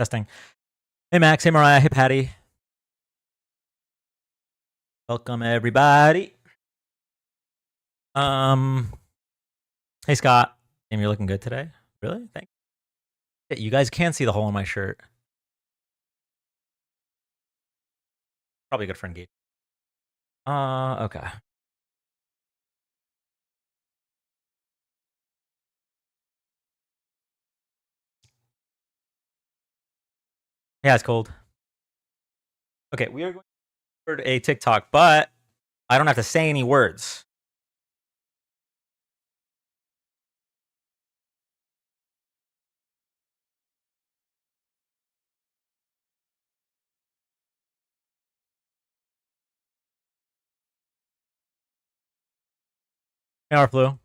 Testing. Hey Max, hey Mariah, hey Patty. Welcome everybody. Hey Scott. Damn, you're looking good today. Really? Thank you. Yeah, you guys can see the hole in my shirt. Probably good for engagement. Okay. Yeah, it's cold. Okay, we are going to record a TikTok, but I don't have to say any words. Hey, Arflu.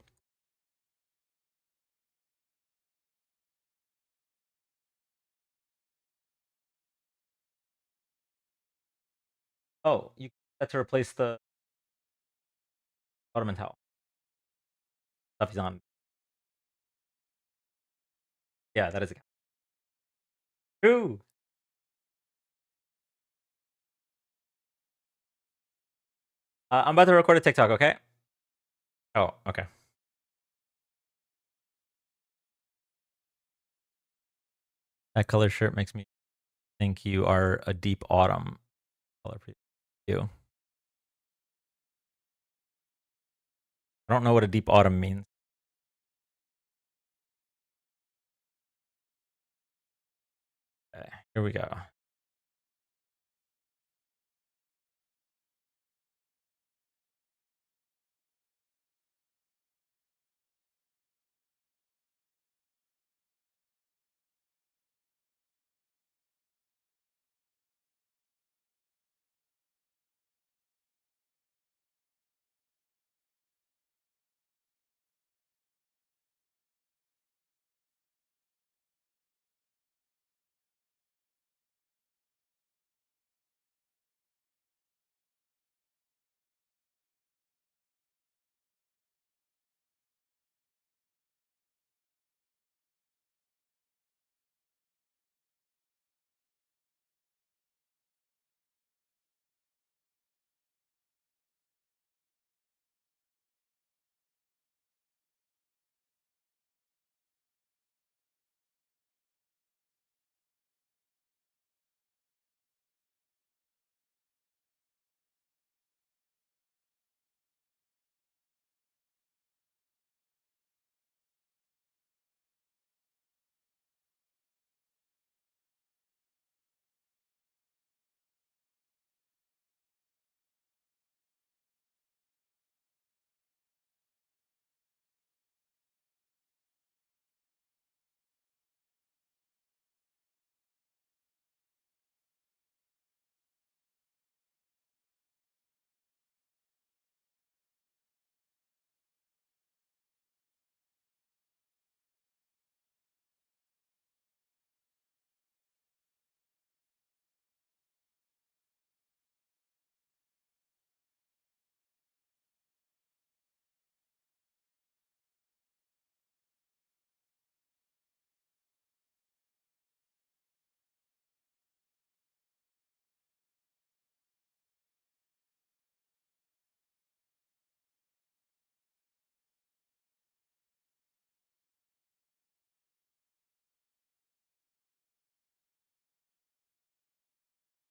Oh, you got to replace the Ottoman towel. Stuff he's on. Yeah, that is a true. I'm about to record a TikTok, okay? Oh, okay. That color shirt makes me think you are a deep autumn color for you. I don't know what a deep autumn means. Okay, here we go.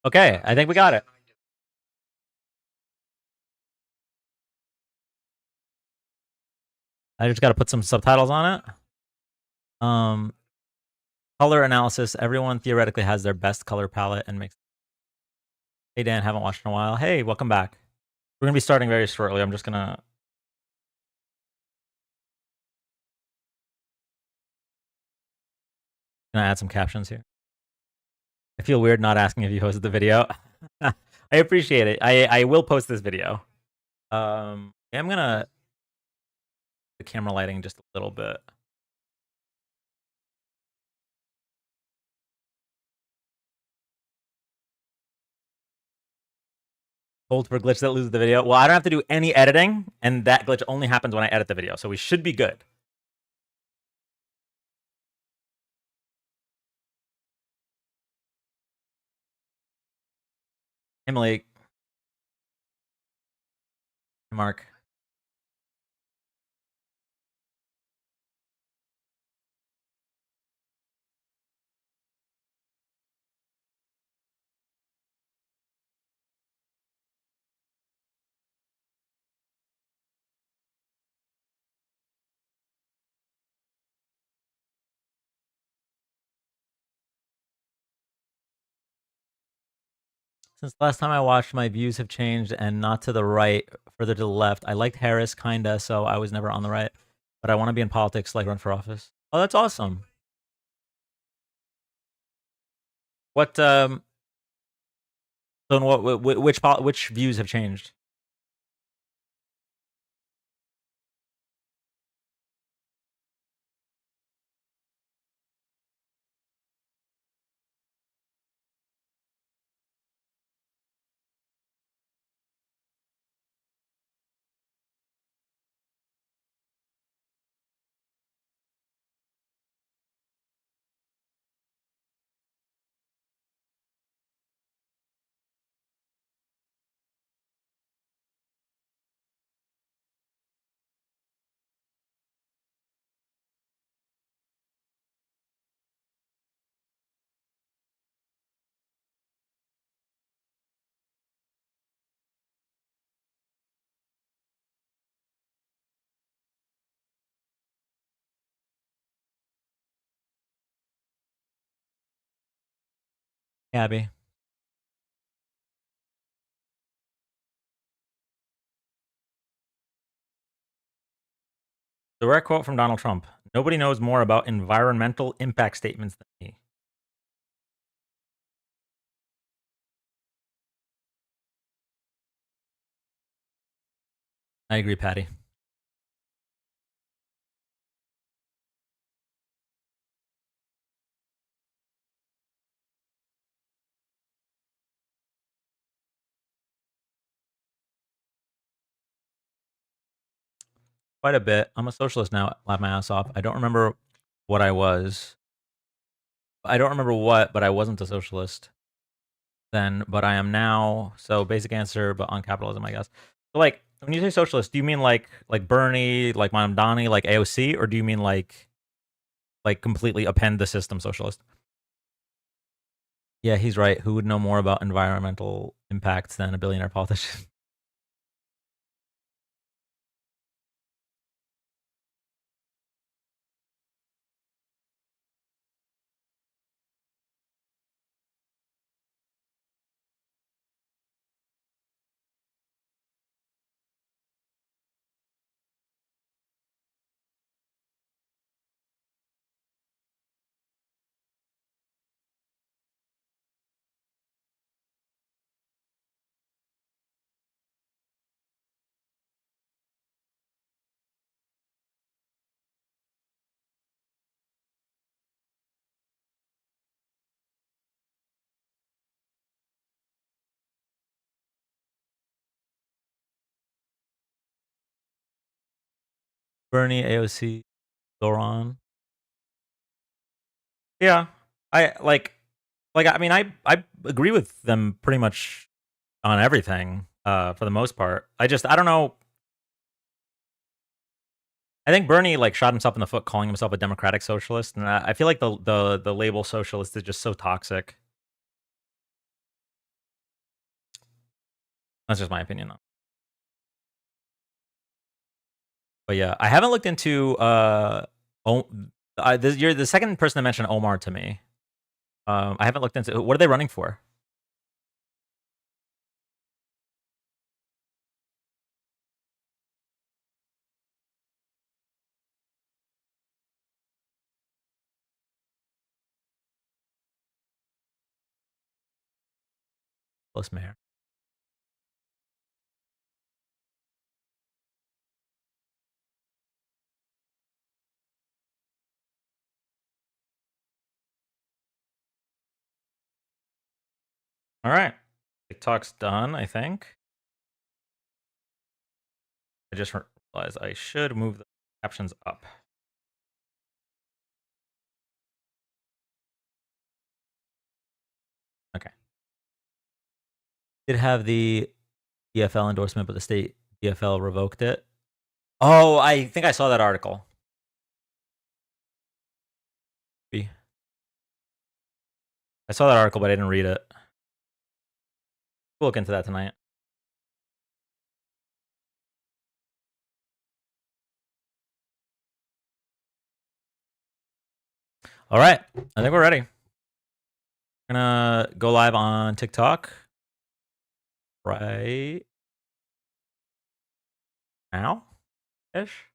Okay, I think we got it. I just got to put some subtitles on it. Color analysis. Everyone theoretically has their best color palette and makes. Hey Dan, haven't watched in a while. Hey, welcome back. We're gonna be starting very shortly. I'm just gonna. Gonna add some captions here. I feel weird not asking if you hosted the video. I appreciate it. I will post this video. I'm gonna the camera lighting just a little bit. Hold for glitch that loses the video. Well, I don't have to do any editing, and that glitch only happens when I edit the video, so we should be good. Hey, Malik. Hey, Mark. Since the last time I watched, my views have changed and not to the right, further to the left. I liked Harris, kinda, so I was never on the right. But I want to be in politics, like run for office. Oh, that's awesome. What, so which views have changed? Abby. Direct quote from Donald Trump. Nobody knows more about environmental impact statements than me. I agree, Patty. Quite a bit. I'm a socialist now. Laugh my ass off. I don't remember what I was. I don't remember what, but I wasn't a socialist then, but I am now. So basic answer, but on capitalism, I guess. So like when you say socialist, do you mean like Bernie, like Mamdani, like AOC, or do you mean like completely append the system socialist? Yeah, he's right. Who would know more about environmental impacts than a billionaire politician? Bernie, AOC, Doron. Yeah, I I mean, I agree with them pretty much on everything for the most part. I don't know. I think Bernie like shot himself in the foot calling himself a democratic socialist, and I feel like the label socialist is just so toxic. That's just my opinion. But yeah, I haven't looked into you're the second person to mention Omar to me. I haven't looked into what are they running for? Close mayor. All right, TikTok's done. I think. I just realized I should move the captions up. Okay. did have the DFL endorsement, but the state DFL revoked it. Oh, I think I saw that article. I saw that article, but I didn't read it. We'll look into that tonight. All right, I think we're ready. We're gonna go live on TikTok right now-ish.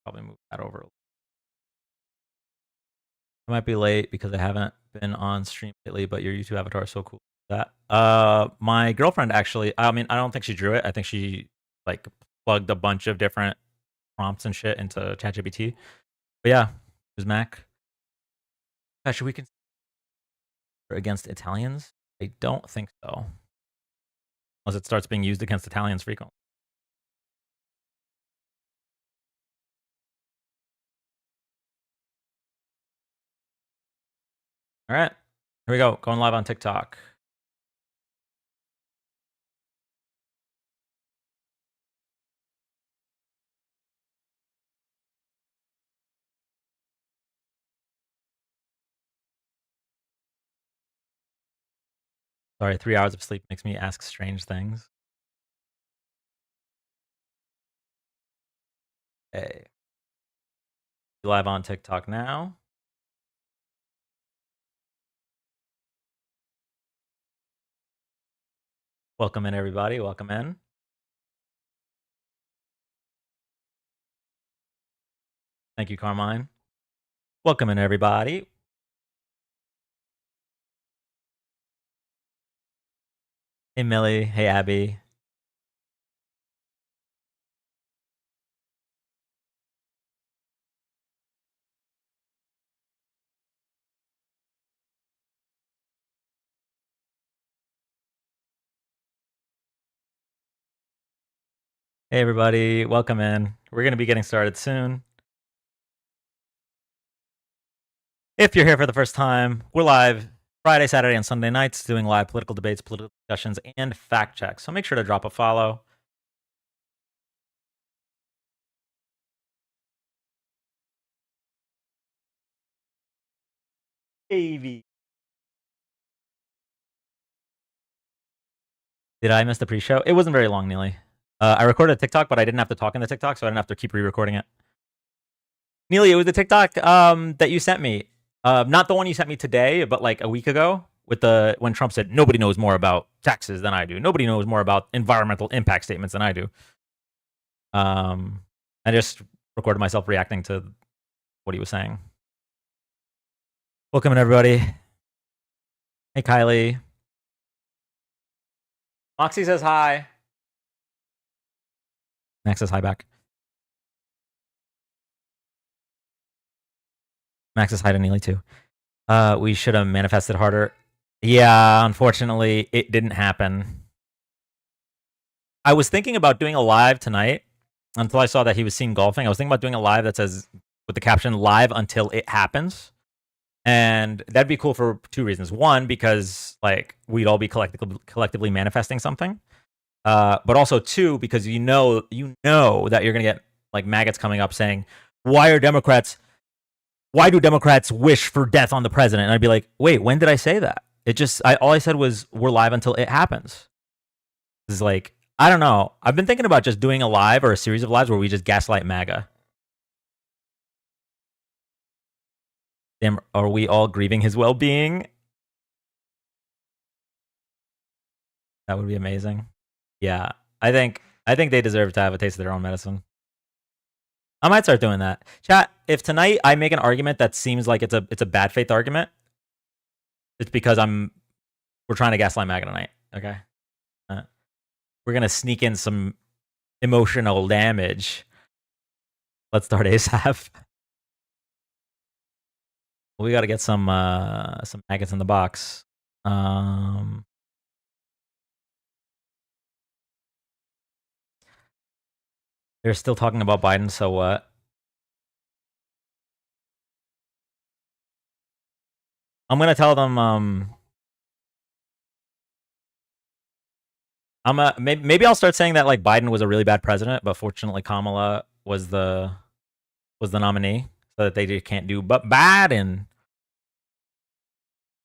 Probably move that over. I might be late because I haven't been on stream lately, but your YouTube avatar is so cool. That my girlfriend actually, I mean, I don't think she drew it. I think she like plugged a bunch of different prompts and shit into ChatGPT. But yeah, it was Mac. Should we consider against Italians? I don't think so. Unless it starts being used against Italians frequently. All right, here we go. Going live on TikTok. Sorry, 3 hours of sleep makes me ask strange things. Okay. Live on TikTok now. Welcome in, everybody. Welcome in. Thank you, Carmine. Welcome in, everybody. Hey, Millie. Hey, Abby. Hey, everybody. Welcome in. We're going to be getting started soon. If you're here for the first time, we're live Friday, Saturday, and Sunday nights doing live political debates, political discussions, and fact checks. So make sure to drop a follow. AV. Did I miss the pre-show? It wasn't very long, Neely. I recorded a TikTok, but I didn't have to talk in the TikTok, so I didn't have to keep re-recording it. Neely, it was the TikTok that you sent me. Not the one you sent me today, but like a week ago, with when Trump said nobody knows more about taxes than I do. Nobody knows more about environmental impact statements than I do. I just recorded myself reacting to what he was saying. Welcome in, everybody. Hey, Kylie. Moxie says hi. Max says hi back. Max says hi to Neely too. We should have manifested harder. Yeah, unfortunately, it didn't happen. I was thinking about doing a live tonight until I saw that he was seen golfing. I was thinking about doing a live that says with the caption "Live until it happens," and that'd be cool for two reasons. One, because like we'd all be collectively manifesting something, but also two, because you know that you're gonna get like maggots coming up saying, "Why do Democrats wish for death on the president?" And I'd be like, "Wait, when did I say that?" All I said was we're live until it happens. This is like, I don't know. I've been thinking about just doing a live or a series of lives where we just gaslight MAGA. Damn, are we all grieving his well-being? That would be amazing. Yeah, I think they deserve to have a taste of their own medicine. I might start doing that. Chat, if tonight I make an argument that seems like it's a bad faith argument, it's because we're trying to gaslight MAGA tonight. Okay, we're gonna sneak in some emotional damage. Let's start ASAP. We got to get some maggots in the box. Um, they're still talking about Biden, so what? I'm gonna tell them. Maybe I'll start saying that like Biden was a really bad president, but fortunately Kamala was the nominee, so that they can't do but bad. And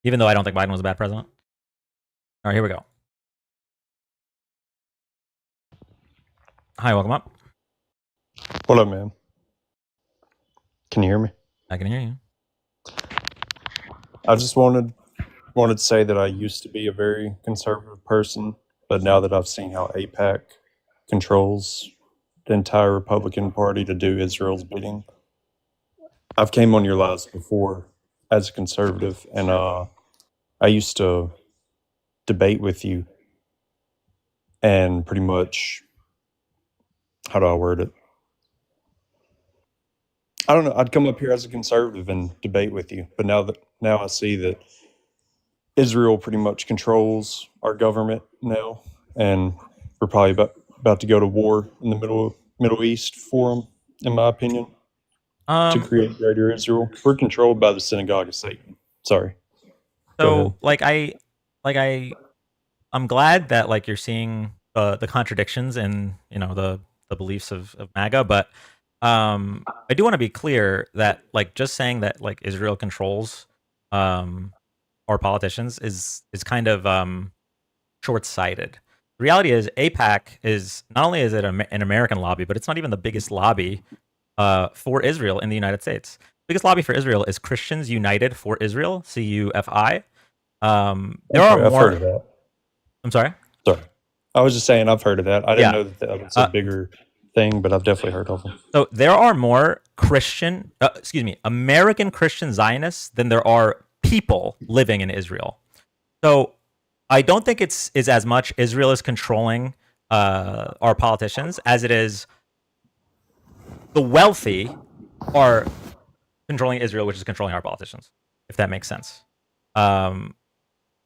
even though I don't think Biden was a bad president. All right, here we go. Hi, welcome up. What up, man? Can you hear me? I can hear you. I just wanted to say that I used to be a very conservative person, but now that I've seen how AIPAC controls the entire Republican Party to do Israel's bidding, I've came on your lives before as a conservative, and I used to debate with you, and pretty much, how do I word it? I don't know. I'd come up here as a conservative and debate with you, but now I see that Israel pretty much controls our government now, and we're probably about to go to war in the Middle East for them, in my opinion, to create greater Israel. We're controlled by the synagogue of Satan. Sorry. So I'm glad that like you're seeing the contradictions in the beliefs of MAGA, but I do want to be clear that like just saying that like Israel controls our politicians is kind of short-sighted. The reality is AIPAC is not only is it an American lobby, but it's not even the biggest lobby for Israel in the United States. The biggest lobby for Israel is Christians United for Israel, CUFI. There are more. I've heard of that. I'm sorry. Sorry, I was just saying I've heard of that. I didn't know that was a bigger thing, but I've definitely heard of them. So there are more American Christian Zionists than there are people living in Israel. So I don't think it's as much Israel is controlling our politicians as it is the wealthy are controlling Israel, which is controlling our politicians, if that makes sense.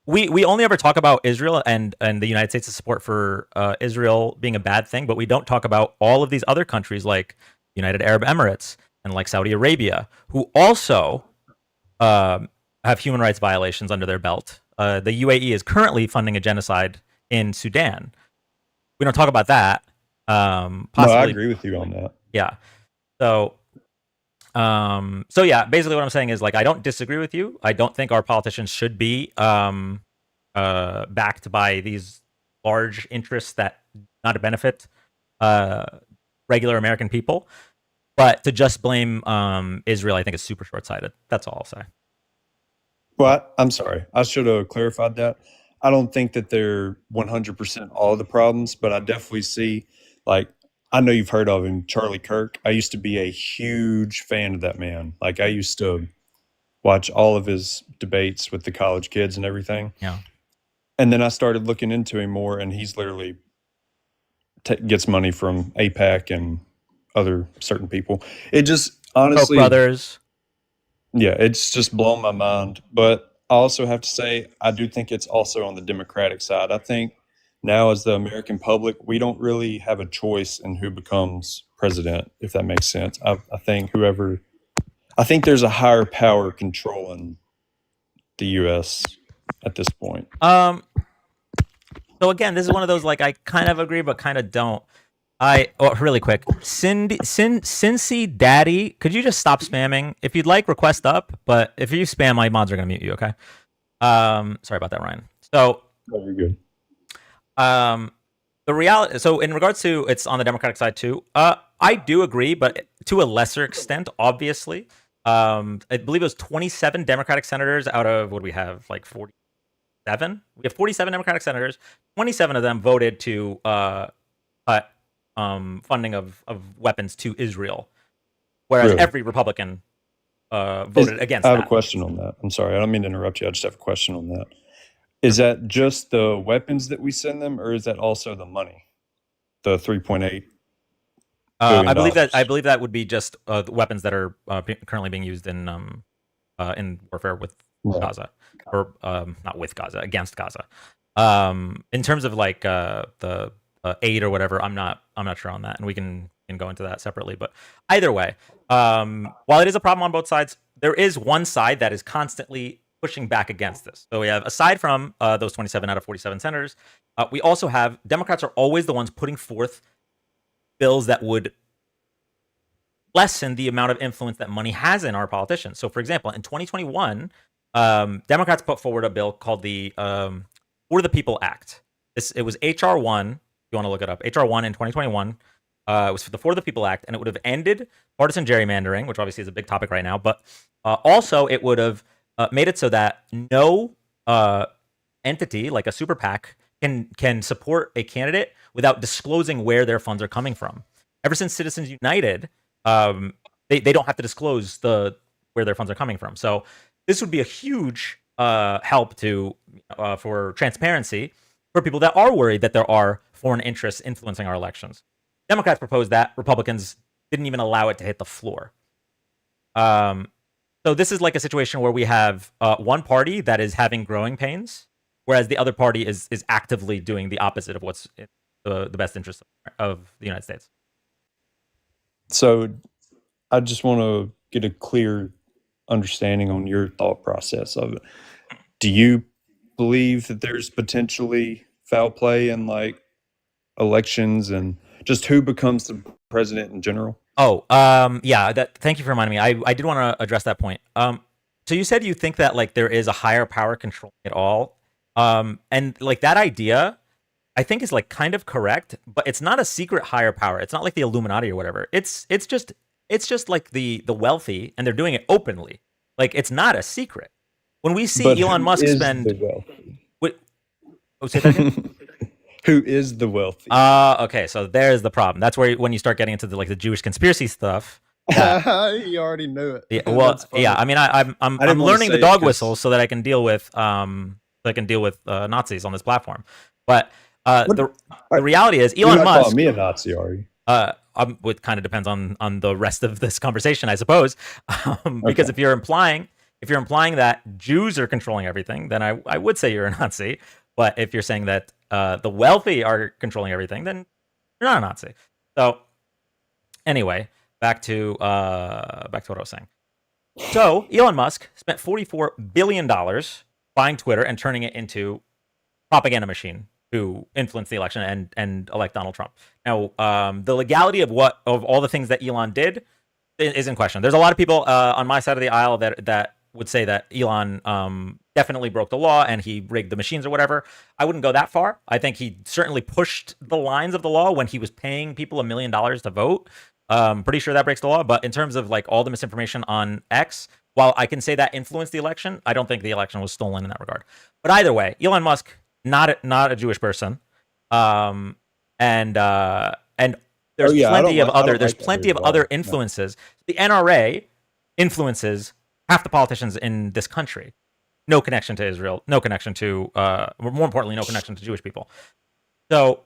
We only ever talk about Israel and the United States' support for Israel being a bad thing, but we don't talk about all of these other countries like United Arab Emirates and like Saudi Arabia, who also have human rights violations under their belt. The UAE is currently funding a genocide in Sudan. We don't talk about that. No, I agree with you on that. Yeah. So yeah, basically what I'm saying is like I don't disagree with you. I don't think our politicians should be backed by these large interests that not benefit regular American people. But to just blame Israel, I think is super short-sighted. That's all I'll say. Well, I'm sorry. I should have clarified that. I don't think that they're 100% all of the problems, but I definitely see, like, I know you've heard of him, Charlie Kirk. I used to be a huge fan of that man. Like, I used to watch all of his debates with the college kids and everything. Yeah. And then I started looking into him more, and he's literally gets money from AIPAC and other certain people. It just honestly, Koch brothers. Yeah, it's just blown my mind. But I also have to say, I do think it's also on the Democratic side. I think now, as the American public, we don't really have a choice in who becomes president, if that makes sense. I think there's a higher power controlling the U.S. at this point. So again, this is one of those like I kind of agree, but kind of don't. Really quick, Cincy Daddy, could you just stop spamming? If you'd like, request up, but if you spam, my mods are gonna mute you. Okay. Sorry about that, Ryan. So, you're good. The reality. So, in regards to it's on the Democratic side too. I do agree, but to a lesser extent, obviously. I believe it was 27 Democratic senators out of what do we have, like 47. We have 47 Democratic senators. 27 of them voted to cut funding of weapons to Israel, whereas every Republican voted against that. I have a question on that. I'm sorry, I don't mean to interrupt you. I just have a question on that. Is that just the weapons that we send them, or is that also the money, the 3.8? I believe that would be just the weapons that are currently being used in warfare with. Right. Gaza, or not with Gaza, against Gaza. In terms of like the aid or whatever, I'm not sure on that, and we can go into that separately. But either way, while it is a problem on both sides, there is one side that is constantly pushing back against this. So we have, aside from those 27 out of 47 senators, we also have Democrats are always the ones putting forth bills that would lessen the amount of influence that money has in our politicians. So, for example, in 2021, Democrats put forward a bill called the For the People Act. It was HR 1. If you want to look it up, HR 1 in 2021. It was for the For the People Act, and it would have ended partisan gerrymandering, which obviously is a big topic right now. But also, it would have made it so that no entity, like a super PAC, can support a candidate without disclosing where their funds are coming from. Ever since Citizens United, they don't have to disclose where their funds are coming from. So this would be a huge help for transparency for people that are worried that there are foreign interests influencing our elections. Democrats proposed that. Republicans didn't even allow it to hit the floor. So this is like a situation where we have one party that is having growing pains, whereas the other party is actively doing the opposite of what's in the best interest of the United States. So I just want to get a clear understanding on your thought process of it. Do you believe that there's potentially foul play in like elections and just who becomes the president in general? Oh, yeah. Thank you for reminding me. I did want to address that point. So you said you think that like there is a higher power controlling it all, and like that idea, I think is like kind of correct, but it's not a secret higher power. It's not like the Illuminati or whatever. It's just like the wealthy, and they're doing it openly. Like it's not a secret. When we see But Elon who Musk is spend, the wealthy? wait, say that again? Who is the wealthy? Okay, so there's the problem. That's where when you start getting into the Jewish conspiracy stuff. You already knew it. Yeah, well, yeah. I mean, I'm learning the dog whistle so that I can deal with Nazis on this platform. But the reality is, Elon You're not Musk. calling me a Nazi, are you? It kind of depends on the rest of this conversation, I suppose. Because if you're implying that Jews are controlling everything, then I would say you're a Nazi. But if you're saying that the wealthy are controlling everything, then you're not a Nazi. So anyway, back to what I was saying. So Elon Musk spent $44 billion buying Twitter and turning it into propaganda machine to influence the election and elect Donald Trump. Now, the legality of all the things that Elon did is in question. There's a lot of people on my side of the aisle that would say that Elon definitely broke the law and he rigged the machines or whatever. I wouldn't go that far. I think he certainly pushed the lines of the law when he was paying people $1 million to vote. Pretty sure that breaks the law. But in terms of like all the misinformation on X, while I can say that influenced the election, I don't think the election was stolen in that regard. But either way, Elon Musk, not a Jewish person, and there's plenty of other influences. The NRA influences half the politicians in this country. No connection to Israel. No connection to, more importantly, no connection to Jewish people. So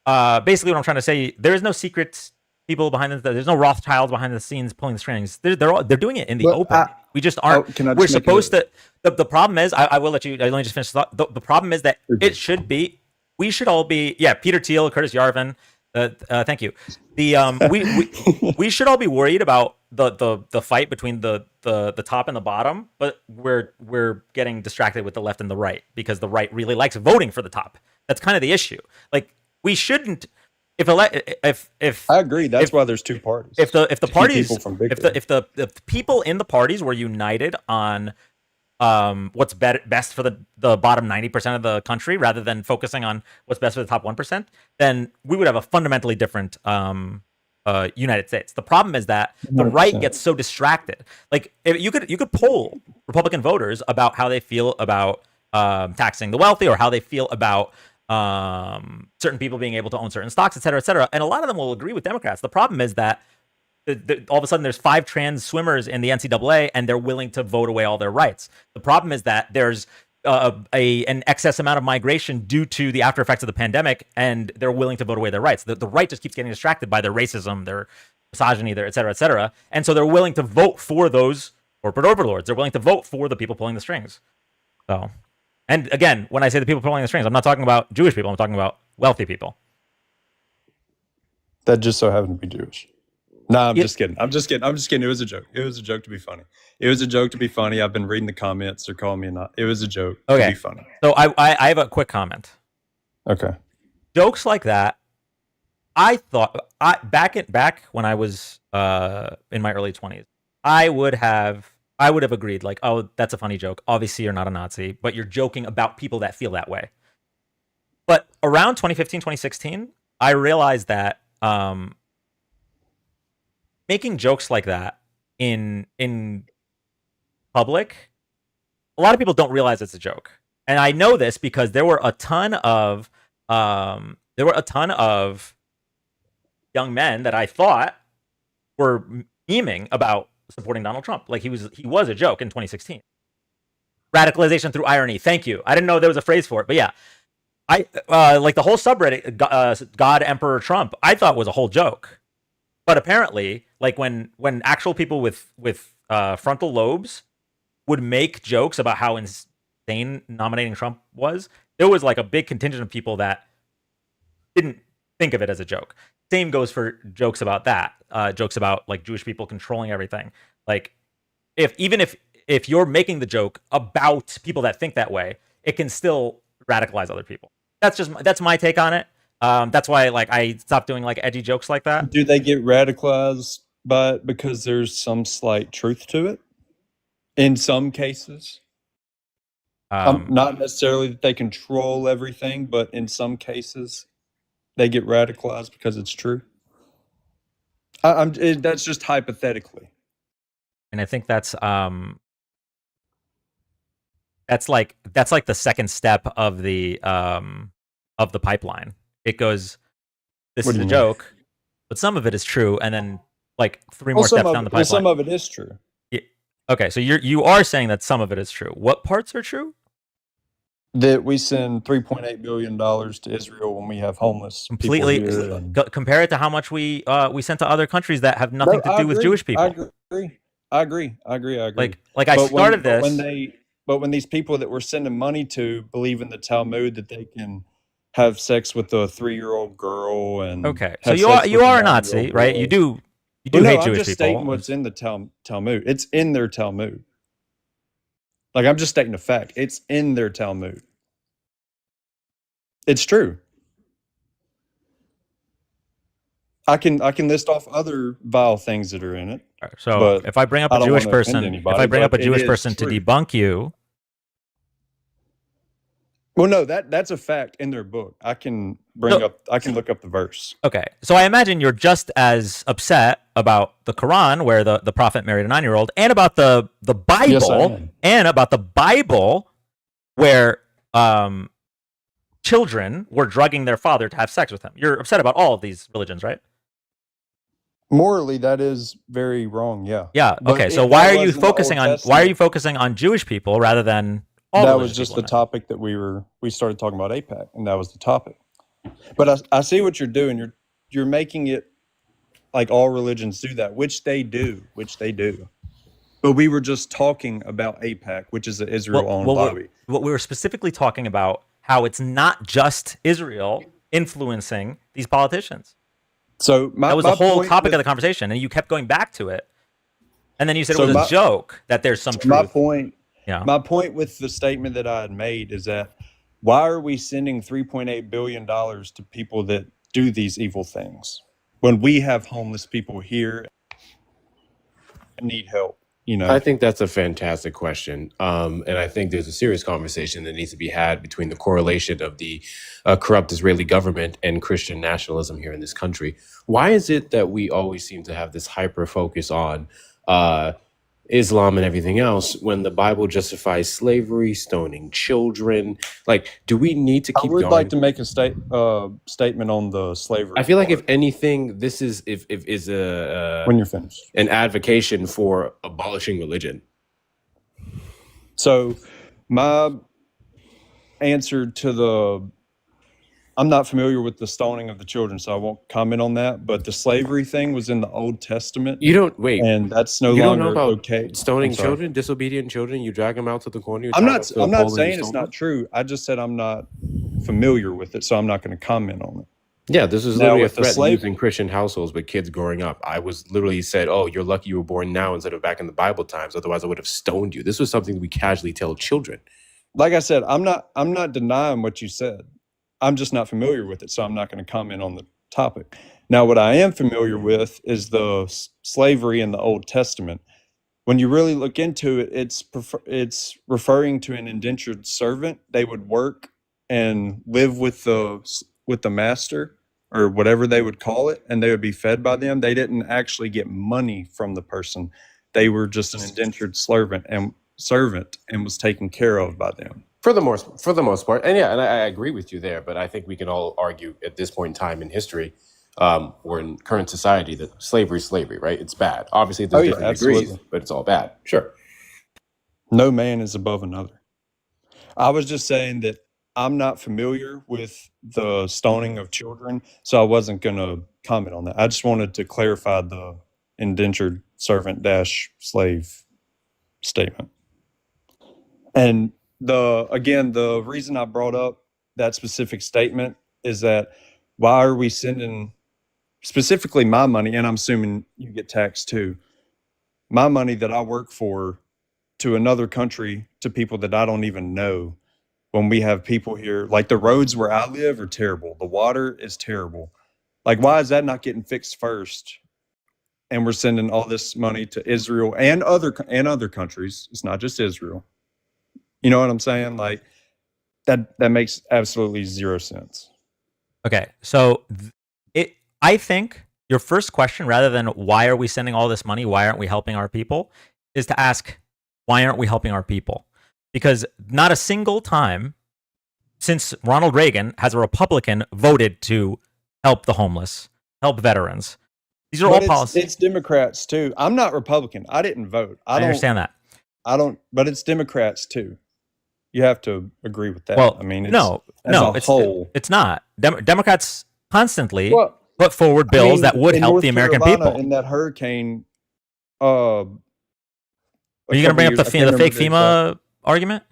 basically, what I'm trying to say, there is no secret people behind this. There's no Rothschilds behind the scenes pulling the strings. They're doing it in the open. We just aren't. We're supposed to. The problem is, I will let you. Let me just finish the thought. The problem is that it should be. We should all be. Yeah, Peter Thiel, Curtis Yarvin. Thank you. We should all be worried about the fight between the top and the bottom, but we're getting distracted with the left and the right because the right really likes voting for the top. That's kind of the issue. Like we shouldn't. If I agree, that's why there's two parties. If the parties, if the people in the parties were united on what's best for the bottom 90% of the country rather than focusing on what's best for the top 1%, then we would have a fundamentally different United States. The problem is that the right gets so distracted. Like if you could poll Republican voters about how they feel about taxing the wealthy or how they feel about certain people being able to own certain stocks, et cetera, and a lot of them will agree with Democrats. The problem is that all of a sudden there's 5 trans swimmers in the NCAA and they're willing to vote away all their rights. The problem is that there's an excess amount of migration due to the after effects of the pandemic, and they're willing to vote away their rights. The right just keeps getting distracted by their racism, their misogyny, their et cetera, and so they're willing to vote for those corporate overlords. They're willing to vote for the people pulling the strings. So, and again, when I say the people pulling the strings, I'm not talking about Jewish people. I'm talking about wealthy people. That just so happened to be Jewish. No, I'm Yeah. just kidding. I'm just kidding. It was a joke. It was a joke to be funny. I've been reading the comments. They're calling me a nut. It was a joke to Okay. be funny. So I have a quick comment. Okay. Jokes like that, I thought back when I was in my early 20s, I would have agreed, like, oh, that's a funny joke. Obviously, you're not a Nazi, but you're joking about people that feel that way. But around 2015, 2016, I realized that making jokes like that in public, a lot of people don't realize it's a joke. And I know this because there were a ton of young men that I thought were memeing about supporting Donald Trump. Like he was a joke in 2016. Radicalization through irony. Thank you. I didn't know there was a phrase for it, but yeah. I like the whole subreddit God Emperor Trump, I thought was a whole joke. But apparently, like when actual people with frontal lobes would make jokes about how insane nominating Trump was, there was like a big contingent of people that didn't think of it as a joke. Same goes for jokes about that. Jokes about like Jewish people controlling everything. Like if you're making the joke about people that think that way, it can still radicalize other people. That's my take on it. That's why like I stopped doing like edgy jokes like that. Do they get radicalized by it because there's some slight truth to it? In some cases, not necessarily that they control everything, but in some cases, they get radicalized because it's true. That's just hypothetically, and I think that's like the second step of the pipeline. It goes, this What is do a you mean? joke, but some of it is true, and then like three more steps down the pipeline. Some of it is true. Okay, so you are saying that some of it is true. What parts are true? That we send $3.8 billion to Israel when we have homeless Completely people here. And compare it to how much we sent to other countries that have nothing to do with Jewish people. I agree. Like I started this. But when these people that we're sending money to believe in the Talmud that they can have sex with a 3-year-old girl and okay, so you are a Nazi, right? You do hate Jewish people. I'm just stating what's in the Talmud. It's in their Talmud. Like I'm just stating a fact. It's in their Talmud. It's true. I can list off other vile things that are in it. Right, so if I bring up a Jewish person, to debunk you. Well, no, that's a fact in their book. I can look up the verse. Okay. So I imagine you're just as upset about the Quran, where the prophet married a 9-year-old, and about the Bible, Yes, where children were drugging their father to have sex with him. You're upset about all of these religions, right? Morally, that is very wrong. Yeah. Yeah. Okay. So why are you focusing on Jewish people rather than all? That was just the topic that we started talking about AIPAC, and that was the topic. But I see what you're doing. You're making it like all religions do that, which they do. But we were just talking about AIPAC, which is the Israel-owned lobby. What we were specifically talking about, how it's not just Israel influencing these politicians. So that was the whole topic of the conversation, and you kept going back to it. And then you said it was a joke, that there's some truth. My point with the statement that I had made is that why are we sending $3.8 billion to people that do these evil things when we have homeless people here and need help? I think that's a fantastic question. And I think there's a serious conversation that needs to be had between the correlation of the corrupt Israeli government and Christian nationalism here in this country. Why is it that we always seem to have this hyper focus on Islam and everything else when the Bible justifies slavery, stoning children? Like, do we need to keep going? I would like to make a statement on the slavery. I feel like if anything, this is when you're finished, an advocation for abolishing religion. So my answer to I'm not familiar with the stoning of the children, so I won't comment on that. But the slavery thing was in the Old Testament, You don't wait. and that's no You don't know longer about okay. I'm stoning sorry. children, disobedient children. You drag them out to the corner. You I'm tie them not. up to a I'm not pole and you saying it's stone them. not true. I just said I'm not familiar with it, so I'm not going to comment on it. Yeah, this is Now, literally a with the threat slave, used in Christian households with kids growing up. I was literally said, "Oh, you're lucky you were born now instead of back in the Bible times. Otherwise, I would have stoned you." This was something we casually tell children. like I said, I'm not denying what you said. I'm just not familiar with it, so I'm not going to comment on the topic. Now, what I am familiar with is the slavery in the Old Testament. When you really look into it, it's referring to an indentured servant. They would work and live with the master or whatever they would call it, and they would be fed by them. They didn't actually get money from the person. They were just an indentured servant and was taken care of by them. For the most part, and yeah, and I agree with you there. But I think we can all argue at this point in time in history, or in current society, that slavery is slavery, right? It's bad. Obviously, Oh there's yeah, different degrees, absolutely. but it's all bad. Sure. No man is above another. I was just saying that I'm not familiar with the stoning of children, so I wasn't going to comment on that. I just wanted to clarify the indentured servant dash slave statement. And the reason I brought up that specific statement is that why are we sending specifically my money, and I'm assuming you get taxed too, my money that I work for to another country to people that I don't even know, when we have people here, like the roads where I live are terrible. The water is terrible. Like, why is that not getting fixed first? And we're sending all this money to Israel and other countries. It's not just Israel. You know what I'm saying? Like that makes absolutely zero sense. Okay, so I think your first question, rather than why are we sending all this money, why aren't we helping our people, is to ask, why aren't we helping our people? Because not a single time since Ronald Reagan has a Republican voted to help the homeless, help veterans. These are all policies. It's Democrats too. I'm not Republican. I didn't vote. I understand that. But it's Democrats too. You have to agree with that. Well, I mean, it's not. Democrats constantly Well, put forward bills that would in help North the American Carolina, people. in that hurricane, Are you going to bring up the fake FEMA argument? Is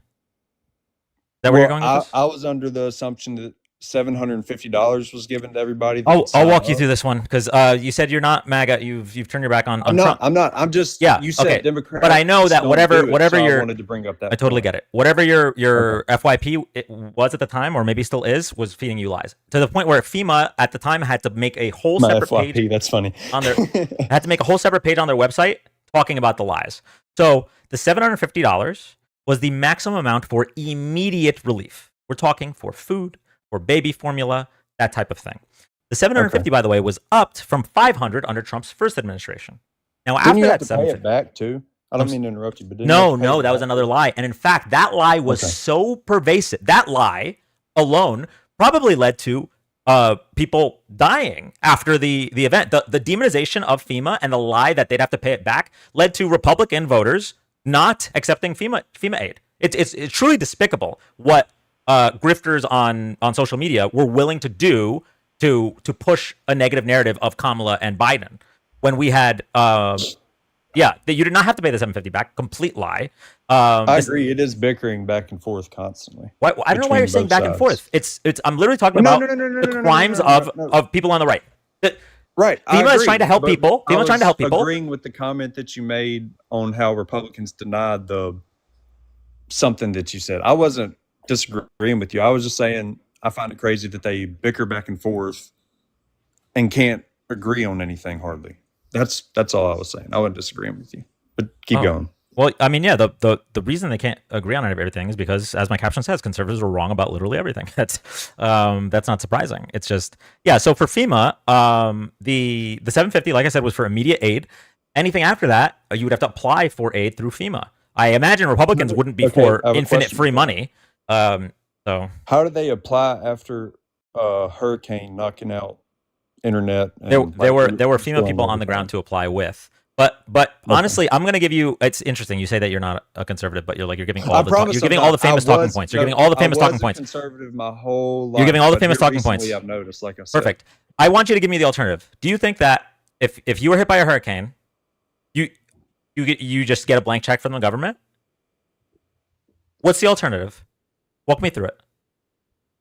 that where you're going with this? I was under the assumption that $750 was given to everybody. I'll walk you through this one because you said you're not MAGA. You've turned your back on Trump. I'm not. I'm just. Yeah. You said okay. Democrats. But I know that whatever I wanted to bring up that. I totally get it. Whatever your FYP was at the time, or maybe still is, was feeding you lies to the point where FEMA at the time had to make a whole separate FYP, page. That's funny. On their had to make a whole separate page on their website talking about the lies. So the $750 was the maximum amount for immediate relief. We're talking for food, for baby formula, that type of thing. The $750, by the way, was upped from $500 under Trump's first administration. Now, Didn't after you have that, to pay it back too? I don't mean to interrupt you, but no, that was another lie. And in fact, that lie was so pervasive. That lie alone probably led to people dying after the event. The demonization of FEMA and the lie that they'd have to pay it back led to Republican voters not accepting FEMA aid. It's truly despicable what grifters on social media were willing to do to push a negative narrative of Kamala and Biden when we had you did not have to pay the $750 back. Complete lie. I agree. It is bickering back and forth constantly. I don't know why you're saying back and forth. It's. I'm literally talking about the crimes of people on the right. Right. FEMA is trying to help people. FEMA is trying to help people. Agreeing with the comment that you made on how Republicans denied something that you said. I wasn't disagreeing with you. I was just saying I find it crazy that they bicker back and forth and can't agree on anything hardly. That's all I was saying. I wasn't disagreeing with you. But keep going. Well, I mean, yeah, the reason they can't agree on everything is because, as my caption says, conservatives are wrong about literally everything. That's not surprising. It's just, yeah. So for FEMA, the $750, like I said, was for immediate aid. Anything after that, you would have to apply for aid through FEMA. I imagine Republicans wouldn't be for infinite free money. So how do they apply after a hurricane knocking out internet? There were FEMA people on the ground to apply with. But honestly, I'm gonna give you. It's interesting. You say that you're not a conservative, but you're giving all promise you're I'm giving all not. the famous talking points. You're giving all the famous I talking was a points. conservative my whole life. You're giving all the but famous here talking points. recently I've noticed, like I said. Perfect. I want you to give me the alternative. Do you think that if you were hit by a hurricane, you just get a blank check from the government? What's the alternative? Walk me through it.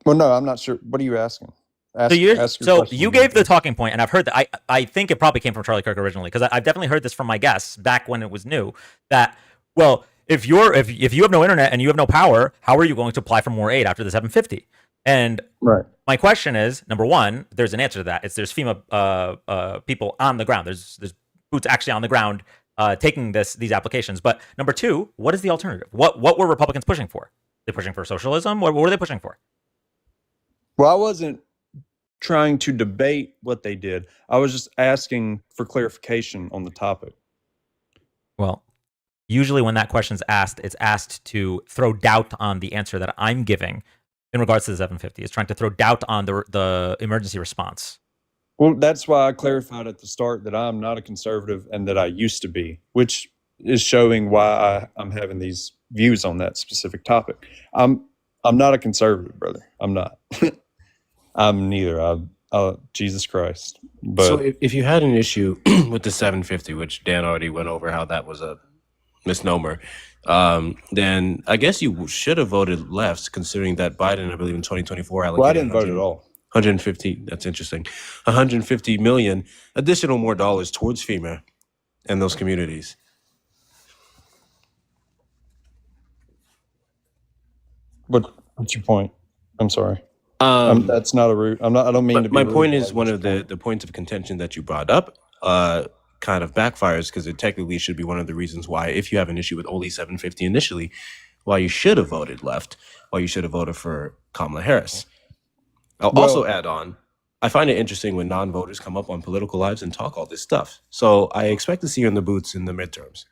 Well, no, I'm not sure. What are you asking? So you gave the talking point, and I've heard that. I think it probably came from Charlie Kirk originally, because I've definitely heard this from my guests back when it was new. That, well, if you have no internet and you have no power, how are you going to apply for more aid after the 750? And right. My question is, number one, there's an answer to that. There's FEMA people on the ground. There's boots actually on the ground taking these applications. But number two, what is the alternative? What were Republicans pushing for? They pushing for socialism? What were they pushing for? Well, I wasn't trying to debate what they did. I was just asking for clarification on the topic. Well, usually when that question's asked, it's asked to throw doubt on the answer that I'm giving in regards to the 750. It's trying to throw doubt on the emergency response. Well, that's why I clarified at the start that I'm not a conservative and that I used to be, which is showing why I'm having these views on that specific topic. I'm not a conservative, brother. I'm not. I'm neither. Jesus Christ. But so if you had an issue with the 750, which Dan already went over how that was a misnomer, then I guess you should have voted left, considering that Biden, I believe in 2024, allocated well, I didn't vote at all. 150. That's interesting. 150 million additional more dollars towards FEMA and those communities. What's your point? I'm sorry. That's not a route. I don't mean to be my rude, point is like, one of the points of contention that you brought up kind of backfires, because it technically should be one of the reasons why, if you have an issue with only 750 initially, why you should have voted left, why you should have voted for Kamala Harris. I'll also add on, I find it interesting when non-voters come up on Political Lives and talk all this stuff. So I expect to see you in the boots in the midterms.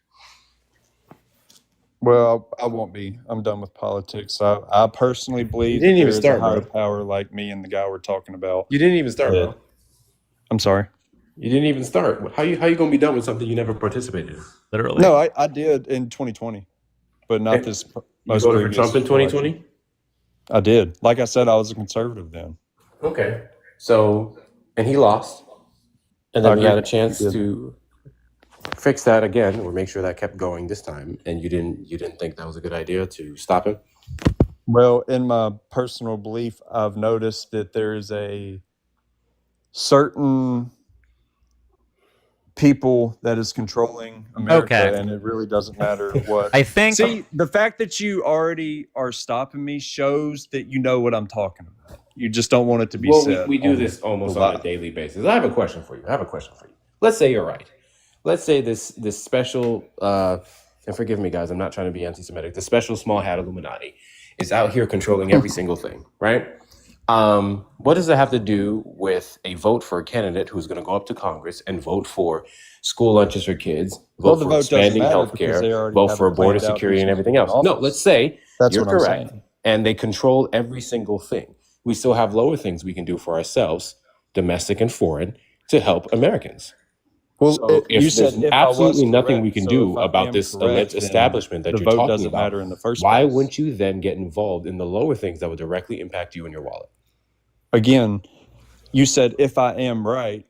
Well, I won't be. I'm done with politics. I personally believe didn't even there's start, a higher bro. power like me and the guy we're talking about. You didn't even start, Yeah. bro. I'm sorry. You didn't even start. How you going to be done with something you never participated in? Literally. No, I did in 2020, but not And this. You most voted for previous Trump in 2020? election. I did. Like I said, I was a conservative then. Okay. So, and he lost. And then we had a chance to fix that again, or make sure that kept going this time. And you didn't think that was a good idea to stop him? Well, in my personal belief, I've noticed that there's a certain people that is controlling America, Okay. and it really doesn't matter what. I think. See, the fact that you already are stopping me shows that you know what I'm talking about. You just don't want it to be said. We do on this almost the on a live. daily basis. I have a question for you. Let's say you're right. Let's say this special, and forgive me, guys, I'm not trying to be anti-Semitic. The special small hat Illuminati is out here controlling every single thing, right? What does it have to do with a vote for a candidate who's going to go up to Congress and vote for school lunches for kids, Well, vote the for vote doesn't expanding matter because they healthcare, already vote have for it border planned out security who's and gonna everything be in else? No, office. let's say That's you're what I'm correct, saying. and they control every single thing. We still have lower things we can do for ourselves, domestic and foreign, to help Americans. Well, So if you said there's if I was absolutely nothing correct, we can so do if I about am this correct, alleged then establishment that the you're vote talking doesn't about, matter in the first why place. wouldn't you then get involved in the lower things that would directly impact you and your wallet? Again, you said if I am right,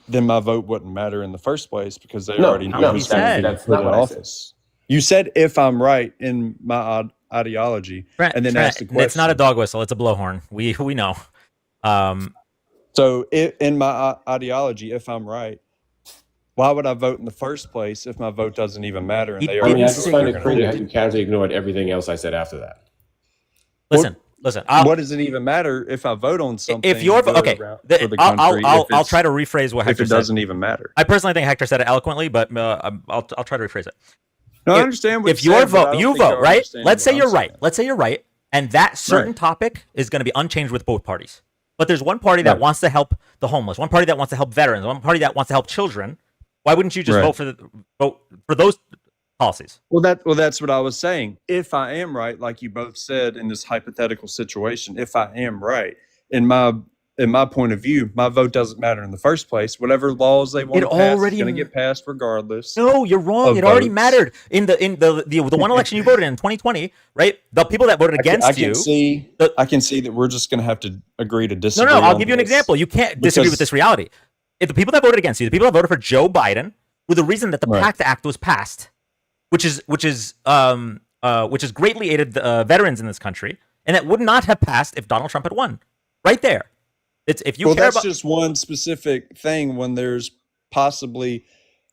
then my vote wouldn't matter in the first place because they already know no, who's he going to said. be That's put not in what I said. office. You said if I'm right in my ideology, and then asked the question. It's not a dog whistle. It's a blowhorn. We know. So in my ideology, if I'm right, why would I vote in the first place if my vote doesn't even matter? And He they I already mean, I know just what find they're it going crazy how to do. you casually ignored everything else I said after that. Listen. What does it even matter if I vote on something? If you're good okay, for the country I'll try to rephrase what if Hector it said. doesn't even matter. I personally think Hector said it eloquently, but I'll try to rephrase it. No, I understand what If you your said, but I vote, don't you think vote, you're right? understanding Let's say what you're I'm right. saying. Let's say you're right, and that certain Right. topic is going to be unchanged with both parties. But there's one party that Right. wants to help the homeless, one party that wants to help veterans, one party that wants to help children. Why wouldn't you just Right. vote for those policies? Well, that's what I was saying. If I am right, like you both said in this hypothetical situation, if I am right in my in my point of view, my vote doesn't matter in the first place. Whatever laws they want It to pass already is going to get passed regardless. No, you're wrong. Of It already votes. mattered in the one election you voted in 2020, right? The people that voted against I you. can see that we're just going to have to agree to No, disagree. I'll on give you an this. example. You can't disagree with Because- this reality. If the people that voted against you, the people that voted for Joe Biden, were the reason that the Right. PACT Act was passed, which is greatly aided veterans in this country, and that would not have passed if Donald Trump had won. Right there. It's if you Well, care that's about. just one specific thing when there's possibly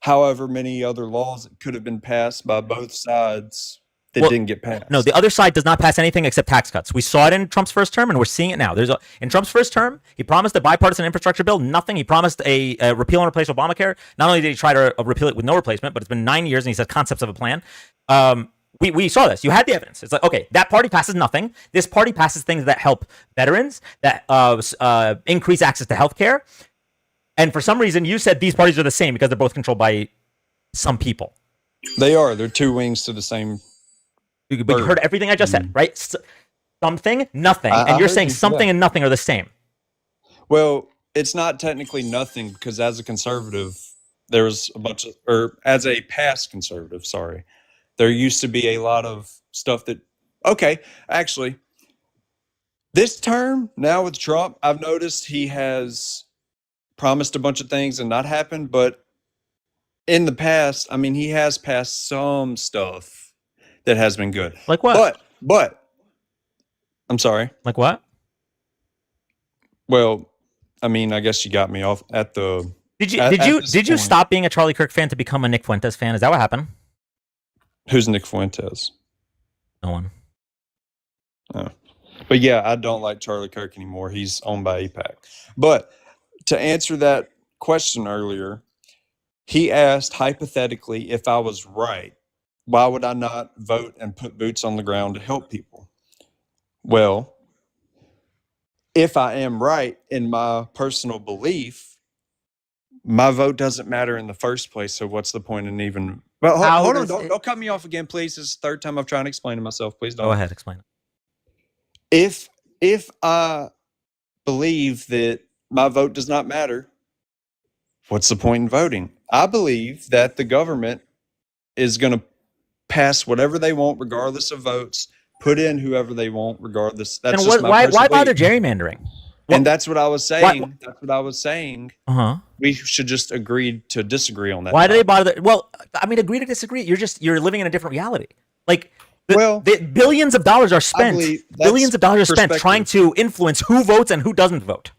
however many other laws that could have been passed by both sides that Well, didn't get passed. No, the other side does not pass anything except tax cuts. We saw it in Trump's first term, and we're seeing it now. In Trump's first term, he promised a bipartisan infrastructure bill. Nothing. He promised a repeal and replace Obamacare. Not only did he try to repeal it with no replacement, but it's been 9 years, and he said concepts of a plan. We saw this. You had the evidence. It's like, okay, that party passes nothing. This party passes things that help veterans, that increase access to healthcare. And for some reason, you said these parties are the same because they're both controlled by some people. They are. They're two wings to the same. But you heard everything I just said, right? Something, nothing. I And you're heard saying you, something yeah. and nothing are the same. Well, it's not technically nothing because as a conservative, there was a bunch of, or as a past conservative, sorry, there used to be a lot of stuff that, okay, actually, this term now with Trump, I've noticed he has promised a bunch of things and not happened, but in the past, I mean, he has passed some stuff that has been good. Like what? But, I'm sorry. Like what? Well, I mean, I guess you got me off at the. Did at you this did you point. stop being a Charlie Kirk fan to become a Nick Fuentes fan? Is that what happened? Who's Nick Fuentes? No one. But yeah, I don't like Charlie Kirk anymore. He's owned by AIPAC. But to answer that question earlier, he asked hypothetically if I was right, why would I not vote and put boots on the ground to help people? Well, if I am right in my personal belief, my vote doesn't matter in the first place. So what's the point in even? Well, How hold on. does it- Don't cut me off again, please. This is the third time I'm trying to explain to myself. Please don't. Go ahead, explain it. If I believe that my vote does not matter, what's the point in voting? I believe that the government is going to pass whatever they want, regardless of votes. Put in whoever they want, regardless. That's And just my why personal bother belief. gerrymandering? And that's what I was saying. That's what I was saying. Uh-huh. We should just agree to disagree on that. Why do they topic. bother? Well, I mean, agree to disagree. You're living in a different reality. Like, Well, billions of dollars are spent. believe that's Billions of dollars are spent perspective. trying to influence who votes and who doesn't vote.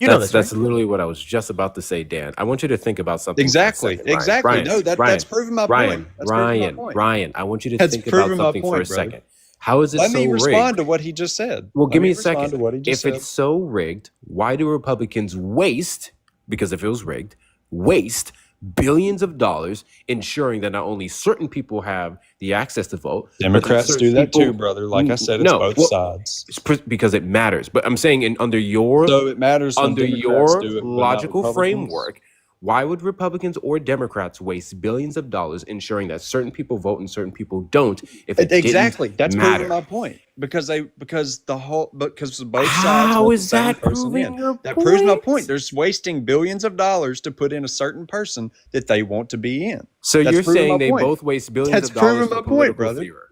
You know That's this, right? literally what I was just about to say, Dan. I want you to think about something. for a Exactly. second, Ryan. Exactly. Ryan, No, that's proving my Ryan, point. That's proving my Ryan, point. Ryan. I want you to That's think about proving my something for point, a brother. second. How is it Let so me rigged? respond to what he just said. Well, Let give me a respond second. to what he just If said. it's so rigged, why do Republicans waste, because if it was rigged, waste billions of dollars ensuring that not only certain people have the access to vote, but that Democrats certain do that people- too, brother. Like I said, it's No, both well, sides. because it matters. But I'm saying under your So it matters when under Democrats your do it, but not logical Republicans. framework, why would Republicans or Democrats waste billions of dollars ensuring that certain people vote and certain people don't if it Exactly. didn't That's matter? proving my point. Because both sides How want the is same that person proving in. your That proves my point? point. They're wasting billions of dollars to put in a certain person that they want to be in. So That's you're proving saying my they point. both waste billions That's of dollars proving for my point, political brother. fever.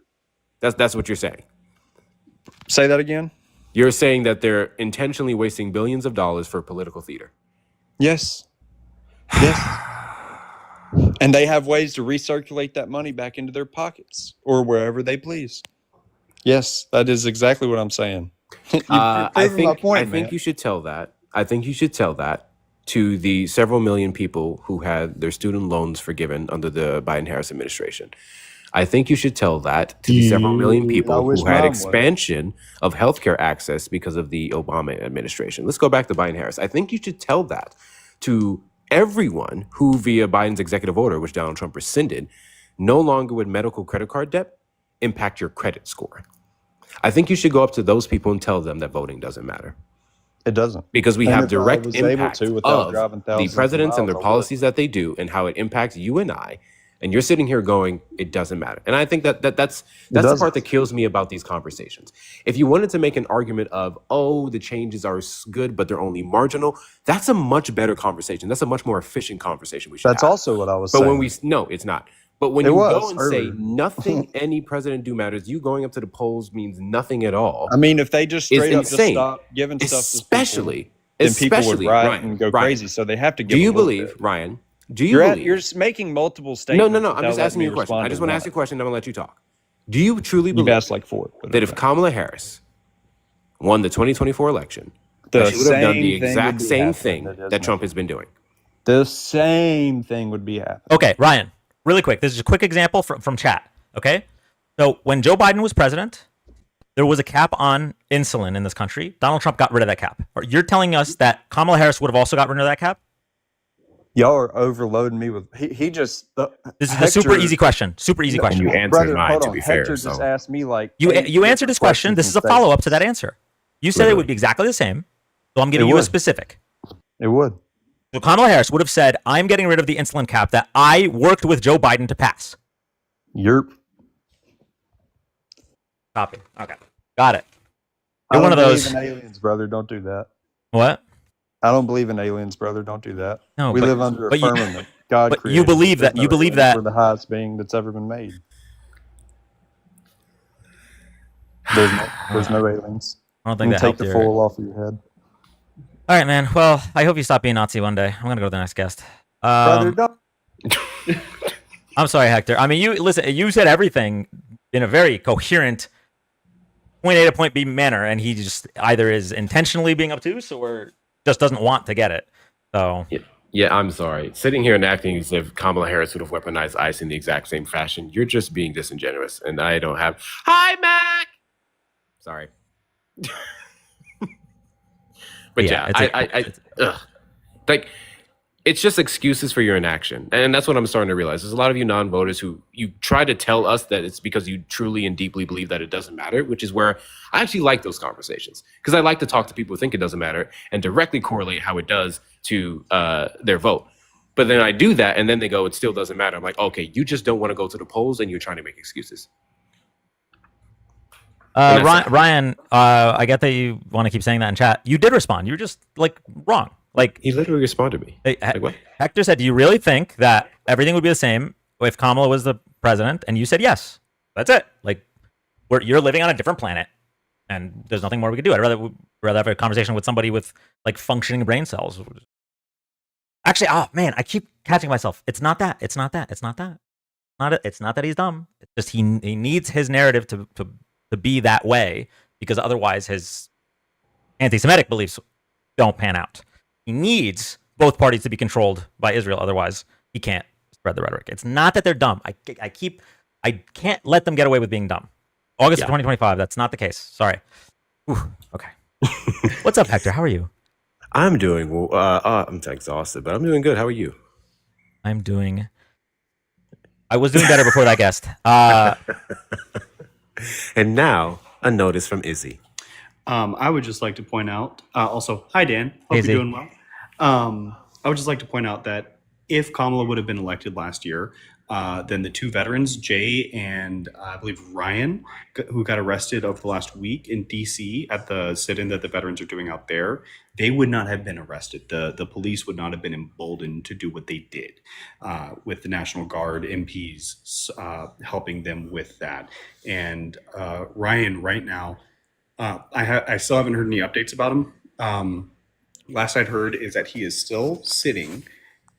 That's what you're saying. Say that again. You're saying that they're intentionally wasting billions of dollars for political theater. Yes. Yes. And they have ways to recirculate that money back into their pockets or wherever they please. Yes, that is exactly what I'm saying. You've I proven my think point, I think man. you should tell that. I think you should tell that to the several million people who had their student loans forgiven under the Biden-Harris administration. I think you should tell that to the several million I people wish who had mine was. expansion of healthcare access because of the Obama administration. Let's go back to Biden-Harris. I think you should tell that to everyone who, via Biden's executive order, which Donald Trump rescinded, no longer would medical credit card debt impact your credit score. I think you should go up to those people and tell them that voting doesn't matter. It doesn't. Because we And have if I direct was able impact to without of driving the thousands of presidents and miles, their I would. policies that they do and how it impacts you and I And you're sitting here going, it doesn't matter. And I think that's the doesn't. part that kills me about these conversations. If you wanted to make an argument of, oh, the changes are good, but they're only marginal, that's a much better conversation. That's a much more efficient conversation we should That's have. also what I was But saying. when we no, it's not. But when It you was go and say earlier. nothing any president do matters, you going up to the polls means nothing at all. I mean, if they just It's straight up just insane. stop giving stuff to Especially, people, then people would especially riot Ryan, and go Ryan, crazy. So they have to give do you a little believe, bit. Ryan? Do you believe? You're just making multiple No, statements. no, no. I'm without just letting asking me you a question. respond I just to want to one. ask you a question. I'm gonna let you talk. Do you truly You've believe asked like 4. But that if okay. Kamala Harris won the 2024 election, The that she would have done the same thing would exact be same happening thing that has that Trump been- has been doing? The same thing would be happening. Okay, Ryan, really quick. This is a quick example from chat. Okay, so when Joe Biden was president, there was a cap on insulin in this country. Donald Trump got rid of that cap. You're telling us that Kamala Harris would have also got rid of that cap? Y'all are overloading me with. He just. This is a super easy question. Super easy And question. you answered Brother, mine, hold to on. be fair. Hector just So asked me like. You 8 you answered this different question. This is a questions and follow up to that answer. You said it Literally. would be exactly the same. So I'm giving you a would. specific. It would. So Kamala Harris would have said, "I'm getting rid of the insulin cap that I worked with Joe Biden to pass." You're. Copy. Okay, got it. I You're one don't of believe those. in aliens, brother. Don't do that. What? I don't believe in aliens, brother. Don't do that. No, we but- live under a but you- firmament. God but you created. believe There's that- you believe aliens. that- we're the highest being that's ever been made. There's no aliens. I don't You think can that take helped the your. foil off of your head, All right, man. Well, I hope you stop being Nazi one day. I'm gonna go to the next guest. brother. Don't. I'm sorry, Hector. I mean, you listen. You said everything in a very coherent point A to point B manner, and he just either is intentionally being obtuse or just doesn't want to get it. So yeah, I'm sorry. Sitting here and acting as if Kamala Harris would have weaponized ICE in the exact same fashion, you're just being disingenuous. And I don't have. Hi, Mac. Sorry. But Yeah, yeah, like it's just excuses for your inaction, and that's what I'm starting to realize. There's a lot of you non-voters who you try to tell us that it's because you truly and deeply believe that it doesn't matter, which is where I actually like those conversations because I like to talk to people who think it doesn't matter and directly correlate how it does to their vote. But then I do that, and then they go, "It still doesn't matter." I'm like, "Okay, you just don't want to go to the polls, and you're trying to make excuses." Ryan, I get that you want to keep saying that in chat. You did respond. You were just like wrong. Like He literally responded to me. Like what? Hector said, "Do you really think that everything would be the same if Kamala was the president?" And you said yes. That's it. Like you're living on a different planet, and there's nothing more we could do. I'd rather have a conversation with somebody with like functioning brain cells. Actually, oh man, I keep catching myself. It's not that. It's not that. It's not that. It's not that he's dumb. It's just he needs his narrative to be that way because otherwise his anti-Semitic beliefs don't pan out. He needs both parties to be controlled by Israel. Otherwise, he can't spread the rhetoric. It's not that they're dumb. I can't let them get away with being dumb. August of 2025. That's not the case. Sorry. Whew, okay. What's up, Hector? How are you? I'm doing well. I'm exhausted, but I'm doing good. How are you? I was doing better before that guest. And now a notice from Izzy. I would just like to point out, also, hi Dan, hope Izzy. you're doing well. I would just like to point out that if Kamala would have been elected last year, then the two veterans, Jay and I believe Ryan, who got arrested over the last week in DC at the sit-in that the veterans are doing out there, they would not have been arrested. The police would not have been emboldened to do what they did, with the National Guard MPs helping them with that. And Ryan, right now, I still haven't heard any updates about him. Last I'd heard is that he is still sitting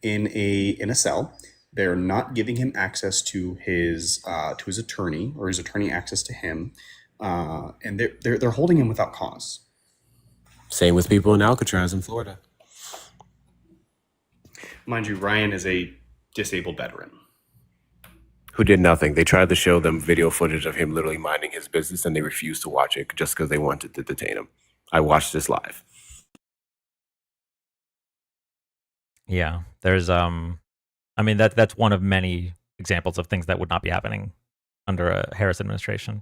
in a cell. They're not giving him access to his attorney, or his attorney access to him, and they're holding him without cause. Same with people in Alcatraz in Florida. Mind you, Ryan is a disabled veteran. Who did nothing. They tried to show them video footage of him literally minding his business, and they refused to watch it just because they wanted to detain him. I watched this live. Yeah, there's I mean that's one of many examples of things that would not be happening under a Harris administration.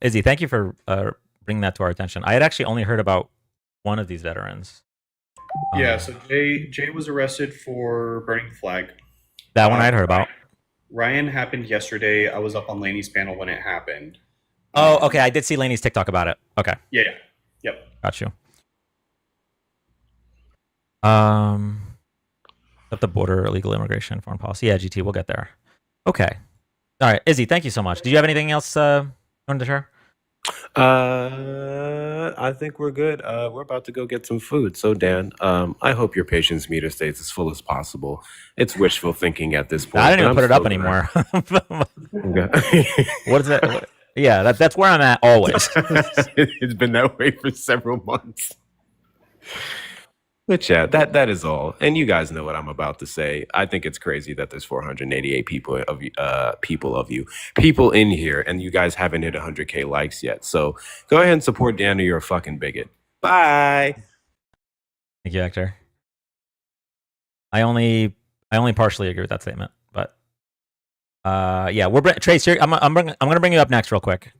Izzy, thank you for bringing that to our attention. I had actually only heard about one of these veterans. Yeah, so Jay was arrested for burning the flag. That one I'd heard about. Ryan happened yesterday. I was up on Laney's panel when it happened. Oh, okay. I did see Laney's TikTok about it. Okay. Yeah. Yep. Got you. At the border, illegal immigration, foreign policy. Yeah, GT, we'll get there. Okay. All right, Izzy, thank you so much. Do you have anything else you wanted to share? I think we're good. We're about to go get some food. So, Dan, I hope your patience meter stays as full as possible. It's wishful thinking at this point. I didn't but even I'm put it up still anymore. Okay. What is it? Yeah, that's where I'm at always. It's been that way for several months. But yeah, that is all. And you guys know what I'm about to say. I think it's crazy that there's 488 people in here, and you guys haven't hit 100K likes yet. So go ahead and support Dan, or you're a fucking bigot. Bye. Thank you, Hector. I only partially agree with that statement, but yeah, Trace. I'm gonna bring you up next real quick.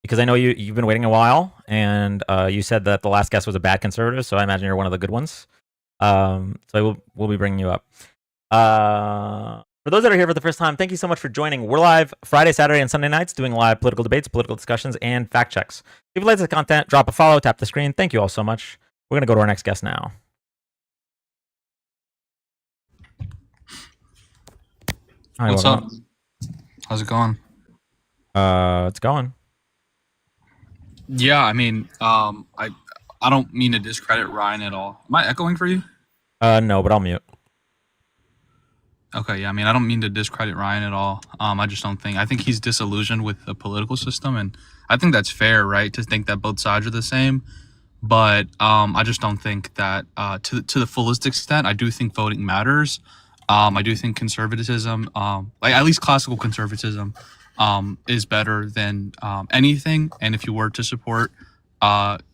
Because I know you've been waiting a while, and you said that the last guest was a bad conservative, so I imagine you're one of the good ones. So we'll be bringing you up. For those that are here for the first time, thank you so much for joining. We're live Friday, Saturday, and Sunday nights doing live political debates, political discussions, and fact checks. If you like this content, drop a follow, tap the screen. Thank you all so much. We're going to go to our next guest now. Hi, What's up? How's it going? It's going. Yeah, I mean, I don't mean to discredit Ryan at all. Am I echoing for you? No, but I'll mute. Okay, yeah, I mean, I don't mean to discredit Ryan at all. I just don't think, I think he's disillusioned with the political system, and I think that's fair, right, to think that both sides are the same. But I just don't think that to the fullest extent. I do think voting matters. I do think conservatism, like at least classical conservatism, is better than anything. And if you were to support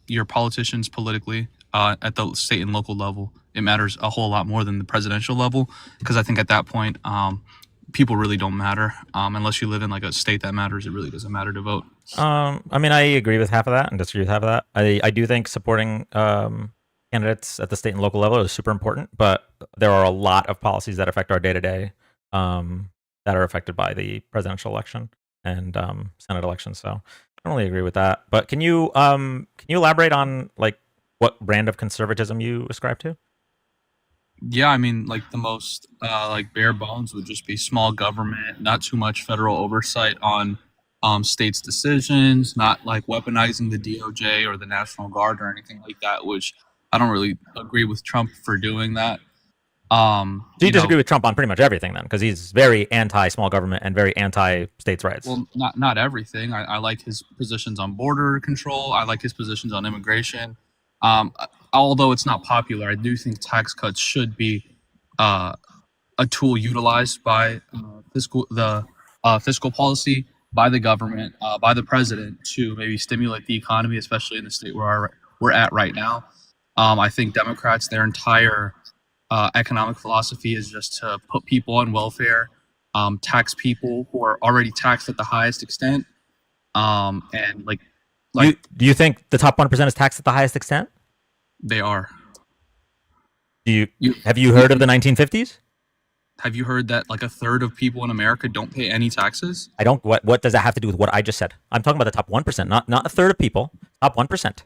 your politicians politically at the state and local level, it matters a whole lot more than the presidential level, because I think at that point people really don't matter unless you live in like a state that matters. It really doesn't matter to vote. I mean, I agree with half of that and disagree with half of that. I do think supporting candidates at the state and local level is super important, but there are a lot of policies that affect our day-to-day that are affected by the presidential election and Senate election. So I don't really agree with that. But can you elaborate on like what brand of conservatism you ascribe to? Yeah, I mean, like the most like bare bones would just be small government, not too much federal oversight on states' decisions, not like weaponizing the DOJ or the National Guard or anything like that, which I don't really agree with Trump for doing that. So you disagree with Trump on pretty much everything then, because he's very anti-small government and very anti-states' rights. Well, not everything. I like his positions on border control. I like his positions on immigration. Although it's not popular, I do think tax cuts should be a tool utilized by fiscal policy by the government, by the president, to maybe stimulate the economy, especially in the state where we're at right now. I think Democrats, their entire economic philosophy is just to put people on welfare, tax people who are already taxed at the highest extent, and like do you think the top 1% is taxed at the highest extent? They are. Have you heard of the 1950s? Have you heard that like a third of people in America don't pay any taxes? I don't. What does that have to do with what I just said? I'm talking about the top 1%, not a third of people. Top 1%.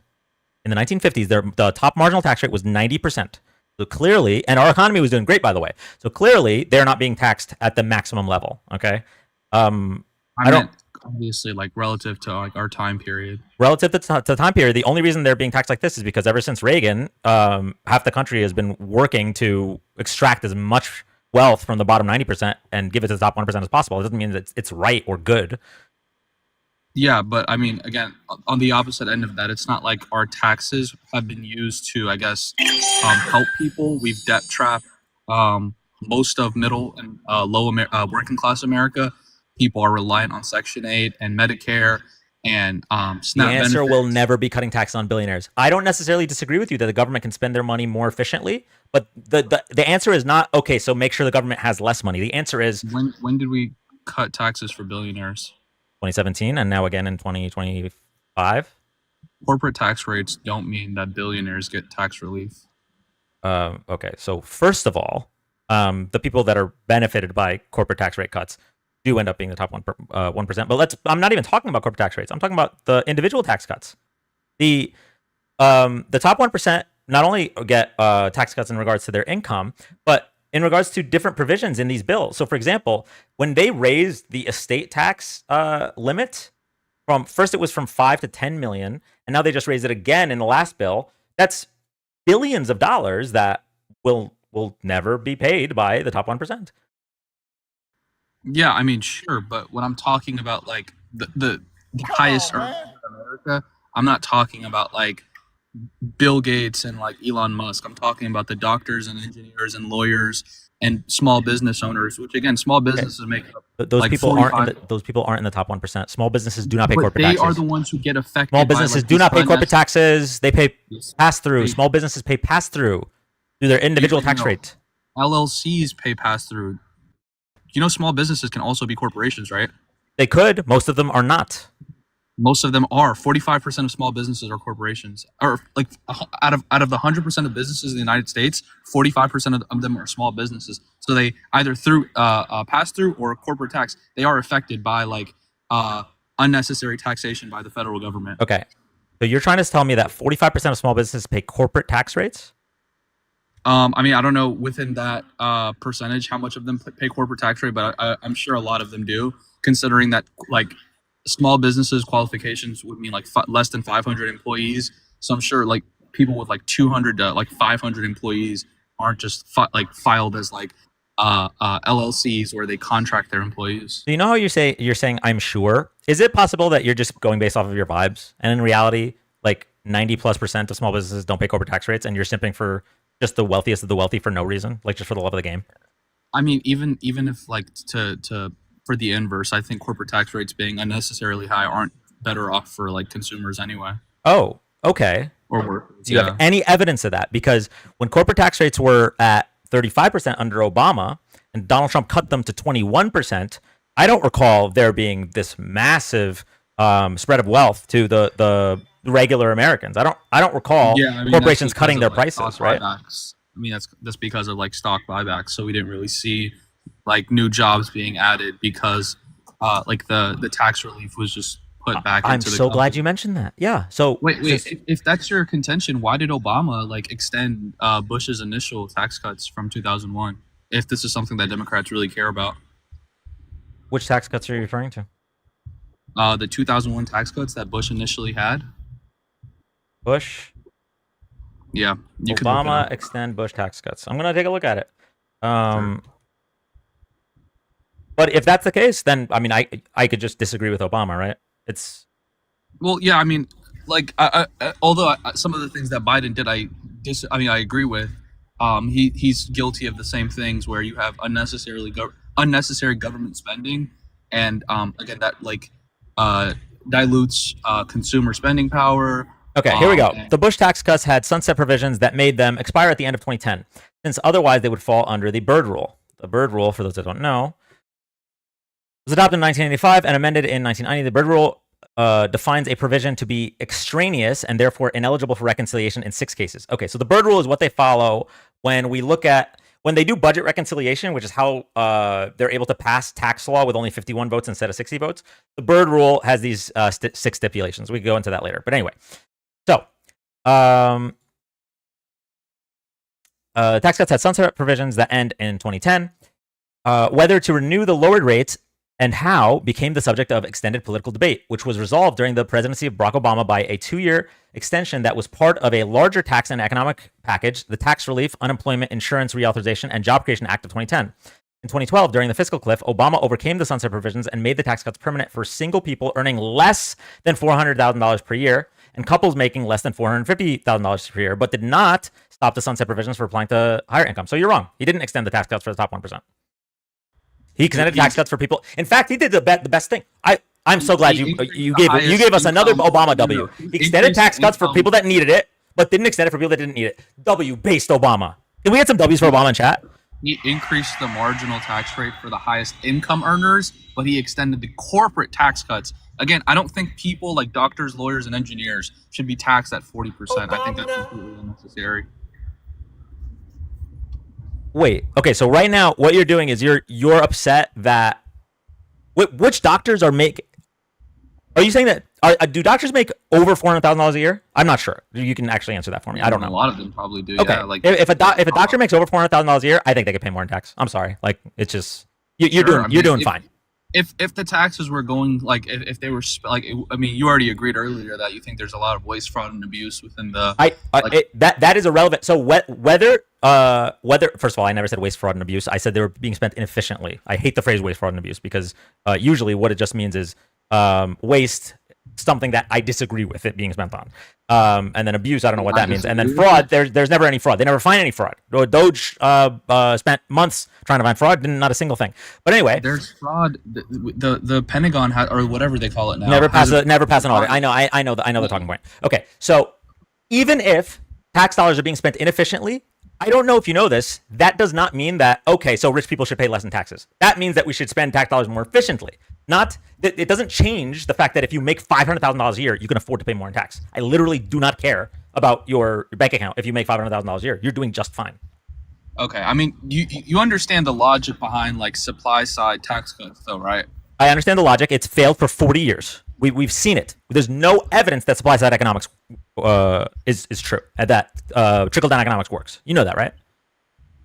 In the 1950s, the top marginal tax rate was 90%. So clearly, and our economy was doing great, by the way. So clearly, they're not being taxed at the maximum level. Okay. I don't. Obviously, like relative to like our time period. Relative to the time period, the only reason they're being taxed like this is because ever since Reagan, half the country has been working to extract as much wealth from the bottom 90% and give it to the top 1% as possible. It doesn't mean that it's right or good. Yeah, but I mean, again, on the opposite end of that, it's not like our taxes have been used to, I guess, help people. We've debt trapped most of middle and low working class America. People are reliant on Section 8 and Medicare and SNAP The answer benefits. will never be cutting taxes on billionaires. I don't necessarily disagree with you that the government can spend their money more efficiently, but the answer is not, okay, so make sure the government has less money. The answer is... When did we cut taxes for billionaires? 2017, and now again in 2025. Corporate tax rates don't mean that billionaires get tax relief. Okay, so first of all, the people that are benefited by corporate tax rate cuts do end up being the top 1%. But I'm not even talking about corporate tax rates. I'm talking about the individual tax cuts. The top 1% not only get tax cuts in regards to their income, but in regards to different provisions in these bills. So, for example, when they raised the estate tax limit from first, it was from 5 to 10 million, and now they just raised it again in the last bill. That's billions of dollars that will never be paid by the top 1%. Yeah, I mean, sure, but when I'm talking about like the highest earners in America, I'm not talking about like Bill Gates and like Elon Musk. I'm talking about the doctors and engineers and lawyers and small business owners, which again, small businesses make up. But those like people aren't 45 those people aren't in the top 1%. Small businesses do not pay But corporate they taxes. are the ones who get affected. Small by, businesses like, do these not pay corporate unnecessary- taxes. They pay pass through. They- Small businesses pay pass through their individual Even tax though- rate. LLCs pay pass through. You know, small businesses can also be corporations, right? They could. Most of them are not. Most of them are. 45% of small businesses are corporations. Or like out of the 100% of businesses in the United States, 45% of them are small businesses. So they either through pass through or corporate tax, they are affected by like unnecessary taxation by the federal government. Okay. So you're trying to tell me that 45% of small businesses pay corporate tax rates? I mean, I don't know within that percentage how much of them pay corporate tax rate, but I'm sure a lot of them do, considering that like small businesses qualifications would mean like less than 500 employees. So I'm sure like people with like 200 to like 500 employees aren't just filed as like LLCs where they contract their employees. So you know how you're saying I'm sure? Is it possible that you're just going based off of your vibes, and in reality, like 90+% of small businesses don't pay corporate tax rates, and you're simping for just the wealthiest of the wealthy for no reason, like just for the love of the game? I mean, even if like to for the inverse, I think corporate tax rates being unnecessarily high aren't better off for like consumers anyway. Oh, okay. Or workers. Do you have any evidence of that? Because when corporate tax rates were at 35% under Obama and Donald Trump cut them to 21%, I don't recall there being this massive spread of wealth to the regular Americans. I don't recall corporations that's cutting because their of, like, prices, stock right? buybacks. I mean, that's because of like stock buybacks. So we didn't really see like new jobs being added because like the tax relief was just put back I'm into the so glad company. you mentioned that. Yeah. So Wait, since- if that's your contention, why did Obama like extend Bush's initial tax cuts from 2001? If this is something that Democrats really care about, which tax cuts are you referring to? the 2001 tax cuts that Bush initially had. Bush, Yeah, you can look it Obama up. extend Bush tax cuts. I'm gonna take a look at it. But if that's the case, then I mean, I could just disagree with Obama, right? It's Well, yeah, I mean, like, although some of the things that Biden did, I agree with. He's guilty of the same things where you have unnecessary government spending, and again, that like dilutes consumer spending power. okay. Here we go. The Bush tax cuts had sunset provisions that made them expire at the end of 2010, since otherwise they would fall under the Byrd Rule. The Byrd Rule, for those that don't know, was adopted in 1985 and amended in 1990. The Byrd Rule defines a provision to be extraneous and therefore ineligible for reconciliation in 6 cases. Okay, so the Byrd Rule is what they follow when they do budget reconciliation, which is how they're able to pass tax law with only 51 votes instead of 60 votes. The Byrd Rule has these 6 stipulations. We can go into that later. But anyway, so tax cuts had sunset provisions that end in 2010. Whether to renew the lowered rates and how became the subject of extended political debate, which was resolved during the presidency of Barack Obama by a 2-year extension that was part of a larger tax and economic package, the Tax Relief, Unemployment Insurance Reauthorization, and Job Creation Act of 2010. In 2012, during the fiscal cliff, Obama overcame the sunset provisions and made the tax cuts permanent for single people earning less than $400,000 per year and couples making less than $450,000 per year, but did not stop the sunset provisions for applying to higher income. So you're wrong. He didn't extend the tax cuts for the top 1%. He extended tax cuts for people. In fact, he did the best thing. I'm so glad you gave us another Obama W. He extended tax cuts for people that needed it, but didn't extend it for people that didn't need it. W-based Obama. Can we get some W's for Obama in chat? He increased the marginal tax rate for the highest income earners, but he extended the corporate tax cuts. Again, I don't think people like doctors, lawyers, and engineers should be taxed at 40%. I think that's completely unnecessary. Wait. Okay. So right now, what you're doing is you're upset that which doctors are make. Are you saying that do doctors make over $400,000 a year? I'm not sure. You can actually answer that for me. I don't A know. lot of them probably do. Okay. Yeah, like if a doctor makes over $400,000 a year, I think they could pay more in tax. I'm sorry. Like it's just you're Sure, I you're mean, doing fine. if the taxes were going like if they were like I mean you already agreed earlier that you think there's a lot of waste, fraud, and abuse within the like That is irrelevant. So whether first of all, I never said waste, fraud, and abuse. I said they were being spent inefficiently. I hate the phrase waste, fraud, and abuse because usually what it just means is waste, something that I disagree with it being spent on, and then abuse. I don't know what I that means. And then disagree with fraud. There's never any fraud. They never find any fraud. Doge spent months trying to find fraud, not a single thing. But anyway, there's fraud. The Pentagon has, or whatever they call it now, never pass has never pass an audit. I know the talking point. Okay, so even if tax dollars are being spent inefficiently, I don't know if you know this, that does not mean that, okay, so rich people should pay less in taxes. That means that we should spend tax dollars more efficiently. Not, it doesn't change the fact that if you make $500,000 a year, you can afford to pay more in tax. I literally do not care about your bank account. If you make $500,000 a year, you're doing just fine. Okay, I mean you understand the logic behind like supply side tax cuts though, right? I understand the logic. It's failed for 40 years. We've seen it. There's no evidence that supply side economics is true, and that trickle down economics works. You know that, right?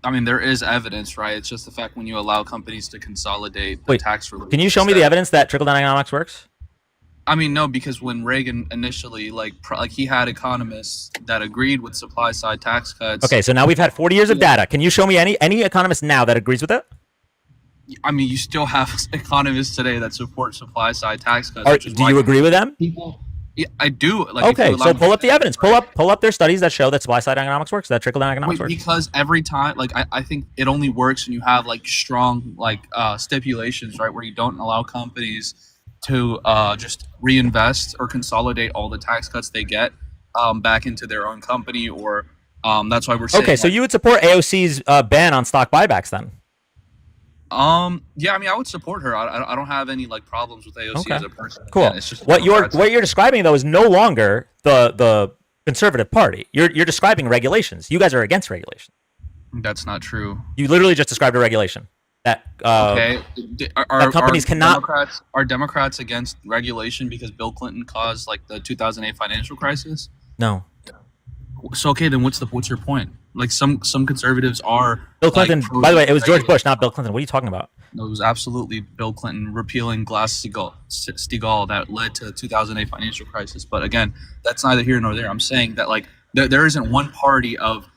I mean, there is evidence, right? It's just the fact when you allow companies to consolidate the Wait, tax relief. Can you show me the evidence that trickle down economics works? I mean, no, because when Reagan initially, like he had economists that agreed with supply side tax cuts. Okay, so now we've had 40 years of data. Can you show me any economist now that agrees with it? I mean, you still have economists today that support supply side tax cuts. Do you agree with them? People, yeah, I do. Like, okay, so pull up the evidence. Pull up their studies that show that supply side economics works. That trickle down economics works. Because every time, like, I think it only works when you have like strong like stipulations, right, where you don't allow companies to just reinvest or consolidate all the tax cuts they get back into their own company, or that's why we're saying. Okay, so you would support AOC's ban on stock buybacks then? Yeah, I mean, I would support her. I don't have any like problems with AOC as a person. Cool. Again, it's just what you're describing though is no longer the conservative party. You're describing regulations. You guys are against regulation. That's not true. You literally just described a regulation that okay. That companies cannot. Are Democrats against regulation because Bill Clinton caused like the 2008 financial crisis? No. So okay, then what's your point? Like some conservatives are. Bill Clinton. Like, by the way, it was George Bush, not Bill Clinton. What are you talking about? No, it was absolutely Bill Clinton repealing Glass-Steagall that led to the 2008 financial crisis. But again, that's neither here nor there. I'm saying that like there isn't one party of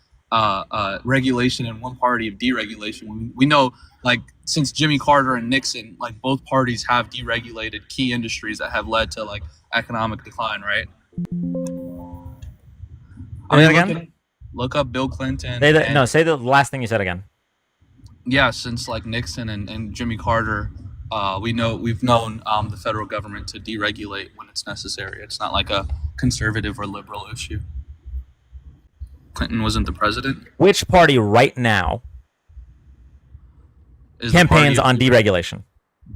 regulation and one party of deregulation. We know like since Jimmy Carter and Nixon, like both parties have deregulated key industries that have led to like economic decline, right? Look up Bill Clinton. Say the last thing you said again. Yeah, since like Nixon and Jimmy Carter, we've known the federal government to deregulate when it's necessary. It's not like a conservative or liberal issue. Clinton wasn't the president. Which party right now campaigns on deregulation?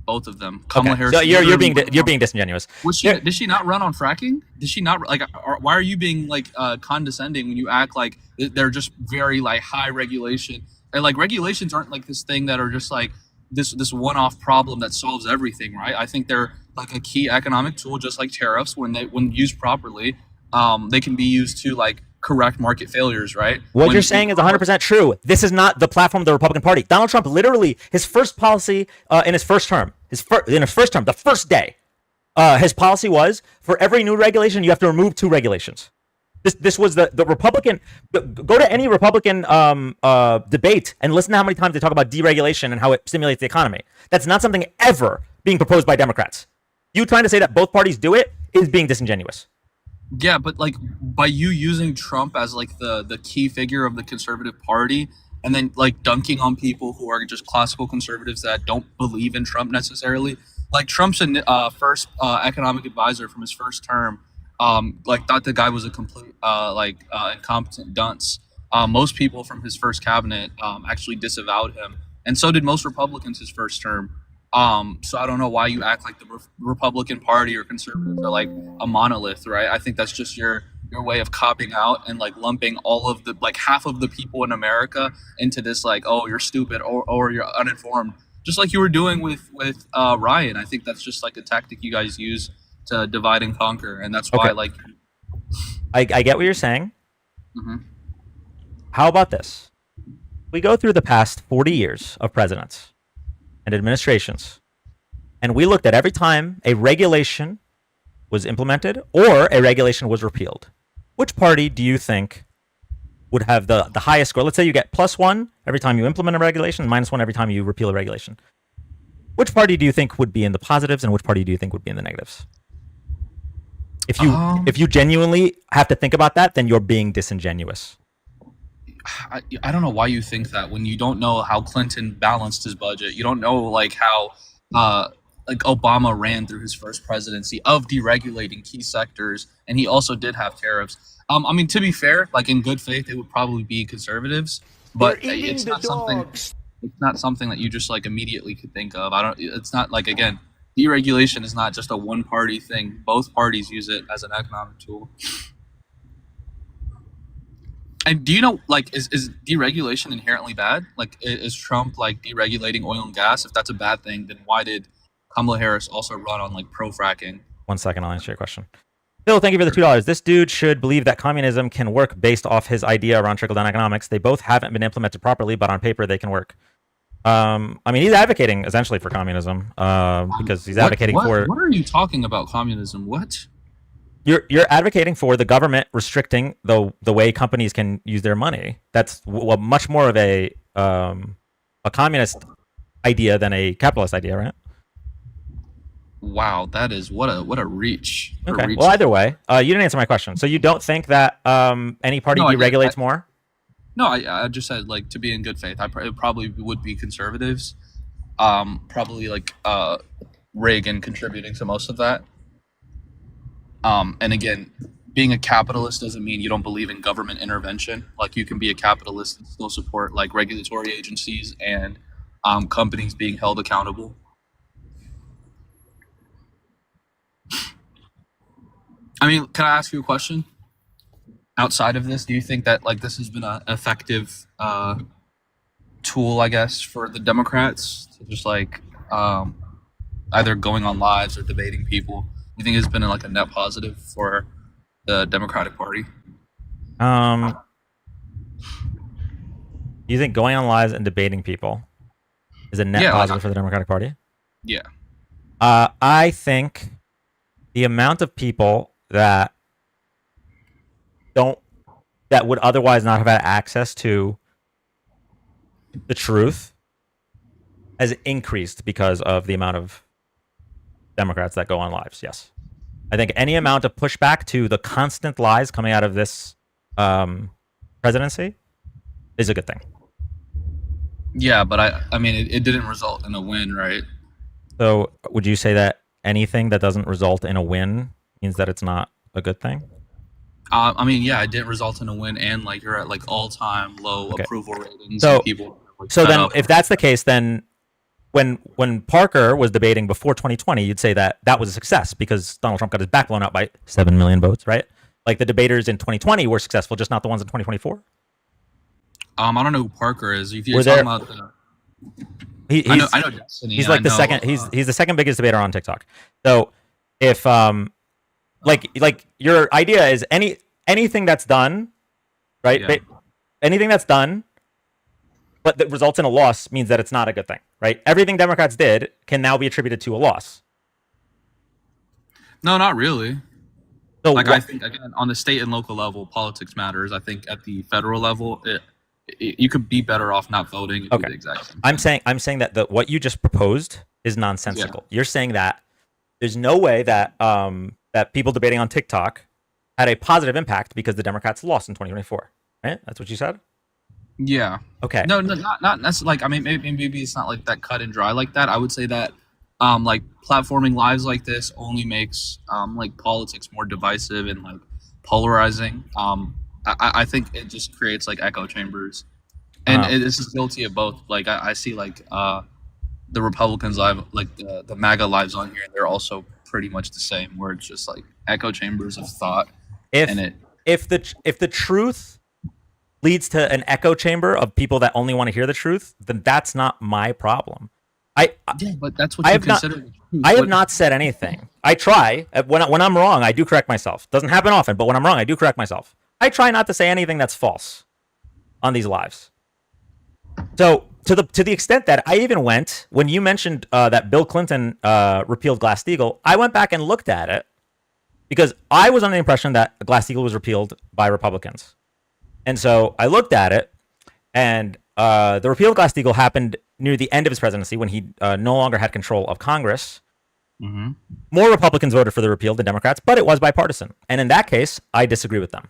Both of them. Kamala Harris. So you're being disingenuous. Did she not run on fracking? Did she not like? Why are you being like condescending when you act like they're just very like high regulation? And like regulations aren't like this thing that are just like this one-off problem that solves everything, right? I think they're like a key economic tool, just like tariffs. When used properly, they can be used to like correct market failures, right? What you're saying is 100% true. This is not the platform of the Republican Party. Donald Trump literally, his first policy in his first term, the first day, his policy was for every new regulation, you have to remove 2 regulations. This was the Republican. Go to any Republican debate and listen to how many times they talk about deregulation and how it stimulates the economy. That's not something ever being proposed by Democrats. You trying to say that both parties do it is being disingenuous. Yeah, but like by you using Trump as like the key figure of the conservative party and then like dunking on people who are just classical conservatives that don't believe in Trump necessarily. Like Trump's first economic advisor from his first term like thought the guy was a complete incompetent dunce. Most people from his first cabinet actually disavowed him, and so did most Republicans his first term. So I don't know why you act like the Republican Party or conservatives are like a monolith, right? I think that's just your your way of copying out and like lumping all of the like half of the people in America into this like, oh, you're stupid or you're uninformed, just like you were doing with Ryan. I think that's just like a tactic you guys use to divide and conquer, and that's why Okay. like. I get what you're saying. Mhm. How about this? We go through the past 40 years of presidents and administrations, and we looked at every time a regulation was implemented or a regulation was repealed. Which party do you think would have the highest score? Let's say you get +1 every time you implement a regulation, -1 every time you repeal a regulation. Which party do you think would be in the positives, and which party do you think would be in the negatives? If you genuinely have to think about that, then you're being disingenuous. I don't know why you think that when you don't know how Clinton balanced his budget. You don't know like how like Obama ran through his first presidency of deregulating key sectors, and he also did have tariffs. I mean, to be fair, like in good faith, it would probably be conservatives, but it's not something. It's not something that you just like immediately could think of. I don't. It's not like, again, deregulation is not just a one-party thing. Both parties use it as an economic tool. And do you know, like, is deregulation inherently bad? Like, is Trump like deregulating oil and gas? If that's a bad thing, then why did Kamala Harris also run on like pro-fracking? 1 second, I'll answer your question. Phil, thank you for the $2. This dude should believe that communism can work based off his idea around trickle-down economics. They both haven't been implemented properly, but on paper they can work. I mean, he's advocating essentially for communism because he's advocating for. What are you talking about? Communism? What? You're advocating for the government restricting the way companies can use their money. That's much more of a communist idea than a capitalist idea, right? Wow, that is what a reach. What a Okay. reach. Well, either way, you didn't answer my question. So you don't think that any party No, I did. deregulates more? No, I just said, like, to be in good faith. It probably would be conservatives. Probably like Reagan contributing to most of that. And again, being a capitalist doesn't mean you don't believe in government intervention. Like, you can be a capitalist and still support like regulatory agencies and companies being held accountable. I mean, can I ask you a question? Outside of this, do you think that like this has been an effective tool, I guess, for the Democrats to just like either going on lives or debating people? You think it's been like a net positive for the Democratic Party? You think going on lives and debating people is a net Yeah, like, positive for the Democratic Party? Yeah. I think the amount of people that would otherwise not have had access to the truth has increased because of the amount of Democrats that go on lives. Yes. I think any amount of pushback to the constant lies coming out of this presidency is a good thing. Yeah, but I mean, it didn't result in a win, right? So would you say that anything that doesn't result in a win means that it's not a good thing? I mean, yeah, it didn't result in a win, and like you're at like all-time low Okay. approval ratings. So- and people like, So fed then, up. if that's the case, then when Parker was debating before 2020, you'd say that was a success because Donald Trump got his back blown out by 7 million votes, right? Like the debaters in 2020 were successful, just not the ones in 2024. I don't know who Parker is. If you're Were talking there- about the, He's I know Destiny. he's like the I know, second. He's the second biggest debater on TikTok. So if like your idea is anything that's done, right? Yeah. Anything that's done, but that results in a loss means that it's not a good thing, right? Everything Democrats did can now be attributed to a loss. No, not really. So Like, I think, again, on the state and local level, politics matters. I think at the federal level, you could be better off not voting and do Okay. the exact same I'm thing. saying that what you just proposed is nonsensical. You're saying that there's no way that that people debating on TikTok had a positive impact because the Democrats lost in 2024, right? That's what you said. Yeah. Okay. No, not necessarily. Like, I mean, maybe it's not like that cut and dry like that. I would say that like platforming lives like this only makes like politics more divisive and like polarizing. I think it just creates like echo chambers, and this is guilty of both. Like, I see like the Republicans live, like the MAGA lives on here, they're also pretty much the same, where it's just like echo chambers of thought, If and it if the truth leads to an echo chamber of people that only want to hear the truth, then that's not my problem. Yeah, but that's what I you have not- consider the truth. I have What- not said anything. I try when I'm wrong, I do correct myself. Doesn't happen often, but when I'm wrong, I do correct myself. I try not to say anything that's false on these lives. So to the extent that I even went when you mentioned that Bill Clinton repealed Glass-Steagall, I went back and looked at it because I was under the impression that Glass-Steagall was repealed by Republicans, and so I looked at it, and the repeal of Glass-Steagall happened near the end of his presidency when he no longer had control of Congress. Mhm. More Republicans voted for the repeal than Democrats, but it was bipartisan, and in that case, I disagree with them.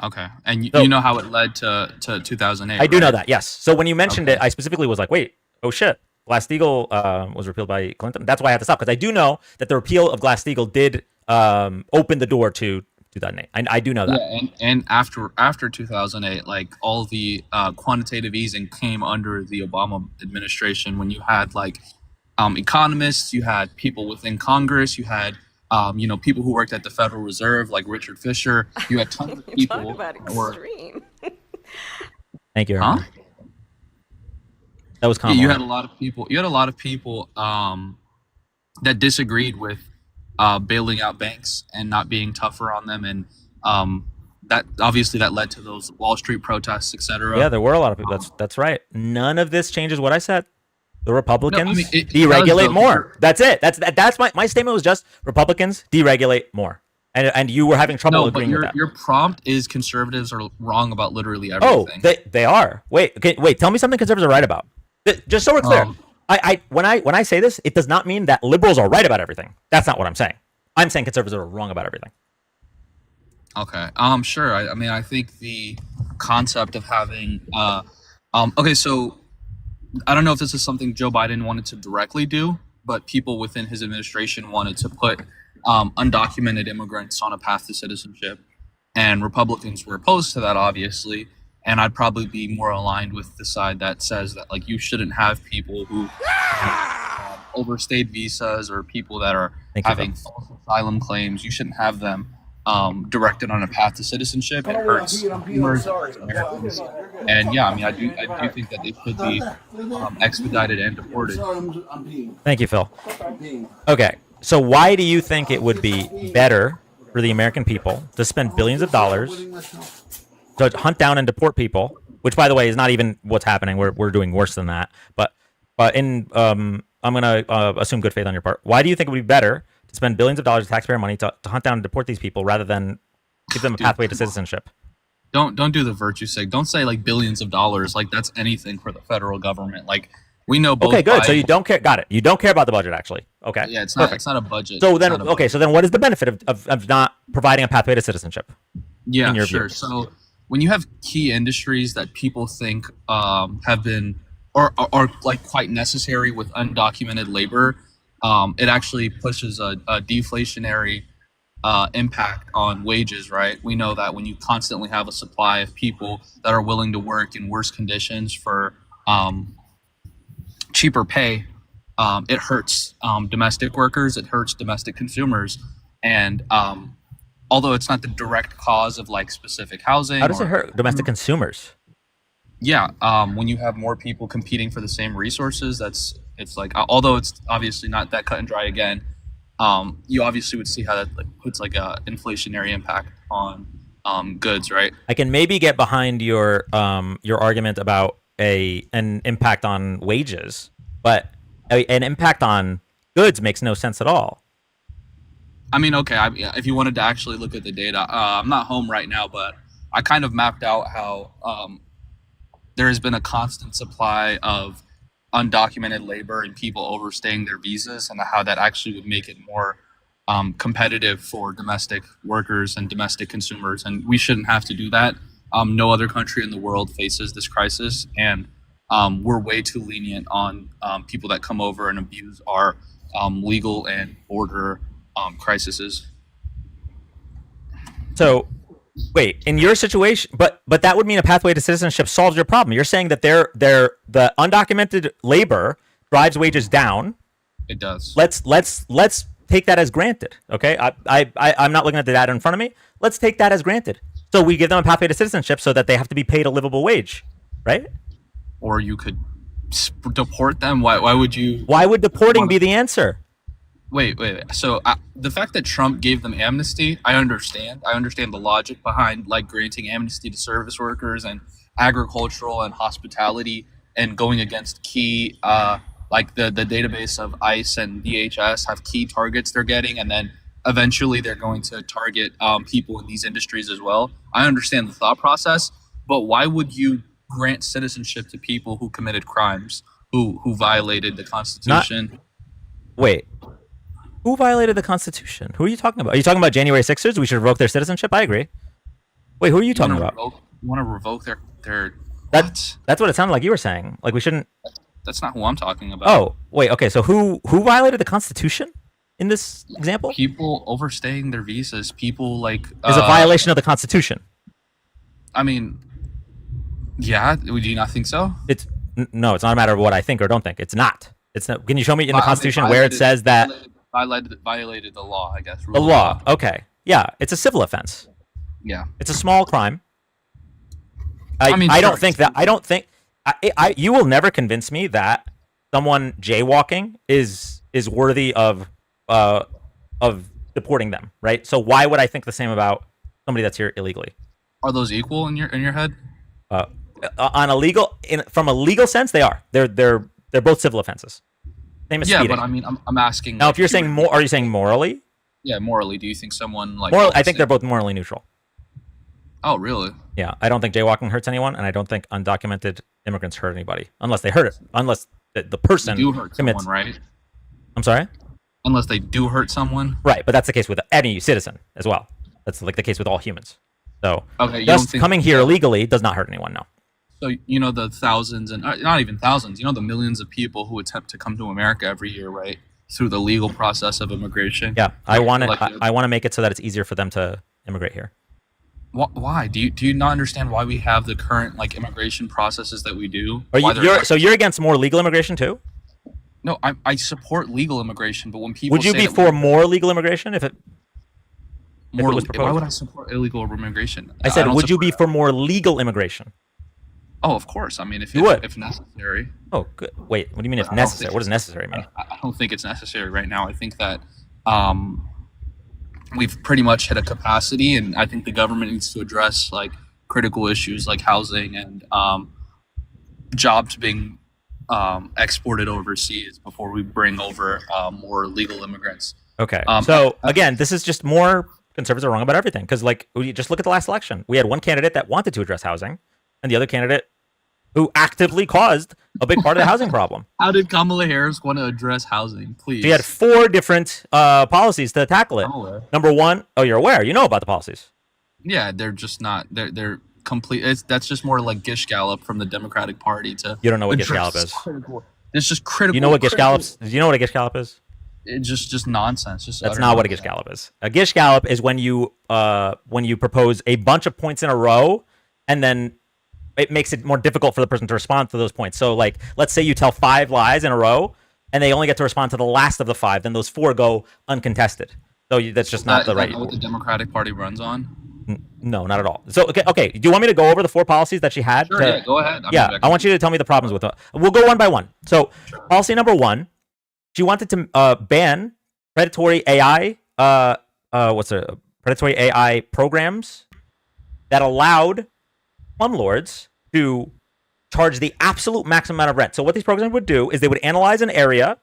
Okay, and So- you know how it led to 2008. I do know right? that, yes. So when you mentioned Okay. it, I specifically was like, wait, oh shit, Glass-Steagall was repealed by Clinton. That's why I had to stop, because I do know that the repeal of Glass-Steagall did open the door to 2008. I do know that. Yeah, and after 2008, like all the quantitative easing came under the Obama administration when you had like economists, you had people within Congress, you had people who worked at the Federal Reserve like Richard Fisher. You had tons of people. Talk about that were- extreme. Thank you. Huh? Aaron. That was Yeah, Kamala. you had a lot of people. You had a lot of people that disagreed with bailing out banks and not being tougher on them, and that obviously that led to those Wall Street protests, etc. Yeah, there were a lot of people. That's right. None of this changes what I said. The Republicans it does, deregulate though, more. That's it. That's my statement was just Republicans deregulate more. And you were having trouble No, but agreeing with that. your prompt is conservatives are wrong about literally Oh, everything. they are. Wait, okay, wait. Tell me something conservatives are right about. Just so we're clear, Um, when I say this, it does not mean that liberals are right about everything. That's not what I'm saying. I'm saying conservatives are wrong about everything. Okay. Sure. I mean, I think the concept of having okay, so I don't know if this is something Joe Biden wanted to directly do, but people within his administration wanted to put undocumented immigrants on a path to citizenship, and Republicans were opposed to that, obviously. And I'd probably be more aligned with the side that says that like you shouldn't have people who have overstayed visas or people that are Thank you, having false asylum claims. You shouldn't have them directed on a path to citizenship. It hurts consumers, Americans. And yeah, I mean, I do think that they should be expedited and deported. Thank you, Phil. Okay, so why do you think it would be better for the American people to spend billions of dollars to hunt down and deport people? Which, by the way, is not even what's happening. We're doing worse than that. But in I'm gonna assume good faith on your part. Why do you think it would be better to spend billions of dollars of taxpayer money to hunt down and deport these people rather than give them a Dude, pathway to citizenship? Don't do the virtue sig. Don't say like billions of dollars. Like that's anything for the federal government. Like we know both. Okay, good. So Biden- you don't care. Got it. You don't care about the budget, actually. Okay. Yeah, it's not. Perfect. It's not a budget. So It's then, not a okay. budget. So then, what is the benefit of not providing a pathway to citizenship? Yeah, in your sure. view? So when you have key industries that people think have been or are like quite necessary with undocumented labor, it actually pushes a deflationary impact on wages, right? We know that when you constantly have a supply of people that are willing to work in worse conditions for cheaper pay, it hurts domestic workers, it hurts domestic consumers, and although it's not the direct cause of like specific housing. How does it or- hurt domestic consumers? Yeah, when you have more people competing for the same resources, it's like although it's obviously not that cut and dry again, you obviously would see how that like, puts like a inflationary impact on goods, right? I can maybe get behind your argument about an impact on wages, but an impact on goods makes no sense at all. I mean, okay, if you wanted to actually look at the data, I'm not home right now, but I kind of mapped out how there has been a constant supply of undocumented labor and people overstaying their visas, and how that actually would make it more competitive for domestic workers and domestic consumers. And we shouldn't have to do that. No other country in the world faces this crisis, and we're way too lenient on people that come over and abuse our legal and border crises. So, wait, in your situation, but that would mean a pathway to citizenship solves your problem. You're saying that the undocumented labor drives wages down. It does. Let's take that as granted. Okay, I'm not looking at the data in front of me. Let's take that as granted. So we give them a pathway to citizenship so that they have to be paid a livable wage, right? Or you could deport them. Why would you? Why would deporting be the answer? Wait. So the fact that Trump gave them amnesty, I understand. I understand the logic behind like granting amnesty to service workers and agricultural and hospitality, and going against key, like the database of ICE and DHS have key targets they're getting, and then eventually they're going to target people in these industries as well. I understand the thought process, but why would you grant citizenship to people who committed crimes, who violated the Constitution? Wait. Who violated the Constitution? Who are you talking about? Are you talking about January 6ers? We should revoke their citizenship? I agree. Wait, who are you talking about? You want to revoke their That's what it sounded like you were saying. Like we shouldn't. That's not who I'm talking about. Oh, wait. Okay, so who violated the Constitution in this example? People overstaying their visas. People like Is a violation of the Constitution. I mean, yeah. Would you not think so? No. It's not a matter of what I think or don't think. It's not. It's not. Can you show me in the Constitution where it says that violated the law? I guess the law? Okay. Yeah, it's a civil offense. Yeah. It's a small crime. I mean, I don't sure. think that. I don't think. You will never convince me that someone jaywalking is worthy of deporting them, right? So why would I think the same about somebody that's here illegally? Are those equal in your head? From a legal sense, they are. They're both civil offenses. Same as speeding. But I mean, I'm asking. Now, like, if you're saying more, are you saying morally? Yeah, morally. Do you think someone like? I think they're both morally neutral. Oh, really? Yeah, I don't think jaywalking hurts anyone, and I don't think undocumented immigrants hurt anybody unless they hurt it. Unless the person They do hurt commits. someone, right? I'm sorry. Unless they do hurt someone. Right, but that's the case with any citizen as well. That's like the case with all humans. So Okay, you don't just think coming here illegally does not hurt anyone. No. So you know the thousands and not even thousands. You know the millions of people who attempt to come to America every year, right? Through the legal process of immigration. Yeah, I want Like, to make it so that it's easier for them to immigrate here. Why do you not understand why we have the current like immigration processes that we do? So you're against more legal immigration too? No, I support legal immigration, but when people Would you say be that for more legal immigration if it was proposed? why would I support illegal immigration? I said, don't would you be support- for more legal immigration? Oh, of course. I mean, if necessary. Oh, good. Wait, what do you mean if I don't necessary? think What does necessary mean? I don't think it's necessary right now. I think that we've pretty much hit a capacity, and I think the government needs to address like critical issues like housing and jobs being exported overseas before we bring over more legal immigrants. Okay. Again, this is just more conservatives are wrong about everything because, like, we just look at the last election. We had one candidate that wanted to address housing, and the other candidate who actively caused a big part of the housing problem. How did Kamala Harris want to address housing? Please. She had 4 different policies to tackle it. I'm aware. Number 1, you're aware. You know about the policies. Yeah, they're just not. They're complete. That's just more like Gish Gallop from the Democratic Party to. You don't know what Gish address Gallop is. It's just critical. You know what Gish Gallop's? Do you know what a Gish Gallop is? It's just nonsense. Just That's utter not what a nonsense. Gish Gallop is. A Gish Gallop is when you propose a bunch of points in a row, and then it makes it more difficult for the person to respond to those points. So, like, let's say you tell 5 lies in a row, and they only get to respond to the last of the 5. Then those 4 go uncontested. So that's just not the right. What the Democratic Party runs on. No, not at all. So okay. Do you want me to go over the 4 policies that she had? Sure, yeah, go ahead. I want you to tell me the problems with them. We'll go one by one. So, policy number 1, she wanted to ban predatory AI. Predatory AI programs that allowed slumlords to charge the absolute maximum amount of rent. So what these programs would do is they would analyze an area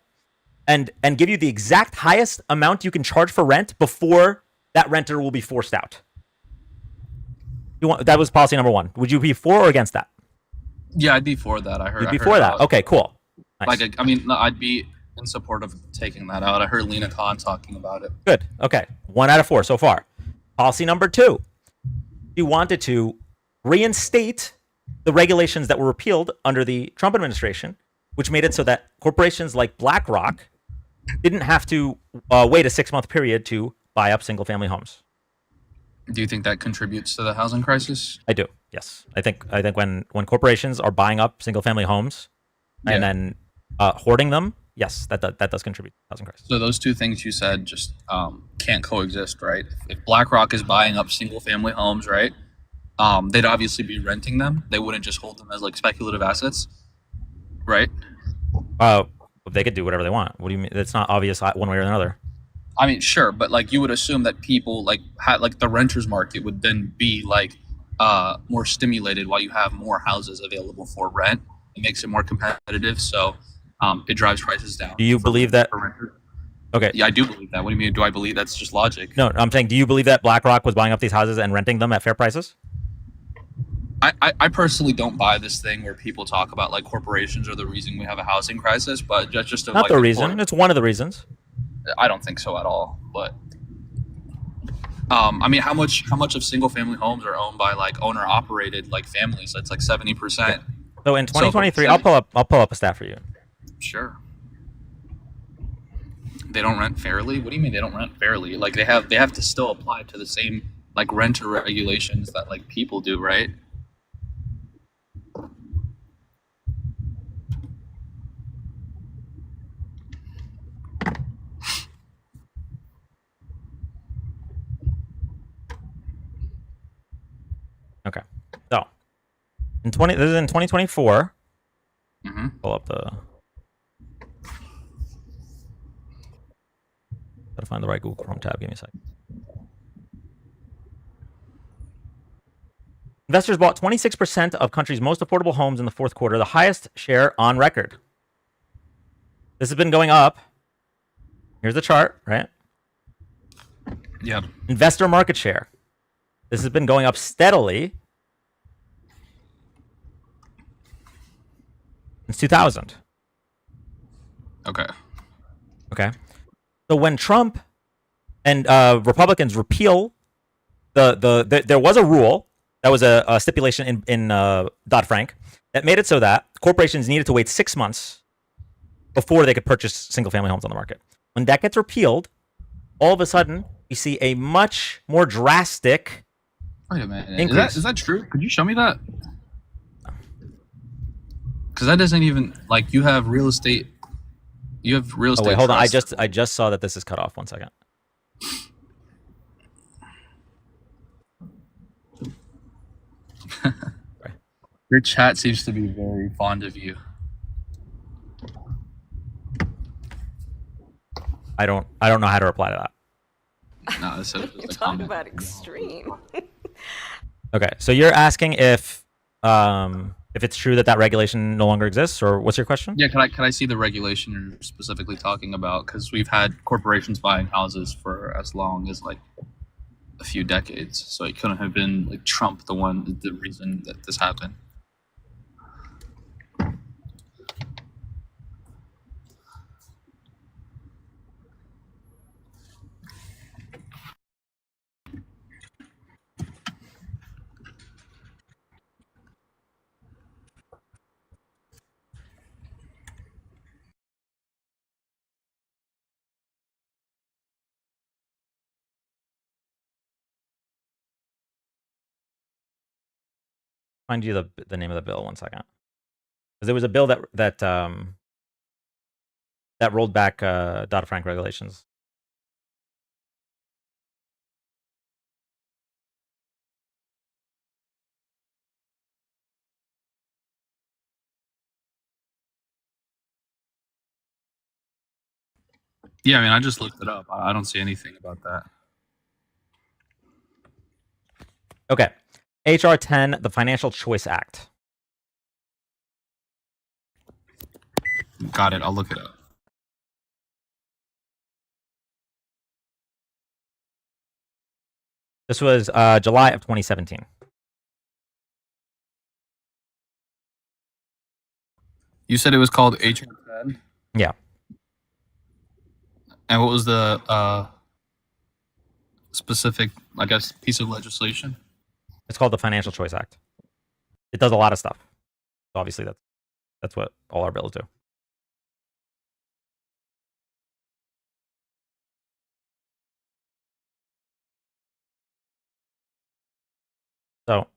and give you the exact highest amount you can charge for rent before that renter will be forced out. That was policy number 1. Would you be for or against that? Yeah, I'd be for that. You'd be for that. Okay, cool. Nice. Like, I'd be in support of taking that out. I heard Lena Khan talking about it. Good. Okay. 1 out of 4 so far. Policy number 2. She wanted to reinstate the regulations that were repealed under the Trump administration, which made it so that corporations like BlackRock didn't have to wait a 6-month period to buy up single-family homes. Do you think that contributes to the housing crisis? I do. Yes. I think when corporations are buying up single-family homes and then hoarding them yes, that does contribute to housing crisis. So those two things you said just can't coexist, right? If BlackRock is buying up single-family homes, right, they'd obviously be renting them. They wouldn't just hold them as like speculative assets, right? They could do whatever they want. What do you mean? It's not obvious one way or another. I mean, sure, but like you would assume that people like like the renters market would then be like more stimulated while you have more houses available for rent. It makes it more competitive, so it drives prices down. Do you believe that? For renters. Okay. Yeah, I do believe that. What do you mean? Do I believe that's just logic? No, I'm saying, do you believe that BlackRock was buying up these houses and renting them at fair prices? I personally don't buy this thing where people talk about like corporations are the reason we have a housing crisis, but just to, Not like, the reason. It's one of the reasons. I don't think so at all. But I mean, how much of single family homes are owned by like owner operated like families? That's like 70%. So in 2023, I'll pull up a stat for you. Sure. They don't rent fairly. What do you mean they don't rent fairly? Like they have to still apply to the same like renter regulations that like people do, right? Okay. So this is in 2024. Mm-hmm. Pull up the. Gotta find the right Google Chrome tab. Give me a second. Investors bought 26% of country's most affordable homes in the fourth quarter, the highest share on record. This has been going up. Here's the chart, right? Yep. Investor market share. This has been going up steadily since 2000. Okay. Okay. So when Trump and Republicans repeal there was a rule that was a stipulation in Dodd-Frank that made it so that corporations needed to wait 6 months before they could purchase single-family homes on the market. When that gets repealed, all of a sudden we see a much more drastic Wait a minute. increase. Is that true? Could you show me that? Because that doesn't even like you have real estate. You have real estate. Oh wait, hold on. trust. I just saw that this is cut off. 1 second. Your chat seems to be very fond of you. I don't know how to reply to that. No, it's You a talk comment. about extreme. Okay, so you're asking if it's true that regulation no longer exists, or what's your question? Yeah, can I see the regulation you're specifically talking about? Because we've had corporations buying houses for as long as like a few decades, so it couldn't have been like Trump the reason that this happened. Find you the name of the bill. 1 second. Because there was a bill that rolled back Dodd-Frank regulations. Yeah, I mean, I just looked it up. I don't see anything about that. Okay. HR 10, the Financial Choice Act. Got it. I'll look it up. This was July of 2017. You said it was called HR 10? Yeah. And what was the specific, I guess, piece of legislation? It's called the Financial Choice Act. It does a lot of stuff. Obviously, that's what all our bills do. So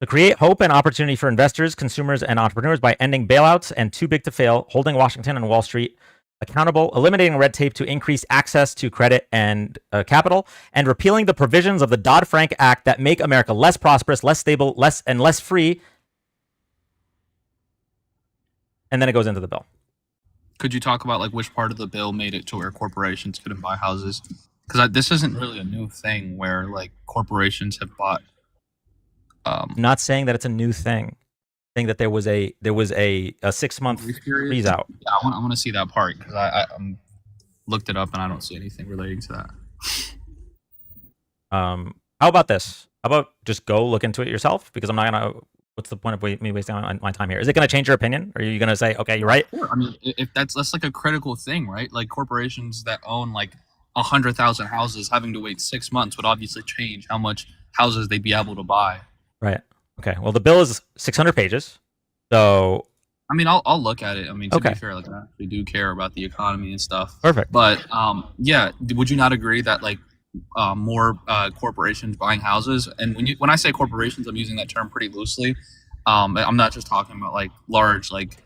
To create hope and opportunity for investors, consumers, and entrepreneurs by ending bailouts and too big to fail, holding Washington and Wall Street accountable, eliminating red tape to increase access to credit and capital, and repealing the provisions of the Dodd-Frank Act that make America less prosperous, less stable, less free. And then it goes into the bill. Could you talk about like which part of the bill made it to where corporations couldn't buy houses? Because this isn't really a new thing where like corporations have bought. I'm not saying that it's a new thing. Saying that there was a 6-month freeze out. Yeah, I want to see that part because I looked it up and I don't see anything relating to that. How about this? How about just go look into it yourself? Because I'm not gonna. What's the point of me wasting my time here? Is it going to change your opinion? Or are you going to say, okay, you're right? Sure. I mean, if that's like a critical thing, right? Like corporations that own like 100,000 houses having to wait 6 months would obviously change how much houses they'd be able to buy. Right. Okay. Well, the bill is 600 pages. So. I mean, I'll look at it. I mean, to be fair, like I actually do care about the economy and stuff. Perfect. But yeah, would you not agree that like more corporations buying houses, and when I say corporations, I'm using that term pretty loosely. I'm not just talking about like large like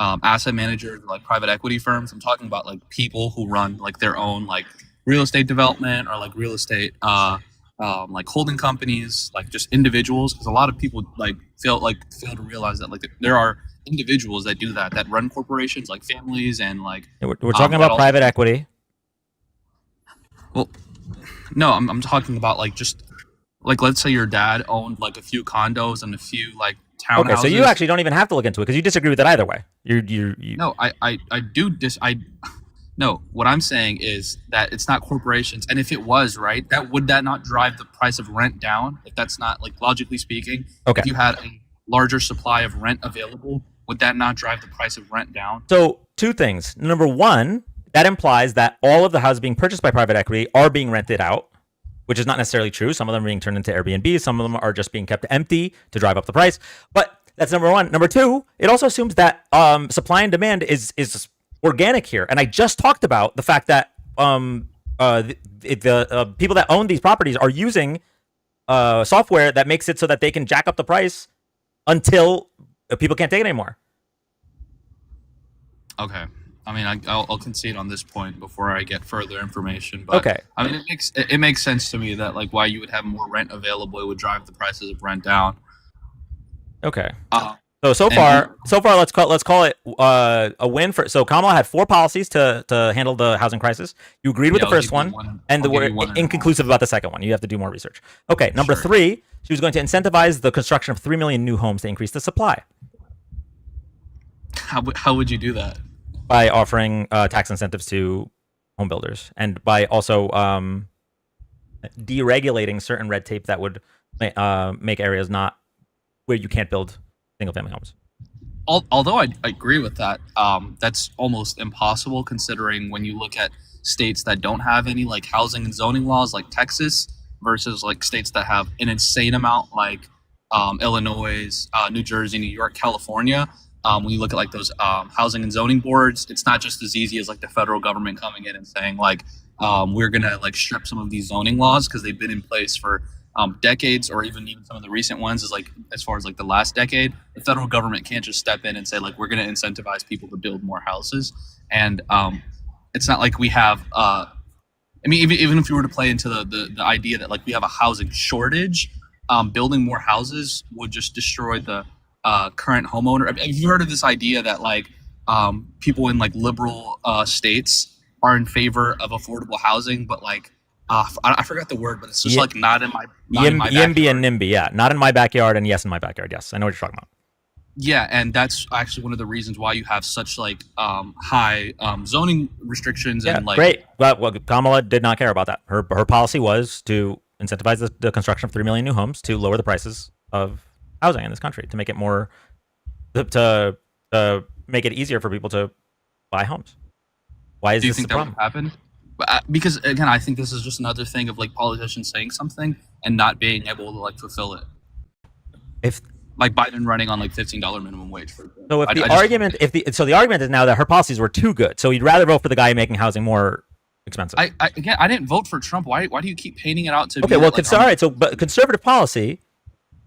asset managers, like private equity firms. I'm talking about like people who run like their own like real estate development or like real estate like holding companies, like just individuals. Because a lot of people like fail to realize that like there are individuals that do that run corporations, like families and like. We're talking about private equity. Well. No, I'm talking about like just like let's say your dad owned like a few condos and a few like townhouses. Okay, so you actually don't even have to look into it because you disagree with it either way. You. No, I do No, what I'm saying is that it's not corporations, and if it was, right, would that not drive the price of rent down? If that's not like logically speaking, okay. If you had a larger supply of rent available, would that not drive the price of rent down? So two things. Number one. That implies that all of the houses being purchased by private equity are being rented out, which is not necessarily true. Some of them are being turned into Airbnb. Some of them are just being kept empty to drive up the price. But that's number one. Number two, it also assumes that supply and demand is organic here. And I just talked about the fact that the people that own these properties are using software that makes it so that they can jack up the price until people can't take it anymore. Okay. I mean, I'll concede on this point before I get further information. But okay. I mean, it makes sense to me that like why you would have more rent available, it would drive the prices of rent down. Okay. So far, let's call it a win for. So Kamala had 4 policies to handle the housing crisis. You agreed with the first one, and we're inconclusive about the second one. You have to do more research. Okay. Number 3, she was going to incentivize the construction of 3 million new homes to increase the supply. How would you do that? By offering tax incentives to home builders, and by also deregulating certain red tape that would make areas not where you can't build single-family homes. Although I agree with that, that's almost impossible considering when you look at states that don't have any like housing and zoning laws, like Texas, versus like states that have an insane amount, like Illinois, New Jersey, New York, California. When you look at like those housing and zoning boards, it's not just as easy as like the federal government coming in and saying like we're gonna like strip some of these zoning laws because they've been in place for decades, or even some of the recent ones is like as far as like the last decade. The federal government can't just step in and say like we're gonna incentivize people to build more houses, and it's not like we have. I mean, even if you were to play into the idea that like we have a housing shortage, building more houses would just destroy the current homeowner. Have you heard of this idea that like people in like liberal states are in favor of affordable housing, but like I forgot the word, but it's just like not in my YIMBY and NIMBY, yeah, not in my backyard and yes in my backyard. Yes, I know what you're talking about. Yeah, and that's actually one of the reasons why you have such like high zoning restrictions and like. Great, but Kamala did not care about that. Her policy was to incentivize the construction of 3 million new homes to lower the prices of housing in this country, to make it more to make it easier for people to buy homes. Why is Do you this think a that problem? would happen? Because again, I think this is just another thing of like politicians saying something and not being able to like fulfill it. If like Biden running on like $15 minimum wage for example. So if the argument is now that her policies were too good, so you'd rather vote for the guy making housing more expensive. I didn't vote for Trump. Why do you keep painting it out to okay, be well, like, all right. So, but conservative policy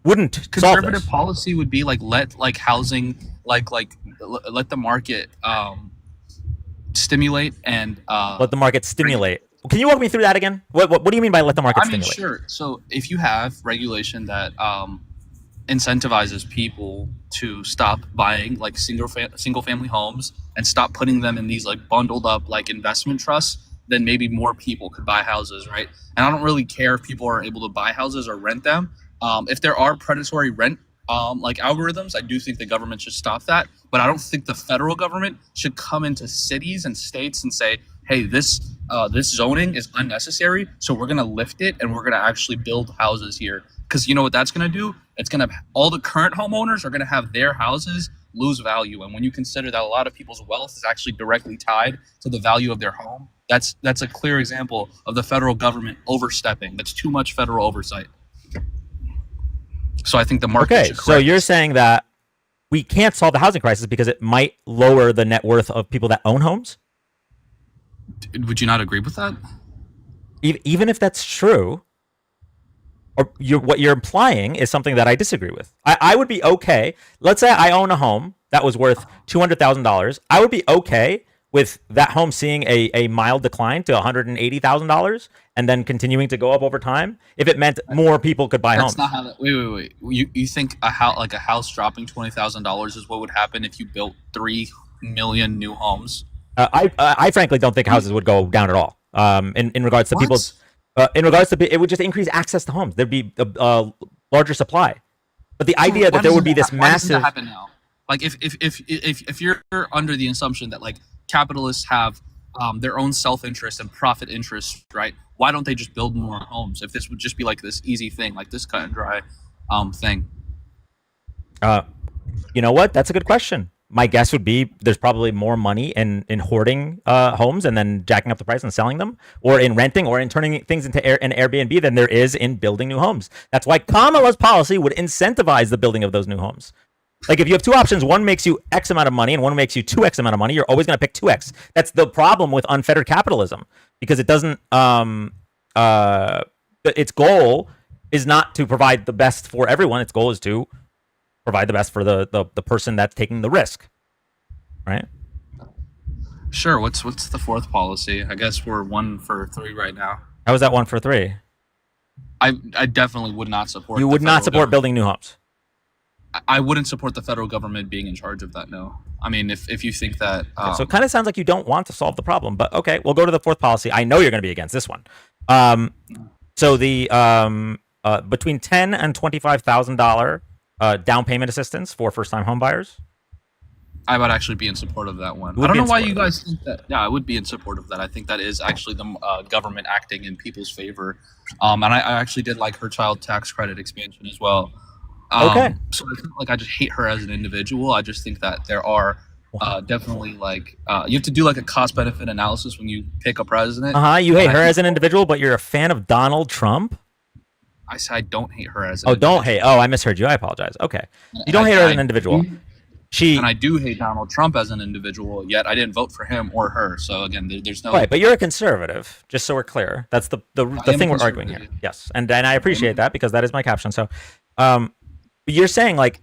wouldn't solve Conservative this. policy would be like let like housing let the market stimulate and Let the market stimulate. Can you walk me through that again? What do you mean by let the market I mean, stimulate? sure. So if you have regulation that incentivizes people to stop buying like single family homes and stop putting them in these like bundled up like investment trusts, then maybe more people could buy houses, right? And I don't really care if people are able to buy houses or rent them. If there are predatory rent like algorithms, I do think the government should stop that. But I don't think the federal government should come into cities and states and say, "Hey, this zoning is unnecessary, so we're gonna lift it and we're gonna actually build houses here." Because you know what that's gonna do? It's gonna all the current homeowners are gonna have their houses lose value, and when you consider that a lot of people's wealth is actually directly tied to the value of their home, that's a clear example of the federal government overstepping. That's too much federal oversight. So I think the market. Okay, should so correct you're this. saying that we can't solve the housing crisis because it might lower the net worth of people that own homes? Would you not agree with that? Even if that's true, or what you're implying is something that I disagree with. I would be okay. Let's say I own a home that was worth $200,000. I would be okay with that home seeing a mild decline to $180,000 and then continuing to go up over time if it meant more people could buy That's homes. not how that. Wait. You think a house dropping $20,000 is what would happen if you built 3 million new homes? I frankly don't think houses would go down at all. In regards to What? people's, in regards to it would just increase access to homes. There'd be a larger supply. But the idea Why that there would be doesn't this why doesn't that massive. happen now? Like if you're under the assumption that like capitalists have their own self-interest and profit interest, right? Why don't they just build more homes? If this would just be like this easy thing, like this cut and dry thing. You know what? That's a good question. My guess would be there's probably more money in hoarding homes and then jacking up the price and selling them, or in renting, or in turning things into an Airbnb than there is in building new homes. That's why Kamala's policy would incentivize the building of those new homes. Like if you have two options, one makes you X amount of money and one makes you 2X amount of money, you're always going to pick 2X. That's the problem with unfettered capitalism, because it doesn't. Its goal is not to provide the best for everyone. Its goal is to provide the best for the person that's taking the risk, right? Sure. What's the fourth policy? I guess we're 1 for 3 right now. How is that 1 for 3? I definitely would not support. You the would not federal support government. building new homes. I wouldn't support the federal government being in charge of that. No. I mean, if you think that. So it kind of sounds like you don't want to solve the problem, but okay, we'll go to the fourth policy. I know you're going to be against this one. So the between $10,000 and $25,000 down payment assistance for first-time home buyers. I would actually be in support of that one. You would I don't be know in why support you of that. guys think that. Yeah, I would be in support of that. I think that is actually the government acting in people's favor. And I actually did like her child tax credit expansion as well. Okay. So it's not like I just hate her as an individual. I just think that there are definitely like you have to do like a cost benefit analysis when you pick a president. You hate And I her think- as an individual, but you're a fan of Donald Trump? I said I don't hate her as an Oh, don't individual. hate. Oh, I misheard you. I apologize. Okay. You don't hate her as an individual. She And I do hate Donald Trump as an individual, yet I didn't vote for him or her. So again, there's no. Right, but you're a conservative, just so we're clear. That's the am thing a we're arguing here. conservative. Yes, and I appreciate that because that is my caption. So, you're saying like,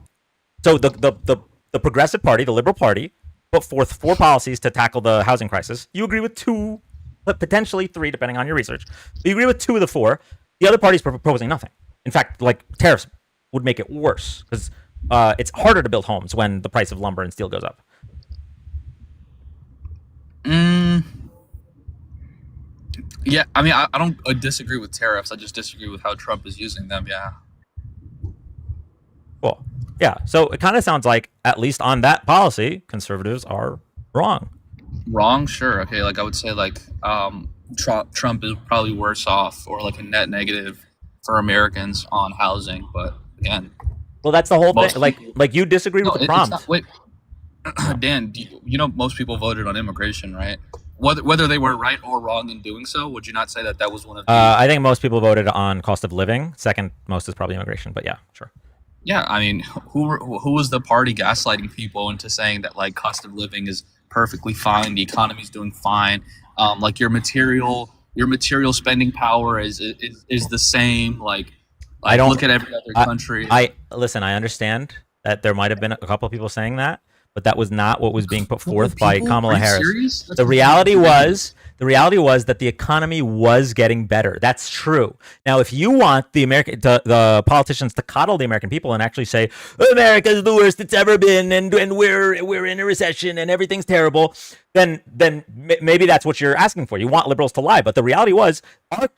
so the Progressive Party, the Liberal Party, put forth 4 policies to tackle the housing crisis. You agree with 2, but potentially 3, depending on your research. You agree with 2 of the 4. The other party's proposing nothing. In fact, like tariffs would make it worse because it's harder to build homes when the price of lumber and steel goes up. Yeah, I mean, I don't disagree with tariffs. I just disagree with how Trump is using them. Yeah. Cool. Yeah. So it kind of sounds like, at least on that policy, conservatives are wrong. Wrong, sure. Okay, like I would say, like Trump is probably worse off, or like a net negative for Americans on housing. But again, Well, that's the whole Most thing. Like you disagree no, with the it's prompt. not. Wait, Dan, you know most people voted on immigration, right? Whether they were right or wrong in doing so, would you not say that was one of the? I think most people voted on cost of living. Second most is probably immigration. But yeah, sure. Yeah, I mean, who was the party gaslighting people into saying that like cost of living is perfectly fine, the economy's doing fine, like your material spending power is the same, like I don't look at every other I, country. I listen. I understand that there might have been a couple of people saying that, but that was not what was being put forth by Kamala Harris. Serious? That's The reality ridiculous. was that the economy was getting better. That's true. Now, if you want the politicians to coddle the American people and actually say America's the worst it's ever been, and we're in a recession and everything's terrible, then maybe that's what you're asking for. You want liberals to lie, but the reality was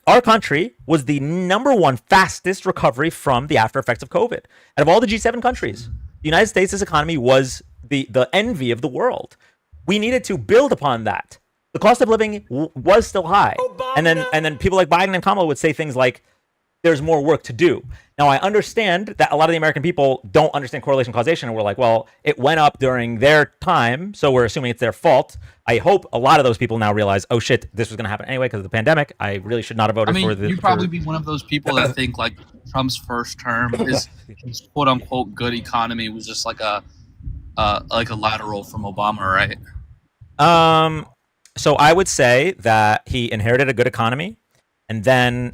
our country was the number one fastest recovery from the after effects of COVID. Out of all the G7 countries, the United States' economy was the envy of the world. We needed to build upon that. The cost of living was still high, and then people like Biden and Kamala would say things like, "There's more work to do." Now, I understand that a lot of the American people don't understand correlation causation, and we're like, "Well, it went up during their time, so we're assuming it's their fault." I hope a lot of those people now realize, "Oh shit, this was going to happen anyway because of the pandemic. I really should not have voted for the." You'd probably be one of those people that think like Trump's first term, his quote unquote good economy was just like a lateral from Obama, right? So I would say that he inherited a good economy, and then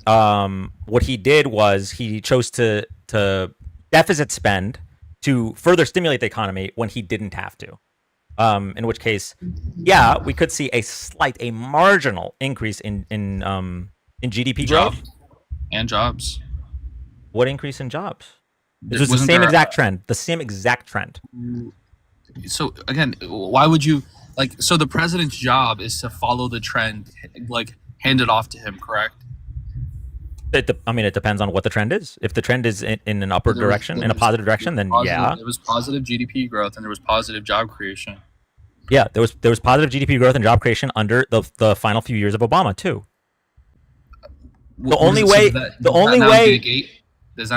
what he did was he chose to deficit spend to further stimulate the economy when he didn't have to. In which case, yeah, we could see a marginal increase in GDP growth And jobs. What increase in jobs? This was the Wasn't same there exact trend. The same exact trend. So again, why would you like? So the president's job is to follow the trend, like hand it off to him, correct? It depends on what the trend is. If the trend is in an upward direction, in a positive direction, then yeah. There was positive GDP growth and there was positive job creation. Yeah, there was positive GDP growth and job creation under the final few years of Obama too. The only way does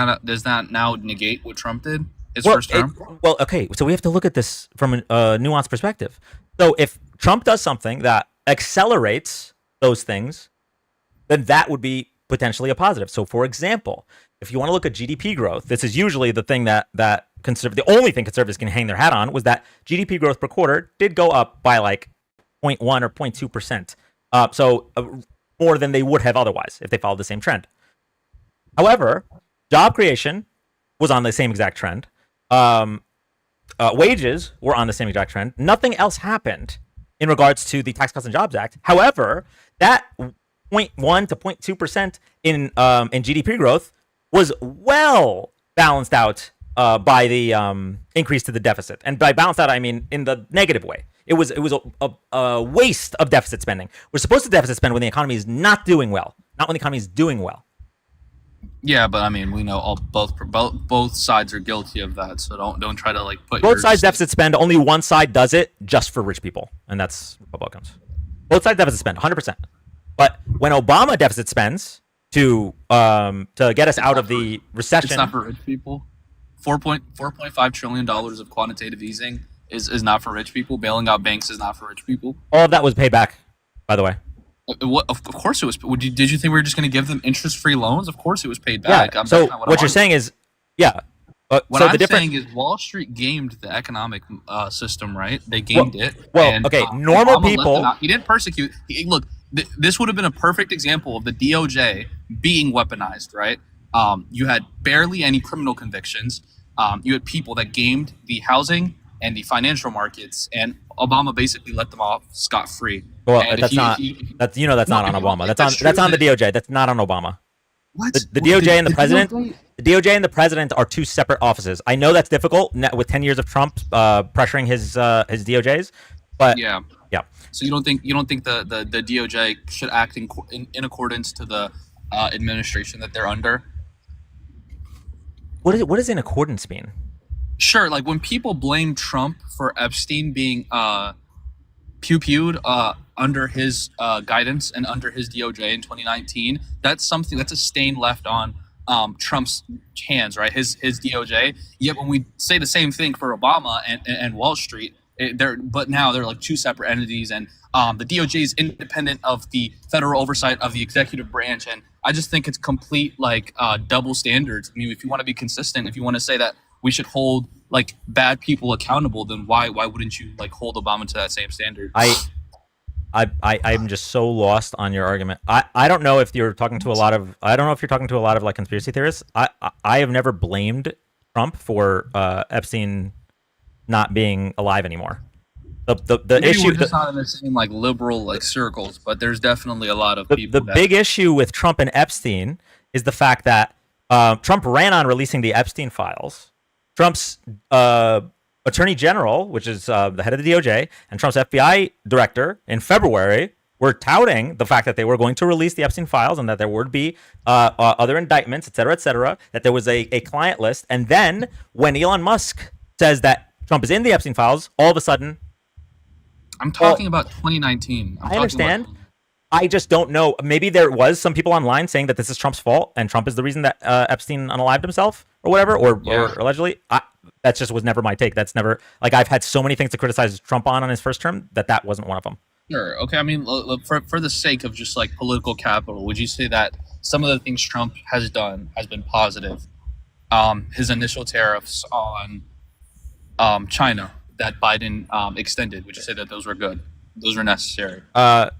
that now negate what Trump did his well, first term? Okay, so we have to look at this from a nuanced perspective. So if Trump does something that accelerates those things, then that would be potentially a positive. So, for example, if you want to look at GDP growth, this is usually the thing the only thing conservatives can hang their hat on was that GDP growth per quarter did go up by like 0.1 or 0.2%. So more than they would have otherwise if they followed the same trend. However, job creation was on the same exact trend. Wages were on the same exact trend. Nothing else happened in regards to the Tax Cuts and Jobs Act. However, that 0.1 to 0.2% in GDP growth was well balanced out by the increase to the deficit. And by balanced out, I mean in the negative way. It was a waste of deficit spending. We're supposed to deficit spend when the economy is not doing well, not when the economy is doing well. Yeah, but I mean, we know both sides are guilty of that. So don't try to like put both sides deficit spend. Only one side does it just for rich people, and that's Republicans. Both sides deficit spend 100%. But when Obama deficit spends to get us out of the recession, it's not for rich people. $4.5 trillion of quantitative easing is not for rich people. Bailing out banks is not for rich people. All of that was paid back, by the way. Of course it was. Did you think we were just going to give them interest-free loans? Of course it was paid back. Yeah. So what you're saying is, yeah. What I'm saying is Wall Street gamed the economic system, right? They gamed it. Well, and, okay, normal people. He didn't persecute. Look, this would have been a perfect example of the DOJ being weaponized, right? You had barely any criminal convictions. You had people that gamed the housing and the financial markets, and Obama basically let them off scot-free. Well, and that's not on Obama. That's on the DOJ. That's not on Obama. What? The DOJ and the president. The DOJ and the president are two separate offices. I know that's difficult with 10 years of Trump pressuring his DOJs, but yeah. So you don't think the DOJ should act in accordance to the administration that they're under? What does in accordance mean? Sure, like when people blame Trump for Epstein being pew-pewed under his guidance and under his DOJ in 2019, that's a stain left on Trump's hands, right? His DOJ. Yet when we say the same thing for Obama and Wall Street, but now they're like two separate entities, and the DOJ is independent of the federal oversight of the executive branch, and I just think it's complete like double standards. I mean, if you want to be consistent, if you want to say that we should hold like bad people accountable, then why wouldn't you like hold Obama to that same standard? I'm just so lost on your argument. I don't know if you're talking to a lot of like conspiracy theorists. I have never blamed Trump for Epstein not being alive anymore. The Maybe issue we're just not in the same like liberal like circles, but there's definitely a lot of people. The big issue with Trump and Epstein is the fact that Trump ran on releasing the Epstein files. Trump's Attorney General, which is the head of the DOJ, and Trump's FBI director in February were touting the fact that they were going to release the Epstein files and that there would be other indictments, et cetera, that there was a client list. And then when Elon Musk says that Trump is in the Epstein files, all of a sudden, I'm talking about 2019. I understand. I just don't know. Maybe there was some people online saying that this is Trump's fault and Trump is the reason that Epstein unalived himself or whatever, or allegedly. That just was never my take. That's never, like, I've had so many things to criticize Trump on his first term that wasn't one of them. Sure. Okay. I mean, look, for the sake of just like political capital, would you say that some of the things Trump has done has been positive? His initial tariffs on China that Biden extended, would you say that those were good? Those were necessary?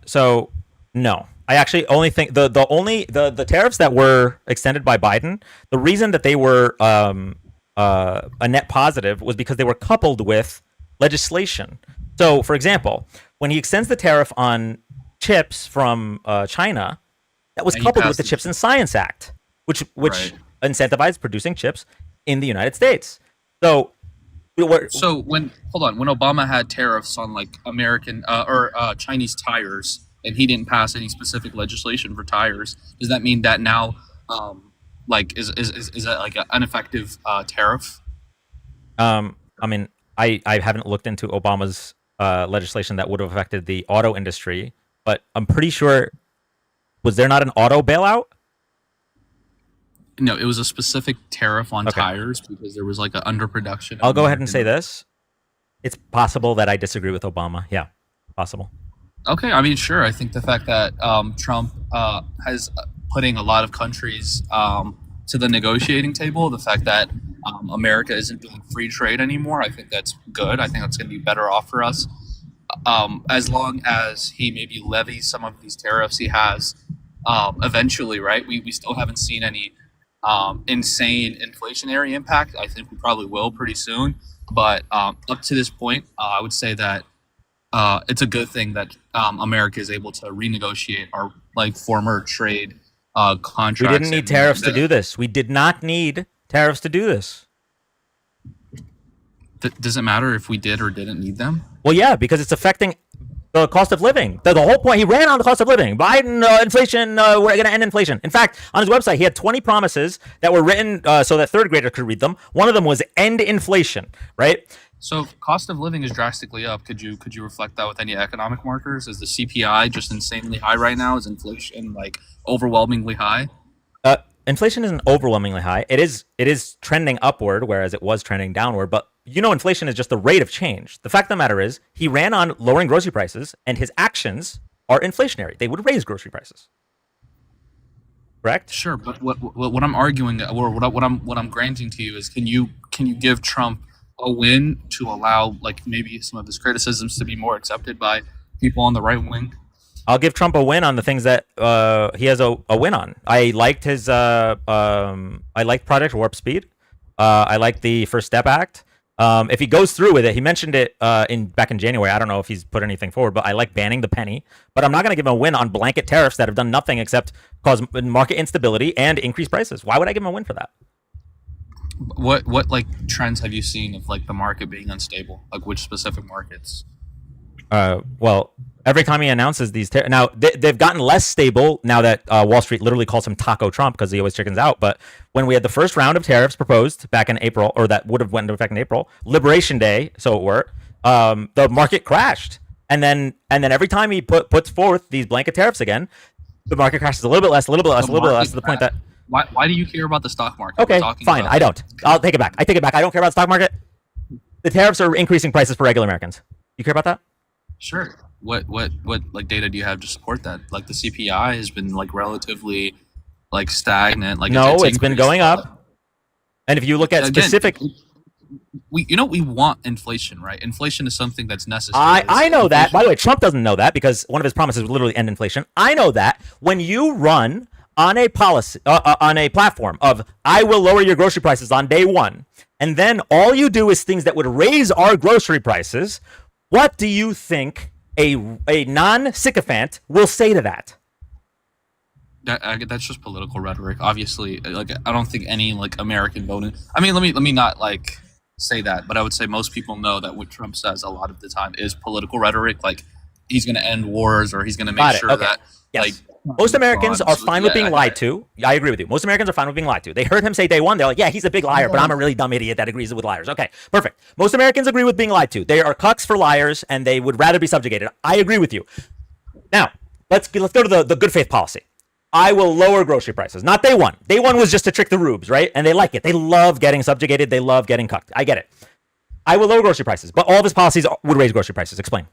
So no, I actually only think the tariffs that were extended by Biden, the reason that they were a net positive was because they were coupled with legislation. So, for example, when he extends the tariff on chips from China, that was coupled with the Chips and Science Act, which Right. incentivized producing chips in the United States. So when Obama had tariffs on like American or Chinese tires, and he didn't pass any specific legislation for tires, does that mean that now, like, is that like an ineffective tariff? I mean, I haven't looked into Obama's legislation that would have affected the auto industry, but I'm pretty sure, was there not an auto bailout? No, it was a specific tariff on tires because there was like an underproduction. I'll go ahead and say this. It's possible that I disagree with Obama. Yeah, possible. Okay, I mean, sure. I think the fact that Trump has putting a lot of countries to the negotiating table, the fact that America isn't doing free trade anymore, I think that's good. I think that's going to be better off for us. As long as he maybe levies some of these tariffs he has eventually, right? We still haven't seen any insane inflationary impact. I think we probably will pretty soon. But up to this point, I would say that it's a good thing that America is able to renegotiate our like former trade contracts. We didn't need tariffs to do this. We did not need tariffs to do this. Does it matter if we did or didn't need them? Well, yeah, because it's affecting the cost of living. The whole point, he ran on the cost of living. Biden, inflation, we're going to end inflation. In fact, on his website, he had 20 promises that were written so that third graders could read them. One of them was end inflation, right? So cost of living is drastically up. Could you reflect that with any economic markers? Is the CPI just insanely high right now? Is inflation like overwhelmingly high? Inflation isn't overwhelmingly high. It is trending upward, whereas it was trending downward. But inflation is just the rate of change. The fact of the matter is, he ran on lowering grocery prices, and his actions are inflationary. They would raise grocery prices. Correct? Sure, but what I'm arguing, or what I'm granting to you is, can you give Trump a win to allow like maybe some of his criticisms to be more accepted by people on the right wing? I'll give Trump a win on the things that he has a win on. I liked his I liked Project Warp Speed. I liked the First Step Act. If he goes through with it, he mentioned it back in January. I don't know if he's put anything forward, but I like banning the penny. But I'm not going to give him a win on blanket tariffs that have done nothing except cause market instability and increase prices. Why would I give him a win for that? What like trends have you seen of like the market being unstable? Like which specific markets? Well, every time he announces these now they've gotten less stable now that Wall Street literally calls him Taco Trump because he always chickens out. But when we had the first round of tariffs proposed back in April, or that would have went into effect in April, Liberation Day, so it were, the market crashed. And then every time he puts forth these blanket tariffs again, the market crashes a little bit less, to the point that. Why do you care about the stock market? Okay, fine. I don't. I'll take it back. I take it back. I don't care about the stock market. The tariffs are increasing prices for regular Americans. You care about that? Sure. What like data do you have to support that? Like the CPI has been like relatively like stagnant. Like no, it's been going up. And if you look at specific, we want inflation, right? Inflation is something that's necessary. I know that. Inflation- By the way, Trump doesn't know that because one of his promises was literally end inflation. I know that. When you run on a policy, on a platform of I will lower your grocery prices on day one, and then all you do is things that would raise our grocery prices, what do you think a non-sycophant will say to that? that's just political rhetoric. Obviously, like I don't think any like American voting. I mean, let me not like say that, but I would say most people know that what Trump says a lot of the time is political rhetoric. Like he's going to end wars or he's going to make sure that Yes. like Most Americans are fine with being I- lied to. I agree with you. Most Americans are fine with being lied to. They heard him say day one. They're like, yeah, he's a big liar, but I'm a really dumb idiot that agrees with liars. Okay, perfect. Most Americans agree with being lied to. They are cucks for liars, and they would rather be subjugated. I agree with you. Now, let's go to the good faith policy. I will lower grocery prices. Not day one. Day one was just to trick the rubes, right? And they like it. They love getting subjugated. They love getting cucked. I get it. I will lower grocery prices, but all of his policies would raise grocery prices. Explain.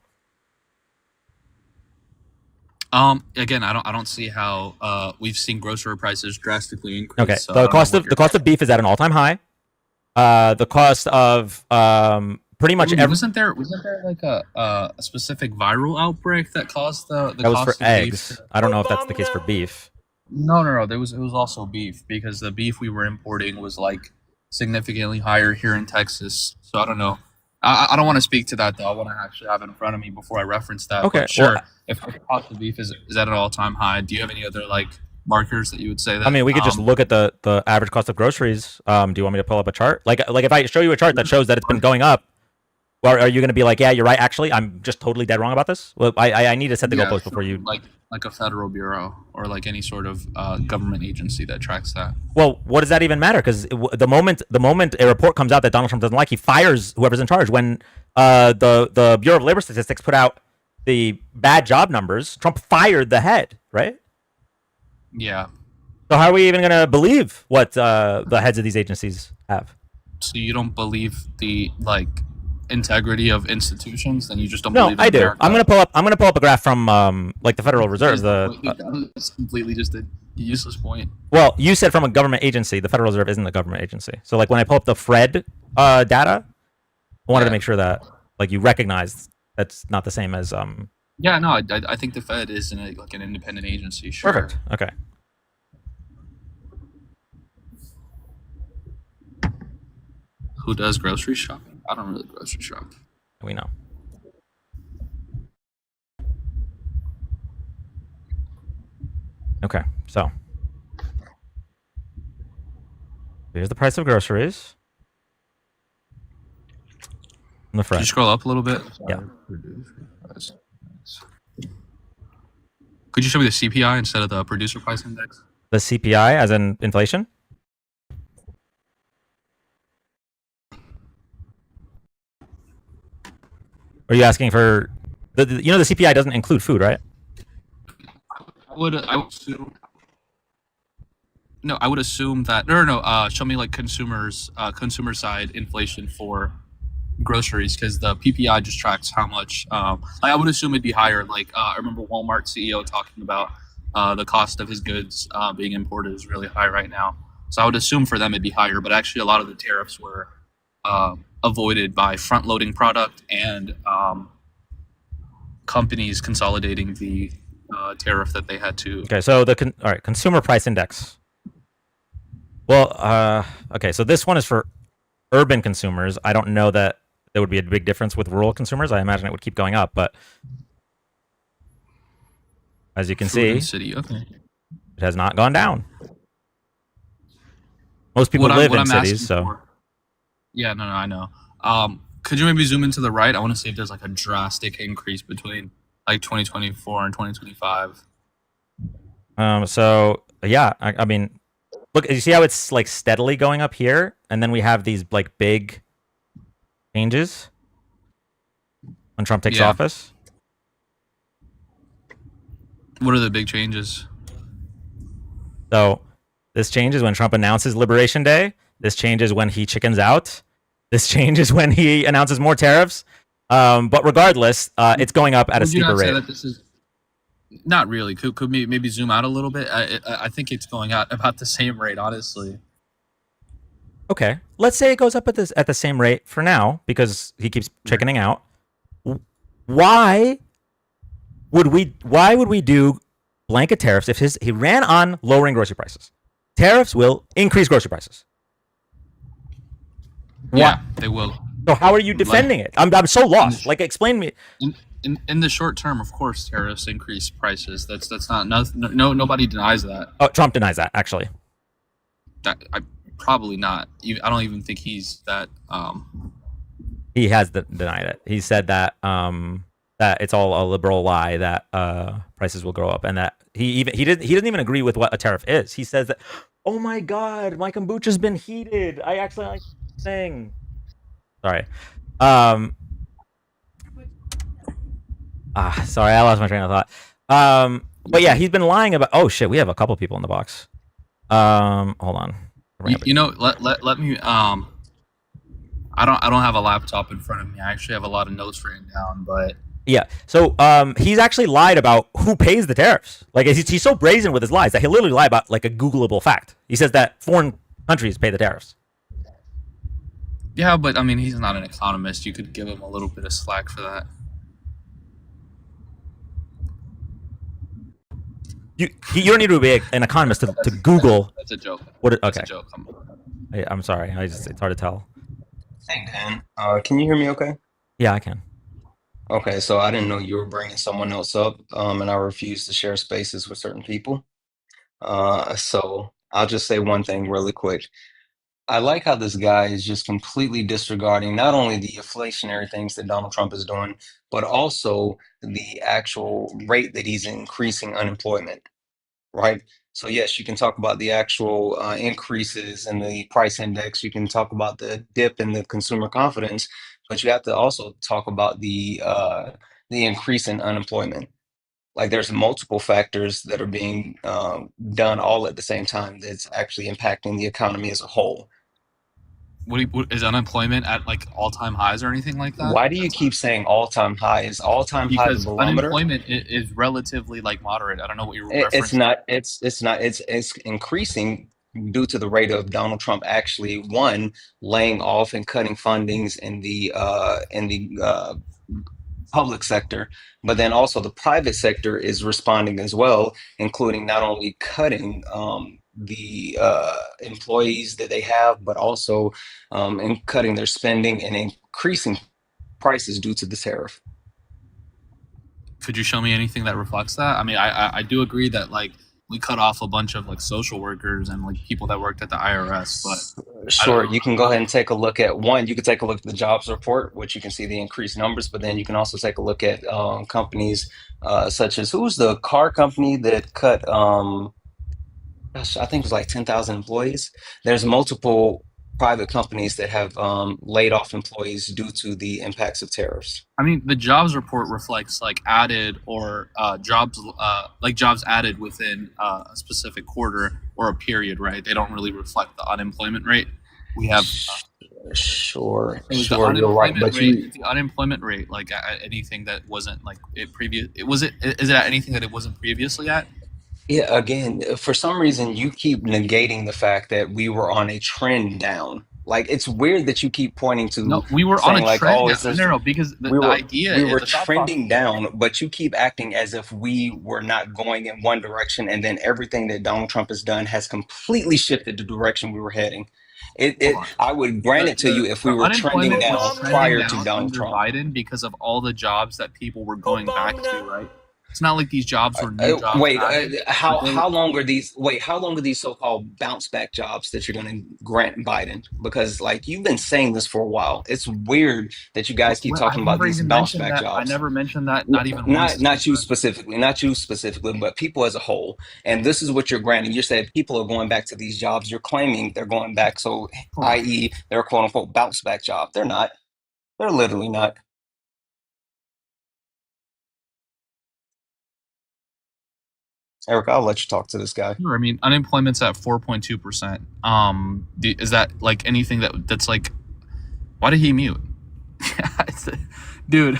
Again, I don't see how we've seen grocery prices drastically increase. Okay. So I The don't know cost what of you're- beef is at an all-time high. The cost of pretty much every wasn't there like a specific viral outbreak that caused the that was cost for of eggs. beef? I don't know if that's the case for beef. No. It was also beef because the beef we were importing was like significantly higher here in Texas. So I don't know. I don't want to speak to that though. I want to actually have it in front of me before I reference that. Okay, But sure. well- If the cost of beef is at an all time high, do you have any other like markers that you would say that? I mean, we could just look at the average cost of groceries. Do you want me to pull up a chart? Like if I show you a chart that shows that it's been going up, well, are you going to be like, yeah, you're right. Actually, I'm just totally dead wrong about this. Well, I need to set the Yeah, goalpost before you. like a federal bureau or like any sort of government agency that tracks that. Well, what does that even matter? Because the moment a report comes out that Donald Trump doesn't like, he fires whoever's in charge. When the Bureau of Labor Statistics put out the bad job numbers, Trump fired the head, right? Yeah. So how are we even going to believe what the heads of these agencies have? So you don't believe the like integrity of institutions, then you just don't No, believe in I do. America. I'm gonna pull up a graph from like the Federal Reserve. It's completely just a useless point. Well, you said from a government agency. The Federal Reserve isn't a government agency. So like when I pull up the Fred data, I wanted to Yeah. make sure that like you recognize that's not the same as Yeah, no, I think the Fed is like an independent agency. Sure. Perfect. Okay. Who does grocery shopping? I don't really grocery shop. We know. Okay, so here's the price of groceries. On the Could you Fred. scroll up a little bit? Yeah. Could you show me the CPI instead of the producer price index? The CPI, as in inflation. Are you asking for the you know the CPI doesn't include food, right? I would assume. No, I would assume that. No. Show me like consumer side inflation for groceries because the PPI just tracks how much. I would assume it'd be higher. Like I remember Walmart CEO talking about the cost of his goods being imported is really high right now. So I would assume for them it'd be higher, but actually a lot of the tariffs were avoided by front loading product and companies consolidating the tariff that they had to. Okay, so all right, consumer price index. Well, okay, so this one is for urban consumers. I don't know that there would be a big difference with rural consumers. I imagine it would keep going up, but as you can Food in see, the city. Okay. it has not gone down. Most people What live I'm in cities, asking so for- Yeah, no, I know. Could you maybe zoom into the right? I want to see if there's like a drastic increase between like 2024 and 2025. so yeah, I mean, look, you see how it's like steadily going up here, and then we have these like big changes when Trump takes Yeah. office. What are the big changes? So this changes when Trump announces Liberation Day. This changes when he chickens out. This changes when he announces more tariffs. But regardless, it's going up at a Would you steeper not say rate. that this is not really? Could maybe zoom out a little bit? I think it's going out about the same rate, honestly. Okay, let's say it goes up at the same rate for now because he keeps chickening out. Why would we do blanket tariffs if he ran on lowering grocery prices? Tariffs will increase grocery prices. Yeah, they will. So how are you defending it? I'm so lost. Like, explain me. In the short term, of course, tariffs increase prices. That's not nobody denies that. Oh, Trump denies that, actually. Probably not. I don't even think he's that. He has denied it. He said that that it's all a liberal lie that prices will go up, and that he doesn't even agree with what a tariff is. He says that, oh my god, my kombucha's been heated. I actually like this thing. Sorry. Sorry, I lost my train of thought. But yeah, he's been lying about. Oh shit, we have a couple people in the box. Hold on. You know, let me. I don't have a laptop in front of me. I actually have a lot of notes written down, but yeah. So he's actually lied about who pays the tariffs. Like, he's so brazen with his lies that he'll literally lie about like a Googleable fact. He says that foreign countries pay the tariffs. Yeah, but I mean, he's not an economist. You could give him a little bit of slack for that. You don't need to be an economist to Google. That's a joke. Okay. That's a joke. I'm sorry. It's hard to tell. Hey, Dan. Can you hear me okay? Yeah, I can. Okay, so I didn't know you were bringing someone else up, and I refuse to share spaces with certain people. So I'll just say one thing really quick. I like how this guy is just completely disregarding not only the inflationary things that Donald Trump is doing, but also the actual rate that he's increasing unemployment, right? So yes, you can talk about the actual increases in the price index. You can talk about the dip in the consumer confidence, but you have to also talk about the increase in unemployment. Like, there's multiple factors that are being done all at the same time that's actually impacting the economy as a whole. What is unemployment at like all-time highs or anything like that? Why do you keep saying all-time high? Is all-time high the Because barometer? unemployment is relatively like moderate. I don't know what you're It's referencing. not. It's not. It's increasing due to the rate of Donald Trump actually, one, laying off and cutting fundings in the public sector, but then also the private sector is responding as well, including not only cutting the employees that they have, but also in cutting their spending and increasing prices due to the tariff. Could you show me anything that reflects that? I mean, I do agree that like we cut off a bunch of like social workers and like people that worked at the IRS, but Sure, you can go ahead and take a look at one. You can take a look at the jobs report, which you can see the increased numbers, but then you can also take a look at companies such as, who's the car company that cut, gosh, I think it was like 10,000 employees. There's multiple private companies that have laid off employees due to the impacts of tariffs. I mean, the jobs report reflects like added or jobs added within a specific quarter or a period, right? They don't really reflect the unemployment rate. We have Sure, the you're right, unemployment but rate, the unemployment rate, like at anything that wasn't like it previous. Is it at anything that it wasn't previously at? yeah, again, for some reason, you keep negating the fact that we were on a trend down. Like, it's weird that you keep pointing to No, we were on saying a like, trend. oh, No, it's just no, because we the were idea we is were the thought process. trending down, but you keep acting as if we were not going in one direction, and then everything that Donald Trump has done has completely shifted the direction we were heading. Hold on. I would grant it to you if we The were trending unemployment down was trending prior down to Donald under Trump. Biden because of all the jobs that people were going back to, right? It's not like these jobs were new jobs. Wait, added, how but they- how long are these? Wait, how long are these so-called bounce back jobs that you're going to grant Biden? Because like, you've been saying this for a while. It's weird that you guys keep Well, talking I about never these even bounce mentioned back that. I jobs. never mentioned that. Not even once. Not you specifically, but people as a whole. And this is what you're granting. You said people are going back to these jobs. You're claiming they're going back, so Hold on. i.e., they're a quote unquote bounce back job. They're not. They're literally not. Eric, I'll let you talk to this guy. Sure. I mean, unemployment's at 4.2%. Is that like anything that's like? Why did he mute? Dude.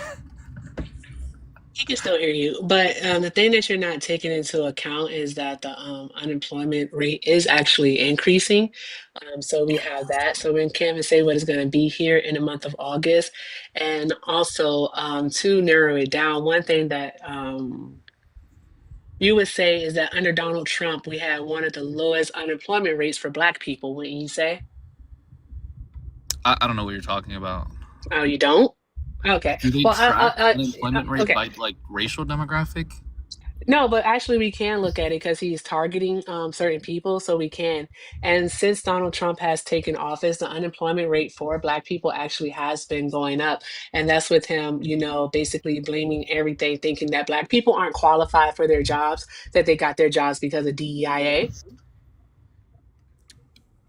He can still hear you, but the thing that you're not taking into account is that the unemployment rate is actually increasing. So we have that. So we can't even say what it's going to be here in the month of August. And also, to narrow it down, one thing that you would say is that under Donald Trump, we had one of the lowest unemployment rates for Black people, wouldn't you say? I don't know what you're talking about. Oh, you don't? Okay. Do they Well, track unemployment rate okay. by like racial demographic? No, but actually we can look at it because he's targeting certain people, so we can. And since Donald Trump has taken office, the unemployment rate for Black people actually has been going up. And that's with him, basically blaming everything, thinking that Black people aren't qualified for their jobs, that they got their jobs because of DEIA.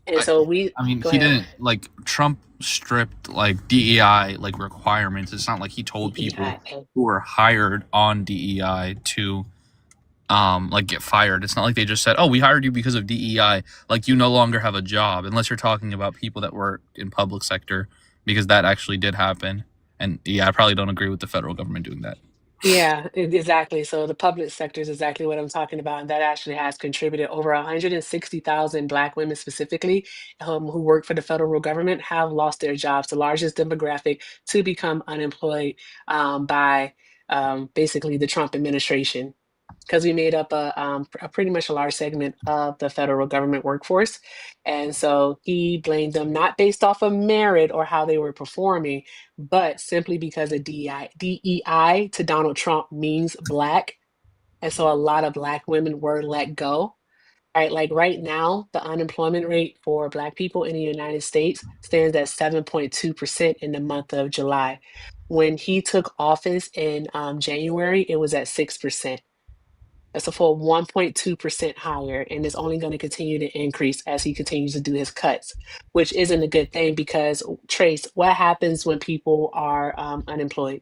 And I, so we I mean, go he ahead. didn't like Trump stripped like DEI like requirements. It's not like he told people DEIA. who were hired on DEI to like get fired. It's not like they just said, "Oh, we hired you because of DEI." Like you no longer have a job unless you're talking about people that work in public sector because that actually did happen. And yeah, I probably don't agree with the federal government doing that. Yeah, exactly. So the public sector is exactly what I'm talking about. And that actually has contributed over 160,000 Black women specifically who work for the federal government have lost their jobs, the largest demographic to become unemployed by basically the Trump administration. Because we made up a pretty much a large segment of the federal government workforce. And so he blamed them not based off of merit or how they were performing, but simply because of DEI to Donald Trump means Black. And so a lot of Black women were let go. Right, like right now, the unemployment rate for Black people in the United States stands at 7.2% in the month of July. When he took office in January, it was at 6%. That's a full 1.2% higher, and it's only going to continue to increase as he continues to do his cuts, which isn't a good thing because, Trace, what happens when people are unemployed?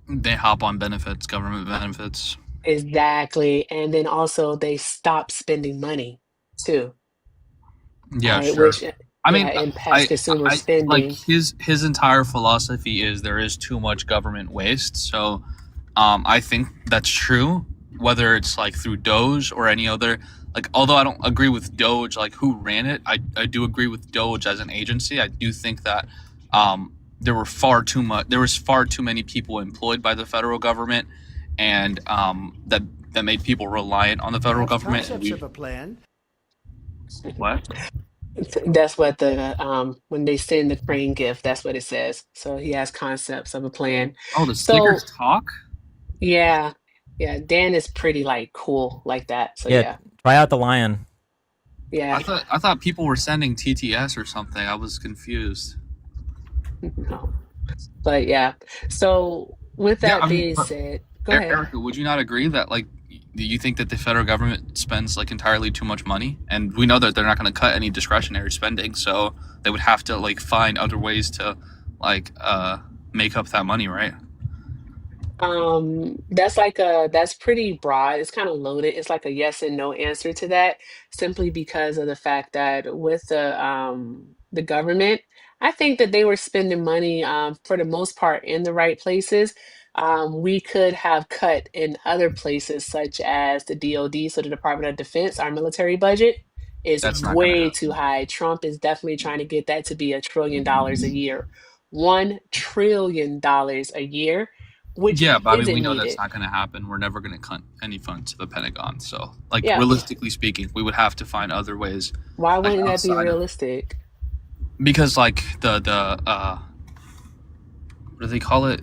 They hop on benefits, government benefits. Exactly. And then also they stop spending money too. All Yeah, right, sure. which I yeah, mean, impacts consumer I like spending. his entire philosophy is there is too much government waste. So, I think that's true. Whether it's like through Doge or any other, like, although I don't agree with Doge, like who ran it, I do agree with Doge as an agency. I do think that, there was far too many people employed by the federal government, and that made people reliant on the federal That's government. And concepts of a plan. what? That's what the when they send the crane gift, that's what it says. So he has concepts of a plan. Oh, the stickers So talk. yeah, yeah, Dan is pretty like cool like that. So Yeah, yeah, try out the lion. yeah. I thought people were sending TTS or something. I was confused. No. But yeah. So with Yeah, that I mean, being but said, go ahead. Erica, would you not agree that like you think that the federal government spends like entirely too much money, and we know that they're not going to cut any discretionary spending, so they would have to like find other ways to like make up that money, right? That's pretty broad. It's kind of loaded. It's like a yes and no answer to that, simply because of the fact that with the government, I think that they were spending money for the most part in the right places. We could have cut in other places such as the DoD, so the Department of Defense, our military budget is That's not going to way too happen. high. Trump is definitely trying to get that to be $1 trillion a year. $1 trillion a year, which Yeah, but I mean, we isn't know that's needed. not going to happen. We're never going to cut any funds to the Pentagon. So, like, Yeah, realistically speaking, we would have to find other ways, why like wouldn't that be outside of realistic? because, like, what do they call it?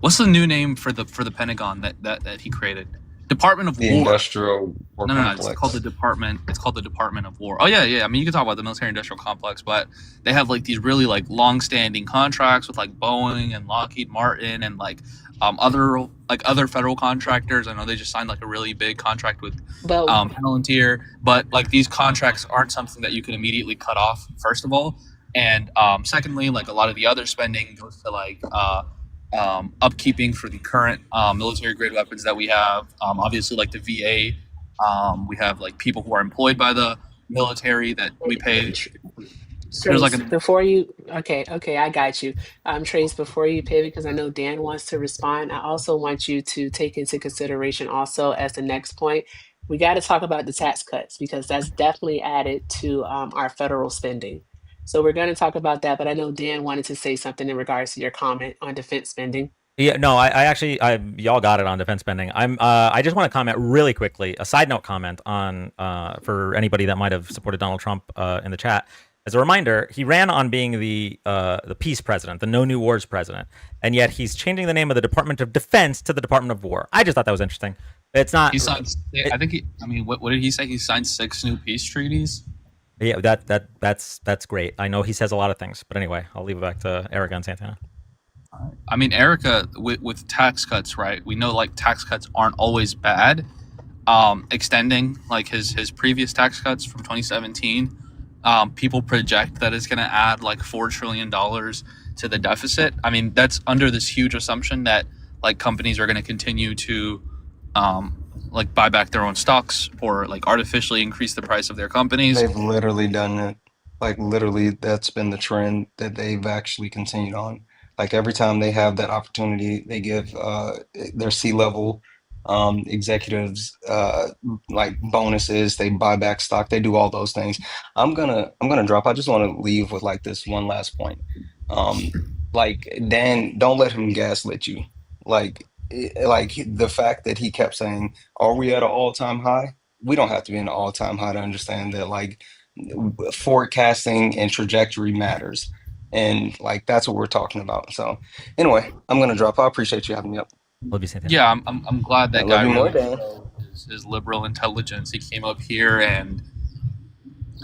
What's the new name for the Pentagon that he created? Department of The War. industrial war No, it's called the complex. Department. It's called the Department of War. Oh yeah, yeah. I mean, you can talk about the military-industrial complex, but they have like these really like long-standing contracts with like Boeing and Lockheed Martin and like other federal contractors. I know they just signed like a really big contract with But Palantir, but like these contracts aren't something that you can immediately cut off. First of all, and secondly, like a lot of the other spending goes to like upkeeping for the current military grade weapons that we have. Obviously, like the VA, we have like people who are employed by the military that we pay. There's like Trace, an okay, I got you. Trace, before you pivot, because I know Dan wants to respond, I also want you to take into consideration also as the next point, we got to talk about the tax cuts because that's definitely added to our federal spending. So we're going to talk about that, but I know Dan wanted to say something in regards to your comment on defense spending. Yeah, no, I actually, y'all got it on defense spending. I just want to comment really quickly, a side note comment on, for anybody that might have supported Donald Trump in the chat. As a reminder, he ran on being the peace president, the no new wars president, and yet he's changing the name of the Department of Defense to the Department of War. I just thought that was interesting. It's not. he signed. I think he. I mean, what did he say? He signed 6 new peace treaties. Yeah, that's great. I know he says a lot of things, but anyway, I'll leave it back to Erica and Santana. I mean, Erica, with tax cuts, right? We know like tax cuts aren't always bad. Extending like his previous tax cuts from 2017, people project that it's going to add like $4 trillion to the deficit. I mean, that's under this huge assumption that like companies are going to continue to like buy back their own stocks or like artificially increase the price of their companies. They've literally done it. Like literally, that's been the trend that they've actually continued on. Like every time they have that opportunity, they give their C-level executives like bonuses. They buy back stock. They do all those things. I'm gonna drop. I just want to leave with like this one last point. Like Dan, don't let him gaslit you. Like like the fact that he kept saying, "Are we at an all-time high?" We don't have to be in an all-time high to understand that like forecasting and trajectory matters. And like that's what we're talking about. So anyway, I'm gonna drop. I appreciate you having me up. Love you, Santana. Yeah, I'm glad I that love guy you more, really Dan. showed his liberal intelligence. He came up here and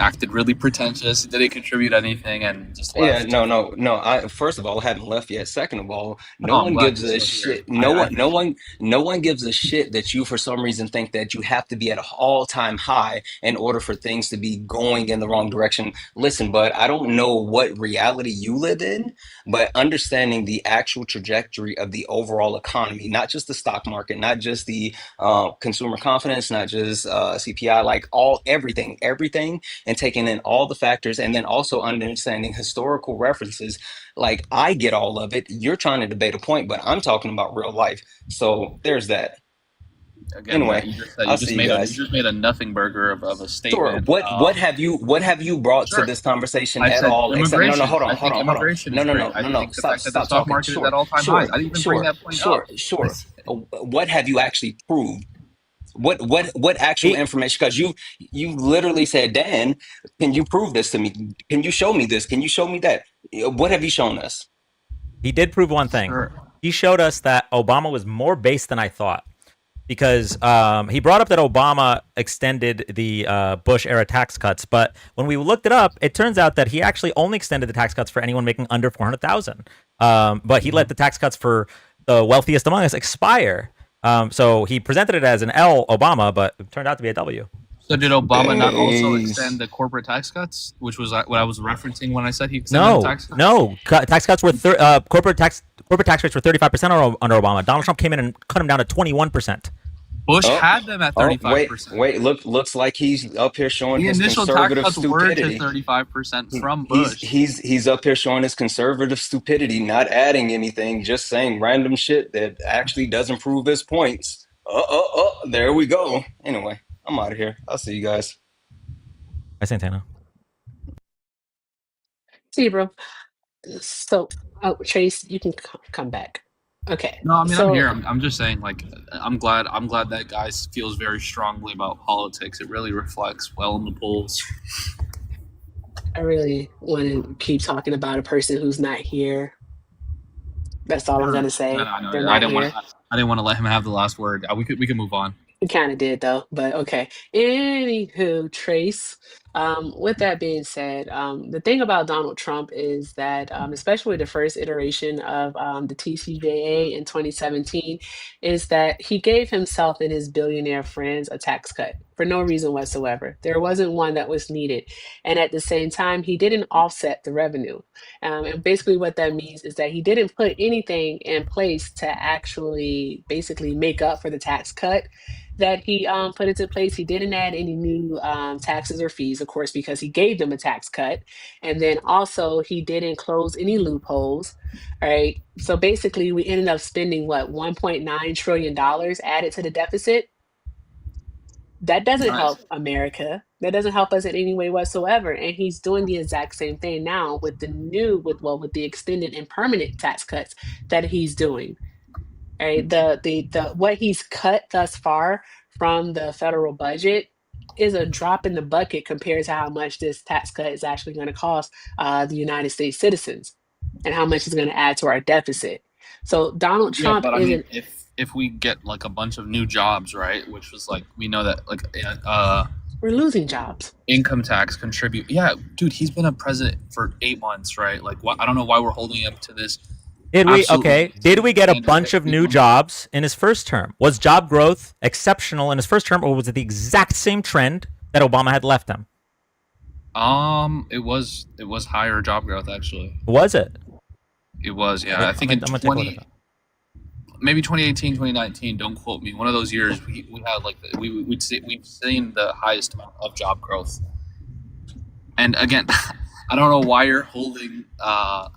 acted really pretentious. Didn't contribute anything and just Yeah, left. no. I first of all haven't left yet. Second of all, no No, I'm one glad gives you're a still here. shit. No one gives a shit that you for some reason think that you have to be at an all-time high in order for things to be going in the wrong direction. Listen, bud, I don't know what reality you live in, but understanding the actual trajectory of the overall economy, not just the stock market, not just the consumer confidence, not just CPI, like everything, and taking in all the factors and then also understanding historical references. Like I get all of it. You're trying to debate a point, but I'm talking about real life. So there's that. Again, Anyway, you I'll see you guys. just made a nothing burger of a Sure. statement. What have you brought to Sure. this conversation I at said all? Except no, immigration. hold I on, think immigration no, is no, great. no, I no, no. think the Stop, fact that the stop stock talking. market is Sure, at all-time sure, highs. I didn't even bring that point sure, up. sure. What have you actually proved? What actual He information? Because you literally said, Dan, can you prove this to me? Can you show me this? Can you show me that? What have you shown us? he did prove one thing. Sure. He showed us that Obama was more base than I thought. Because he brought up that Obama extended the Bush era tax cuts, but when we looked it up, it turns out that he actually only extended the tax cuts for anyone making under 400,000. But he let the tax cuts for the wealthiest among us expire. So he presented it as an L Obama, but it turned out to be a W. So did Obama not also Jeez. extend the corporate tax cuts, which was what I was referencing when I said he extended the tax cuts? No. Tax cuts were corporate tax rates were 35% under Obama. Donald Trump came in and cut them down to 21%. Bush Oh, had them at 35%. wait. Looks like he's up here showing The his initial tax conservative cuts were to stupidity. 35% from Bush. He's up here showing his conservative stupidity, not adding anything, just saying random shit that actually doesn't prove his points. There we go. Anyway, I'm out of here. I'll see you guys. Hi, Santana. See you, bro. So, Trace, you can come back. Okay. No, I mean, so, I'm here. I'm just saying, like, I'm glad that guy feels very strongly about politics. It really reflects well in the polls. I really want to keep talking about a person who's not here. That's all I'm gonna say. No, They're I not didn't here. want to let him have the last word. We could move on. We kind of did though, but okay. Anywho, Trace. With that being said, the thing about Donald Trump is that, especially the first iteration of the TCJA in 2017, is that he gave himself and his billionaire friends a tax cut for no reason whatsoever. There wasn't one that was needed. And at the same time, he didn't offset the revenue. And basically, what that means is that he didn't put anything in place to actually basically make up for the tax cut that he put into place. He didn't add any new taxes or fees of course, because he gave them a tax cut. And then also, he didn't close any loopholes. Right. So basically, we ended up spending what, $1.9 trillion added to the deficit. That doesn't Nice. help America. That doesn't help us in any way whatsoever. And he's doing the exact same thing now with with the extended and permanent tax cuts that he's doing. Right. The what he's cut thus far from the federal budget is a drop in the bucket compared to how much this tax cut is actually going to cost the United States citizens and how much it's going to add to our deficit. So Donald Yeah, Trump but I mean, isn't. if we get like a bunch of new jobs, right? Which was like, we know that like We're losing jobs. income tax contribute. Yeah, dude, he's been a president for 8 months, right? Like, what? I don't know why we're holding him to this. Did we Absolutely. Did we get a Standard bunch that of we new don't- jobs in his first term? Was job growth exceptional in his first term, or was it the exact same trend that Obama had left him? It was higher job growth actually. Was it? It was, yeah. I think I'm in gonna take a look at 20, maybe 2018, 2019. Don't quote me. One of those years, we had like we've seen the highest amount of job growth. And again, I don't know why you're holding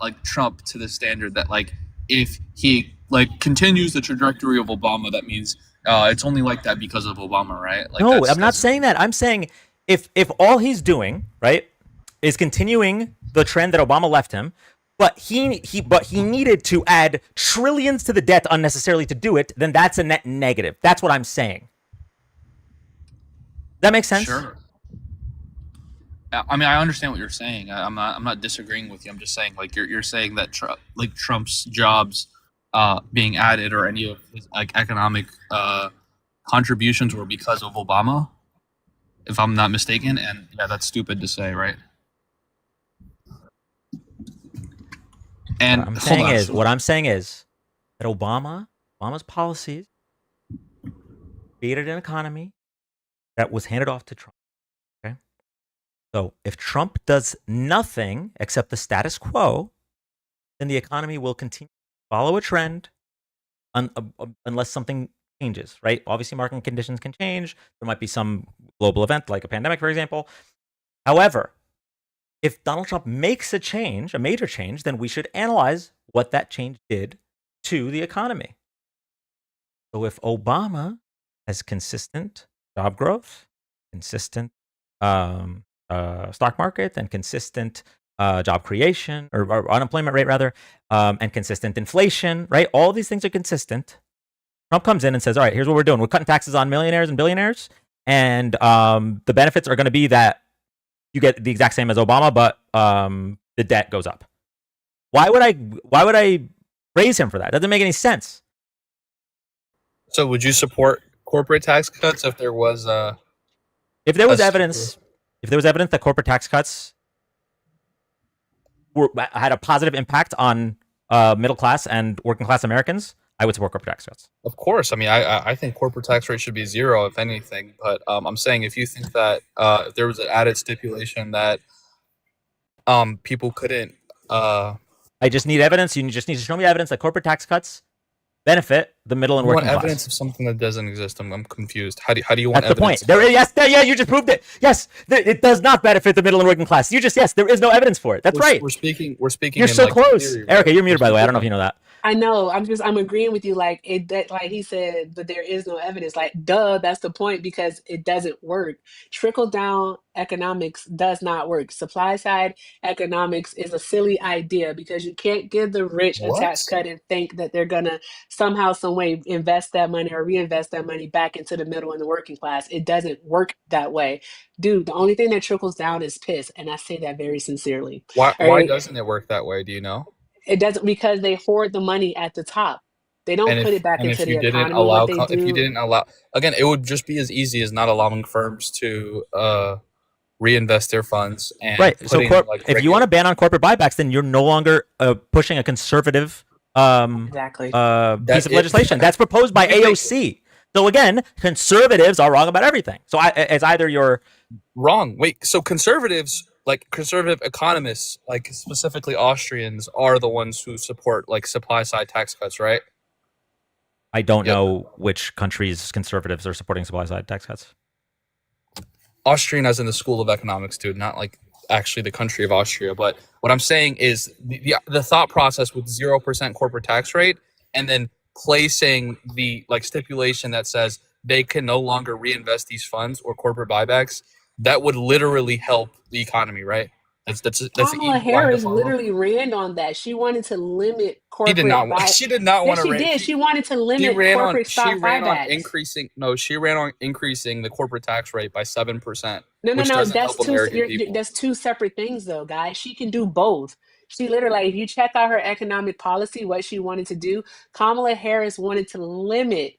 like Trump to the standard that like if he like continues the trajectory of Obama, that means it's only like that because of Obama, right? Like, No, I'm not saying that. I'm saying if all he's doing, right, is continuing the trend that Obama left him, but he needed to add trillions to the debt unnecessarily to do it, then that's a net negative. That's what I'm saying. That makes sense? Sure. I mean, I understand what you're saying. I'm not disagreeing with you. I'm just saying, like, you're saying that Trump's jobs being added or any of his like economic contributions were because of Obama, if I'm not mistaken. And yeah, that's stupid to say, right? And What I'm saying is that Obama's policies created an economy that was handed off to Trump. Okay, so if Trump does nothing except the status quo, then the economy will continue to follow a trend unless something changes. Right? Obviously, market conditions can change. There might be some global event like a pandemic, for example. However, if Donald Trump makes a change, a major change, then we should analyze what that change did to the economy. So if Obama has consistent job growth, consistent stock market, and consistent job creation or unemployment rate rather, and consistent inflation, right? All these things are consistent. Trump comes in and says, all right, here's what we're doing. We're cutting taxes on millionaires and billionaires. And the benefits are going to be that you get the exact same as Obama, but the debt goes up. Why would I praise him for that? It doesn't make any sense. so, would you support corporate tax cuts if there was If there was That's evidence that corporate tax cuts had a positive impact on middle class and working class Americans, I would support corporate tax cuts. Of course. I mean, I think corporate tax rate should be 0, if anything. But I'm saying if you think that if there was an added stipulation that people couldn't, I just need evidence. You just need to show me evidence that corporate tax cuts benefit the middle and you want working evidence class. of something that doesn't exist. I'm confused. How do you want That's the point. evidence? You just proved it. Yes, it does not benefit the middle and working class. There is no evidence for it. That's right. We're speaking. You're in so like close. theory, Erica, right? you're muted, by the way. I don't know if you know that. I know. I'm agreeing with you. Like like he said, but there is no evidence. Like, duh, that's the point because it doesn't work. Trickle down economics does not work. Supply side economics is a silly idea because you can't give the rich a tax What? cut and think that they're gonna somehow, some way invest that money or reinvest that money back into the middle and the working class. It doesn't work that way, dude. The only thing that trickles down is piss, and I say that very sincerely. Why All right. doesn't it work that way? Do you know? It doesn't because they hoard the money at the top. They don't And put it back if into the you didn't economy. What they if you do, didn't allow, again, it would just be as easy as not allowing firms to reinvest their funds and Right. So putting, like, if you want to ban on corporate buybacks, then you're no longer pushing a conservative exactly. piece of That- legislation that's proposed by AOC. So again, conservatives are wrong about everything. So it's either you're wrong. Wait, so conservatives, like conservative economists, like specifically Austrians, are the ones who support like supply side tax cuts, right? I don't Yep. know which countries conservatives are supporting supply side tax cuts. Austrian as in the School of Economics, dude, not like actually the country of Austria. But what I'm saying is the thought process with 0% corporate tax rate and then placing the like stipulation that says they can no longer reinvest these funds or corporate buybacks, that would literally help the economy, right? That's an Kamala easy line to Harris follow. literally ran on that. She wanted to limit She did corporate not. buy. She did not want Yes, to she rate. did. She wanted to She limit ran on. corporate She stock ran on buybacks. increasing. No, she ran on increasing the corporate tax rate by 7%, No, no, which no. doesn't That's help two. American people. That's two separate things, though, guys. She can do both. She literally, like, if you check out her economic policy, what she wanted to do, Kamala Harris wanted to limit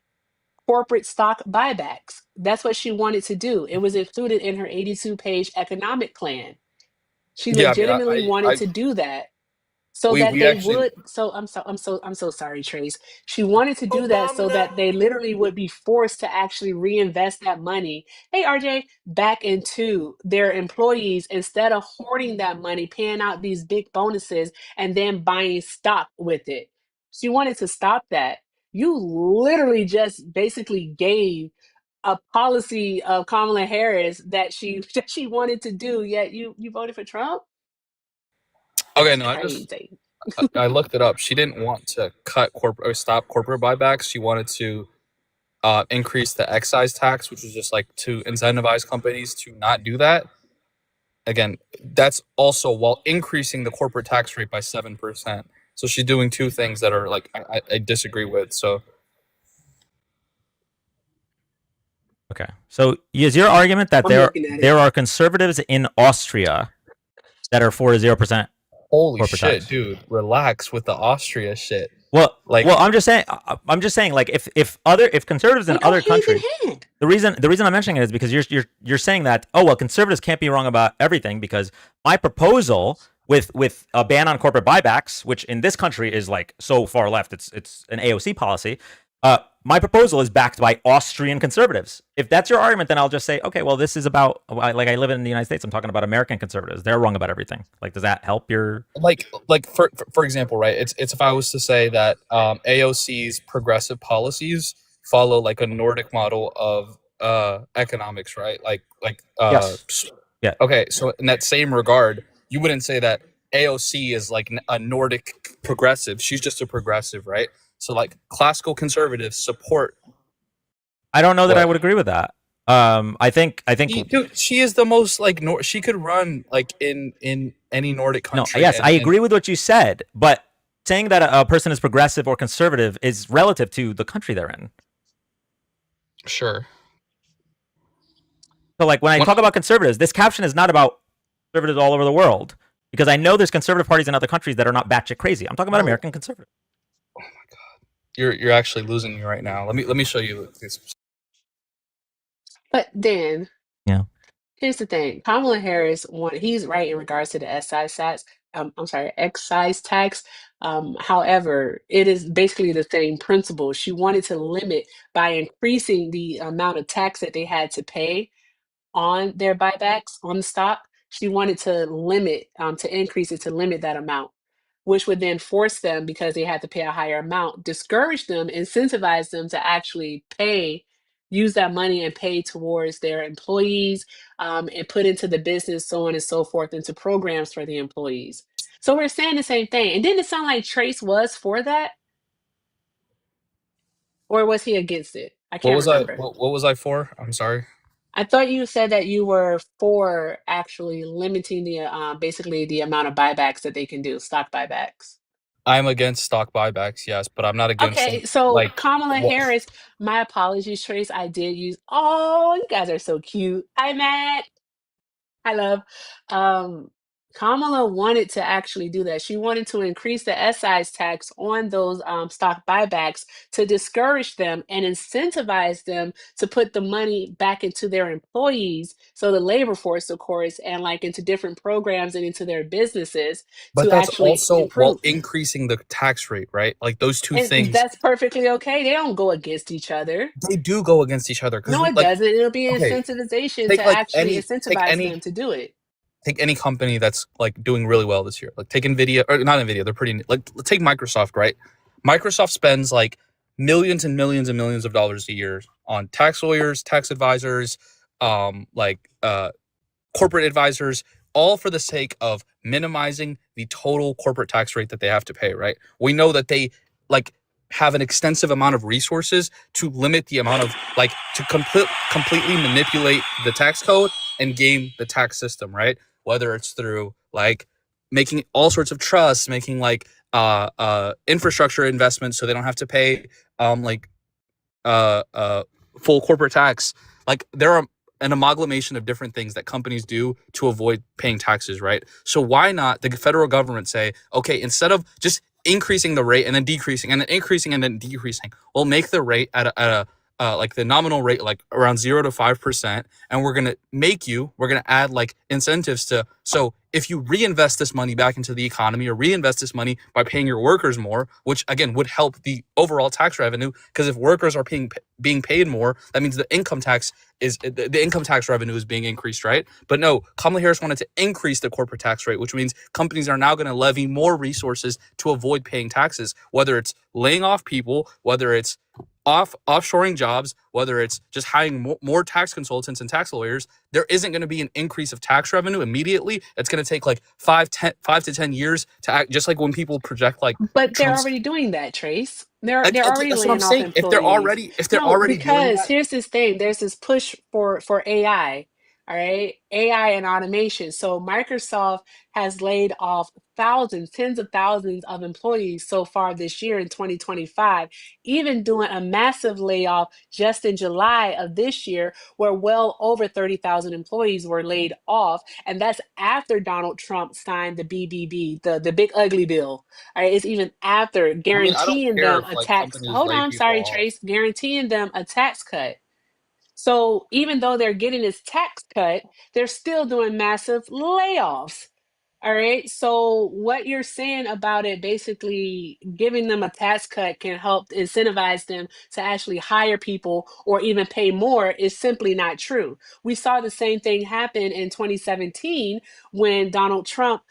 corporate stock buybacks. That's what she wanted to do. It was included in her 82-page economic plan. She Yeah, I mean, legitimately wanted to do that so that we they actually would. So I'm so sorry, Trace. She wanted to do that so that they literally would be forced to actually reinvest that money, hey RJ, back into their employees instead of hoarding that money, paying out these big bonuses and then buying stock with it. She wanted to stop that. You literally just basically gave a policy of Kamala Harris that she that she wanted to do, yet you voted for Trump. okay. That's No, crazy. I looked it up. She didn't want to cut corporate or stop corporate buybacks. She wanted to increase the excise tax, which was just like to incentivize companies to not do that. Again, that's also while increasing the corporate tax rate by 7%. So she's doing two things that are like I disagree with. So Okay. So is your argument that I'm looking at it. there are conservatives in Austria that are for 0%? holy Corporate shit, tax. dude, relax with the Austria shit. Well, Like- I'm just saying, like if conservatives in They go other hand in countries, hand. the reason I'm mentioning it is because you're saying that, oh well, conservatives can't be wrong about everything, because my proposal with a ban on corporate buybacks, which in this country is like so far left, it's an AOC policy. My proposal is backed by Austrian conservatives. If that's your argument, then I'll just say, okay, well, this is about, like, I live in the United States. I'm talking about American conservatives. They're wrong about everything. Like, does that help your? like for example, right? It's if I was to say that AOC's progressive policies follow like a Nordic model of economics, right? Yes. Yeah. Okay, so in that same regard, you wouldn't say that AOC is like a Nordic progressive. She's just a progressive, right? So like classical conservatives support. I don't know that I What? would agree with that. I think Dude, she is the most like she could run like in any Nordic no. country. Yes, and- I and- agree with what you said, but saying that a person is progressive or conservative is relative to the country they're in. Sure. So, like, when I What- talk about conservatives, this caption is not about conservatives all over the world, because I know there's conservative parties in other countries that are not batshit crazy. I'm talking about No. American conservatives. You're actually losing me right now. Let me show you this. But then, Yeah. here's the thing: Kamala Harris, he's right in regards to the excise tax. I'm sorry, excise tax. However, it is basically the same principle. She wanted to limit by increasing the amount of tax that they had to pay on their buybacks on the stock. She wanted to limit, to increase it to limit that amount, which would then force them, because they had to pay a higher amount, discourage them, incentivize them to actually use that money and pay towards their employees, and put into the business, so on and so forth, into programs for the employees. So we're saying the same thing. And didn't it sound like Trace was for that? Or was he against it? I What can't was I remember. what was I for? I'm sorry. I thought you said that you were for actually limiting the basically the amount of buybacks that they can do, stock buybacks. I'm against stock buybacks, yes, but I'm not against Okay, so like Kamala what- Harris, my apologies, Trace. I did use. Oh, you guys are so cute. Hi, Matt. Hi, love. Kamala wanted to actually do that. She wanted to increase the excise tax on those stock buybacks to discourage them and incentivize them to put the money back into their employees, so the labor force, of course, and like into different programs and into their businesses but to that's actually also while improve. increasing the tax rate, right? Like those two And things, that's perfectly okay. They don't go against each other. they do go against each other. No, it like, doesn't. It'll be okay, incentivization take to like actually take incentivize any them to do it. take any company that's like doing really well this year. Like take Nvidia, or not Nvidia, they're pretty like take Microsoft, right? Microsoft spends like millions and millions and millions of dollars a year on tax lawyers, tax advisors, like corporate advisors, all for the sake of minimizing the total corporate tax rate that they have to pay, right? We know that they like have an extensive amount of resources to limit the amount of like to completely manipulate the tax code and game the tax system, right? Whether it's through like making all sorts of trusts, making like infrastructure investments so they don't have to pay like full corporate tax. Like there are an amalgamation of different things that companies do to avoid paying taxes, right? So why not the federal government say, okay, instead of just increasing the rate and then decreasing and then increasing and then decreasing, we'll make the rate at a like the nominal rate like around 0 to 5%, and we're gonna add like incentives to, so if you reinvest this money back into the economy or reinvest this money by paying your workers more, which again would help the overall tax revenue, because if workers are being paid more, that means the income tax revenue is being increased, right? But no, Kamala Harris wanted to increase the corporate tax rate, which means companies are now going to levy more resources to avoid paying taxes, whether it's laying off people, whether it's offshoring jobs, whether it's just hiring more tax consultants and tax lawyers. There isn't going to be an increase of tax revenue immediately. It's going to take like 5 to 10 years to act, just like when people project like But they're Trump's. already doing that, Trace. They're Okay, already that's what I'm laying off saying. If they're employees. already doing Because that, here's this thing. There's this push for AI. All right, AI and automation. So Microsoft has laid off thousands, tens of thousands of employees so far this year in 2025, even doing a massive layoff just in July of this year, where well over 30,000 employees were laid off. And that's after Donald Trump signed the BBB, the big ugly bill. All right, it's even after I mean, I don't guaranteeing care them if a like tax. companies Hold lay on, people sorry, off. Trace. Guaranteeing them a tax cut. So even though they're getting this tax cut, they're still doing massive layoffs. All right. So what you're saying about it, basically giving them a tax cut can help incentivize them to actually hire people or even pay more, is simply not true. We saw the same thing happen in 2017 when Donald Trump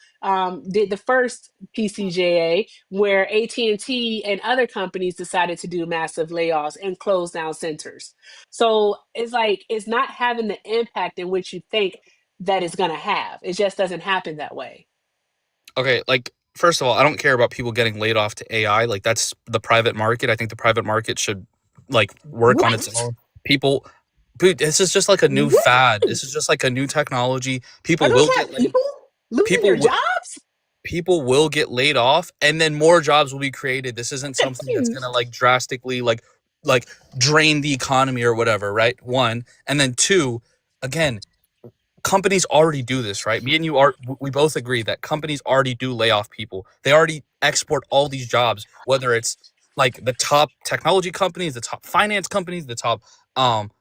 did the first PCJA, where AT&T and other companies decided to do massive layoffs and close down centers. So it's like it's not having the impact in which you think that it's going to have. It just doesn't happen that way. Okay, like first of all, I don't care about people getting laid off to AI. Like that's the private market. I think the private market should like work on its What? own. People, dude, this is just like a new What? fad. This is just like a new technology. Are People those will get not laid. people losing People their will. jobs? People will get laid off, and then more jobs will be created. This isn't That something that's seems gonna like drastically like drain the economy or whatever, right? One, and then two, again, companies already do this, right? Me and you are, we both agree that companies already do lay off people. They already export all these jobs, whether it's like the top technology companies, the top finance companies, the top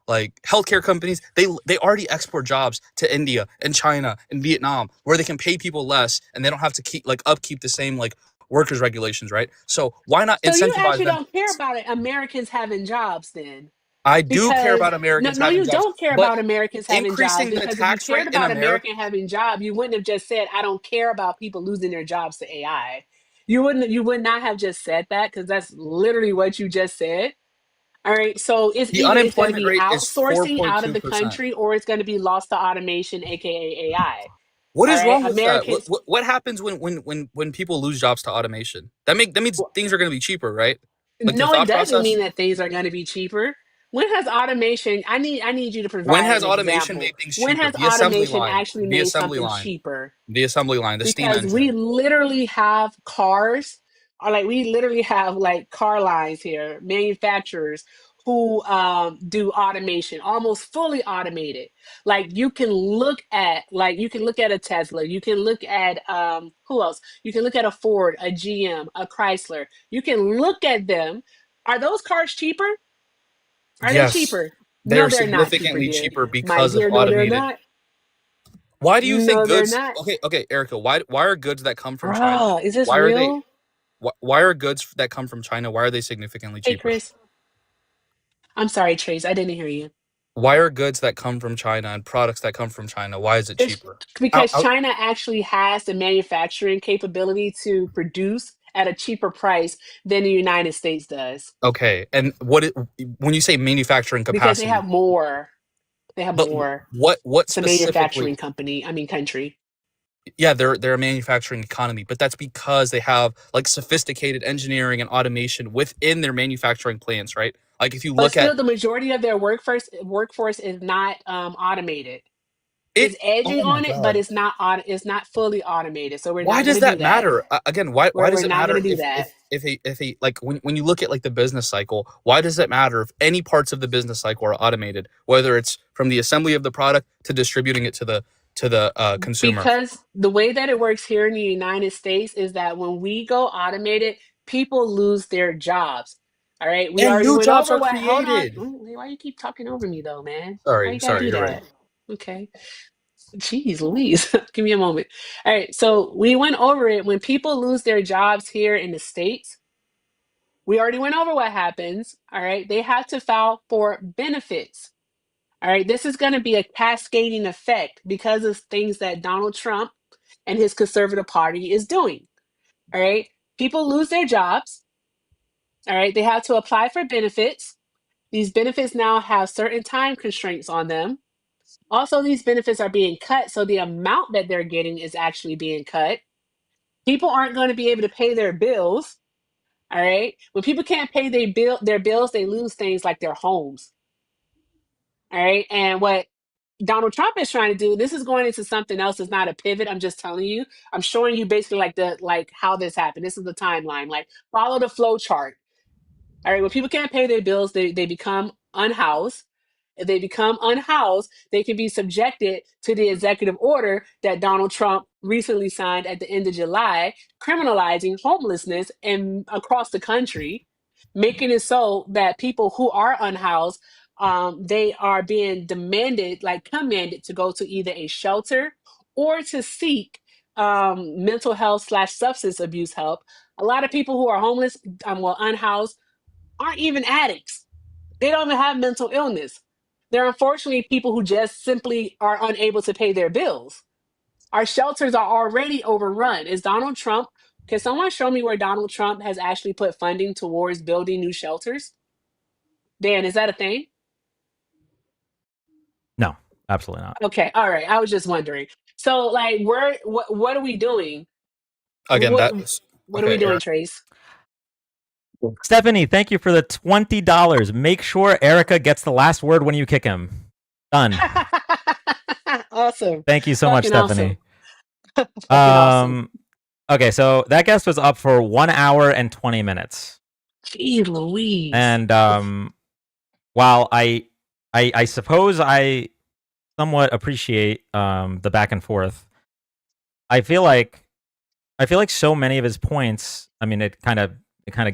like healthcare companies. They already export jobs to India and China and Vietnam, where they can pay people less and they don't have to keep like upkeep the same like workers regulations, right? So why not so you incentivize actually them? don't care about it, Americans having jobs then. I do care Because about Americans no, having you jobs, don't care but about Americans having jobs, increasing the because if you tax cared rate in about America. American having job, you wouldn't have just said, I don't care about people losing their jobs to AI. You would not have just said that, because that's literally what you just said. All right. So The it's going to unemployment be rate is outsourcing out of the 4.2%. country, or it's going to be lost to automation, aka AI. What All is right. wrong with that? Americans, What happens when people lose jobs to automation? That means things are going to be cheaper, right? Like the no, it thought doesn't process. mean that things are going to be cheaper. When has automation, I need you to When provide has an automation example. made things When cheaper? has The assembly automation line, actually made something cheaper? the assembly line, the steam Because we engine. literally have cars, or like we literally have like car lines here, manufacturers who do automation, almost fully automated. Like you can look at a Tesla, you can look at who else? You can look at a Ford, a GM, a Chrysler. You can look at them. Are those cars cheaper? Are they Yes, cheaper? they No, are they're not cheaper, significantly dear. cheaper My because of dear, no, they're automated. not. Why do you think No, they're goods? not. Okay, Erica. Why are goods that come from China? Bruh, is this Why are they? real? Why are goods that come from China? Why are they significantly Hey, cheaper? Chris. I'm sorry, Trace. I didn't hear you. Why are goods that come from China and products that come from China? Why is it It's cheaper? because China actually has the manufacturing capability to produce at a cheaper price than the United States does, Okay, and when you say manufacturing because they capacity, have more. They have But more. what It's a specifically? manufacturing company. I mean, country. Yeah, they're a manufacturing economy, but that's because they have like sophisticated engineering and automation within their manufacturing plants, right? Like if you But look at still, the majority of their workforce is not automated. it, It's edging oh my on it, but God. it's not fully automated. So we're Why not going does to do that that. matter? Again, why We're does it not matter going to do that. if a like when you look at like the business cycle, why does it matter if any parts of the business cycle are automated, whether it's from the assembly of the product to distributing it to the consumer? Because the way that it works here in the United States is that when we go automated, people lose their jobs. All right. We And already new went jobs over are what, hold on. created. Why you keep talking over me though, man? Why Sorry, you gotta sorry, do you're right. that? Okay. Jeez Louise. Give me a moment. All right. So we went over it. When people lose their jobs here in the States, we already went over what happens. All right. They have to file for benefits. All right. This is going to be a cascading effect because of things that Donald Trump and his conservative party is doing. All right. People lose their jobs. All right. They have to apply for benefits. These benefits now have certain time constraints on them. Also, these benefits are being cut. So the amount that they're getting is actually being cut. People aren't going to be able to pay their bills. All right. When people can't pay their bills, they lose things like their homes. All right. And what Donald Trump is trying to do, this is going into something else. It's not a pivot. I'm just telling you. I'm showing you basically like how this happened. This is the timeline. Like follow the flow chart. All right. When people can't pay their bills, they become unhoused. If they become unhoused, they can be subjected to the executive order that Donald Trump recently signed at the end of July, criminalizing homelessness and across the country, making it so that people who are unhoused, they are being demanded, like commanded, to go to either a shelter or to seek mental health slash substance abuse help. A lot of people who are homeless, well, unhoused, aren't even addicts. They don't even have mental illness. They're unfortunately people who just simply are unable to pay their bills. Our shelters are already overrun. Is Donald Trump, can someone show me where Donald Trump has actually put funding towards building new shelters? Dan, is that a thing? No, absolutely not. Okay, all right. I was just wondering. So, like, what are we doing? Again, What that's what are we okay, doing, Eric. Trace? Stephanie, thank you for the $20. Make sure Erica gets the last word when you kick him. Done. Awesome. Thank you so much, Fucking awesome. Stephanie. Fucking awesome. Okay, so that guest was up for 1 hour and 20 minutes. Jeez Louise. And while I suppose I somewhat appreciate the back and forth, I feel like so many of his points, I mean, it kind of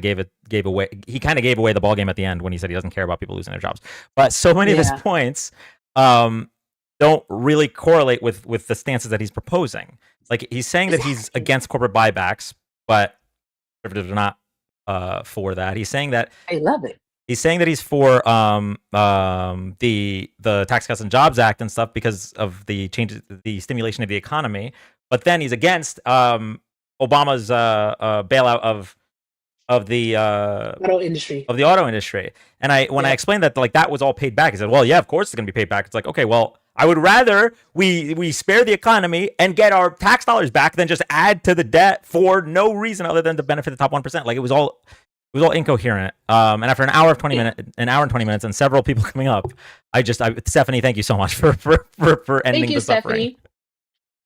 gave away the ball game at the end when he said he doesn't care about people losing their jobs. But so many of his Yeah. points don't really correlate with the stances that he's proposing. Like he's saying that he's Exactly. against corporate buybacks, but conservatives are not for that. He's saying that I love it. he's saying that he's for the Tax Cuts and Jobs Act and stuff because of the changes, the stimulation of the economy. But then he's against Obama's bailout of the Auto industry. auto industry. And when I Yeah. explained that, like, that was all paid back, he said, well, yeah, of course it's going to be paid back. It's like, okay, well, I would rather we spare the economy and get our tax dollars back than just add to the debt for no reason other than to benefit the top 1%. Like, it was all incoherent. And after an hour and 20 minutes and several people coming up, Stephanie, thank you so much for ending Thank you, the suffering. Stephanie.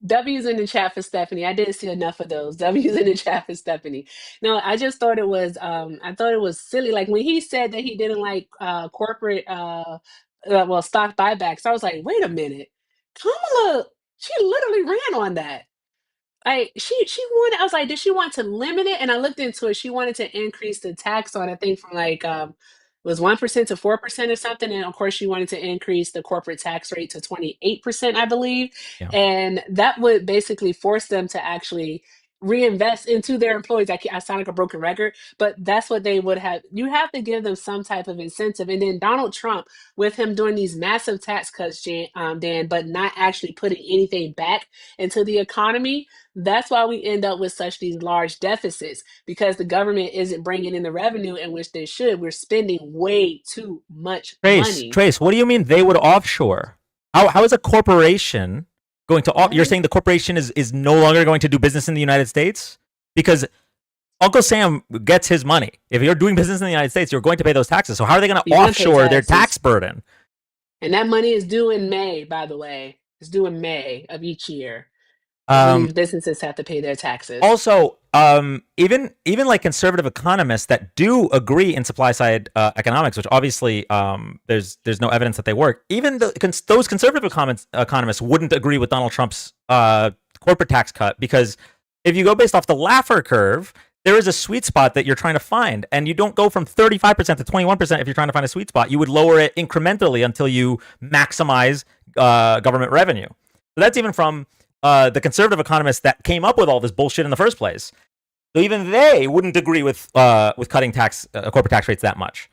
W's in the chat for Stephanie. I didn't see enough of those. W's in the chat for Stephanie. No, I just thought it was silly. Like when he said that he didn't like corporate stock buybacks, I was like, wait a minute. Kamala, she literally ran on that. She wanted, I was like, did she want to limit it? And I looked into it. She wanted to increase the tax on, I think, from like it was 1% to 4% or something. And of course she wanted to increase the corporate tax rate to 28%, I believe. Yeah. And that would basically force them to actually reinvest into their employees. I sound like a broken record, but that's what they would have. You have to give them some type of incentive. And then Donald Trump, with him doing these massive tax cuts, Dan, but not actually putting anything back into the economy, that's why we end up with such these large deficits, because the government isn't bringing in the revenue in which they should. We're spending way too much money. Trace, what do you mean they would offshore? How is a corporation going to? You're Right. saying the corporation is no longer going to do business in the United States because Uncle Sam gets his money. If you're doing business in the United States, you're going to pay those taxes. So how are they going to You're gonna pay offshore their tax taxes. burden? And that money is due in May, by the way. It's due in May of each year. Is when Um, these businesses have to pay their taxes. also, even like conservative economists that do agree in supply side economics, which obviously there's no evidence that they work. Even those conservative economists wouldn't agree with Donald Trump's corporate tax cut because if you go based off the Laffer curve, there is a sweet spot that you're trying to find, and you don't go from 35% to 21% if you're trying to find a sweet spot. You would lower it incrementally until you maximize government revenue. So that's even from the conservative economists that came up with all this bullshit in the first place. So even they wouldn't agree with cutting corporate tax rates that much.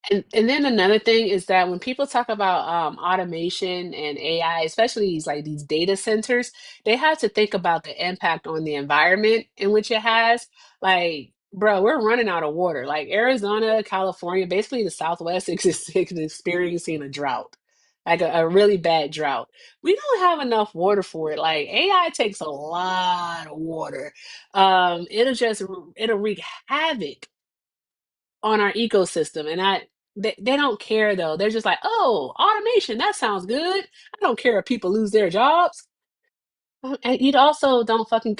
And then another thing is that when people talk about automation and AI, especially these data centers, they have to think about the impact on the environment in which it has. Like, bro, we're running out of water. Like Arizona, California, basically the Southwest is experiencing a drought, like a really bad drought. We don't have enough water for it. Like AI takes a lot of water. It'll wreak havoc on our ecosystem. And they don't care though. They're just like, oh, automation, that sounds good. I don't care if people lose their jobs. And you also don't fucking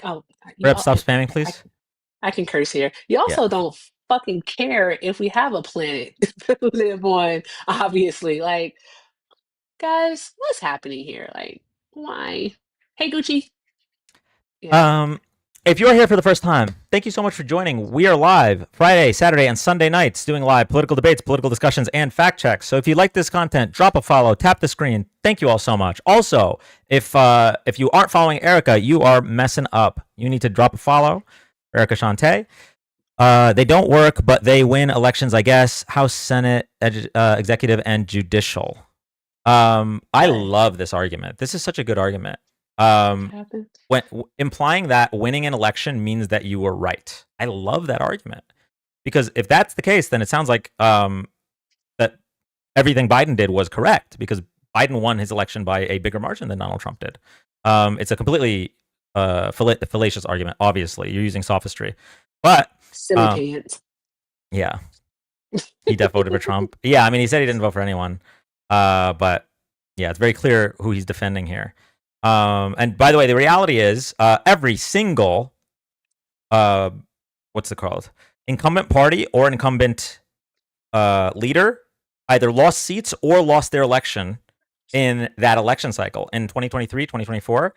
Rep, stop spamming, please. I can curse here. You Yeah. also don't fucking care if we have a planet to live on, obviously. Like, guys, what's happening here? Like, why? Hey Gucci. Yeah. If you're here for the first time, thank you so much for joining. We are live Friday, Saturday, and Sunday nights doing live political debates, political discussions, and fact checks. So if you like this content, drop a follow, tap the screen. Thank you all so much. Also, if you aren't following Erica, you are messing up. You need to drop a follow, Erica Shante. They don't work, but they win elections, I guess. House, Senate, executive, and judicial. I love this argument. This is such a good argument. Implying that winning an election means that you were right. I love that argument because if that's the case, then it sounds like that everything Biden did was correct because Biden won his election by a bigger margin than Donald Trump did. It's a completely fallacious argument. Obviously, you're using sophistry, but Silly pants. yeah, he def voted for Trump. Yeah, I mean, he said he didn't vote for anyone, but yeah, it's very clear who he's defending here. And by the way, the reality is every single what's it called? Incumbent party or incumbent leader either lost seats or lost their election in that election cycle in 2023, 2024,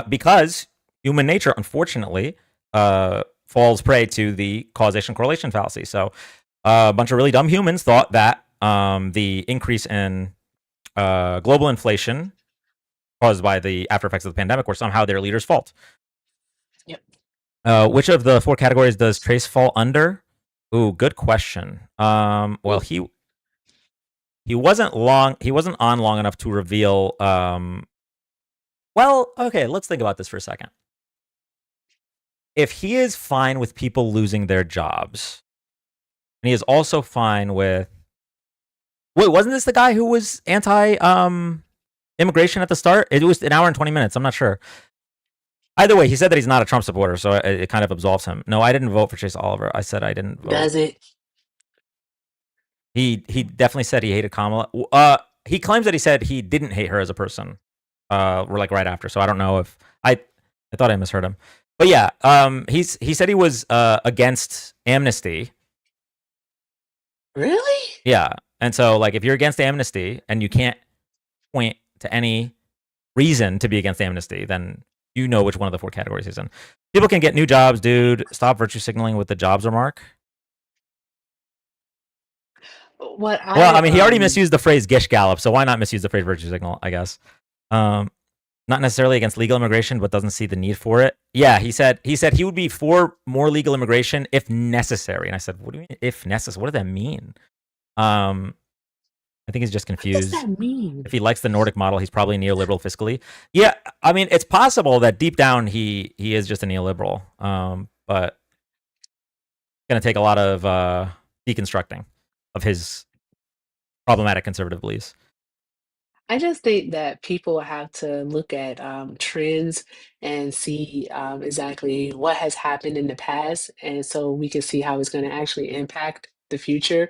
because human nature, unfortunately, falls prey to the causation correlation fallacy. So a bunch of really dumb humans thought that the increase in global inflation caused by the after effects of the pandemic were somehow their leader's fault. Yep. Which of the four categories does Trace fall under? Ooh, good question. Well, he wasn't on long enough to reveal. Well, okay, let's think about this for a second. If he is fine with people losing their jobs, and he is also fine with. Wait, wasn't this the guy who was anti immigration at the start? It was an hour and 20 minutes. I'm not sure. Either way, he said that he's not a Trump supporter, so it kind of absolves him. No, I didn't vote for Chase Oliver. I said I didn't vote. Does it? He definitely said he hated Kamala. He claims that he said he didn't hate her as a person. Like right after. So I don't know if I thought I misheard him. But yeah, he said he was against amnesty. Really? Yeah. And so like if you're against amnesty and you can't point to any reason to be against amnesty, then you know which one of the four categories he's in. People can get new jobs, dude. Stop virtue signaling with the jobs remark. Well, I mean, he already misused the phrase Gish Gallop, so why not misuse the phrase virtue signal, I guess. Not necessarily against legal immigration, but doesn't see the need for it. Yeah, he said he would be for more legal immigration if necessary. And I said, what do you mean if necessary? What does that mean? I think he's just confused. What does that mean? If he likes the Nordic model, he's probably neoliberal fiscally. Yeah, I mean, it's possible that deep down he is just a neoliberal. But it's going to take a lot of deconstructing of his problematic conservative beliefs. I just think that people have to look at trends and see exactly what has happened in the past, and so we can see how it's going to actually impact the future.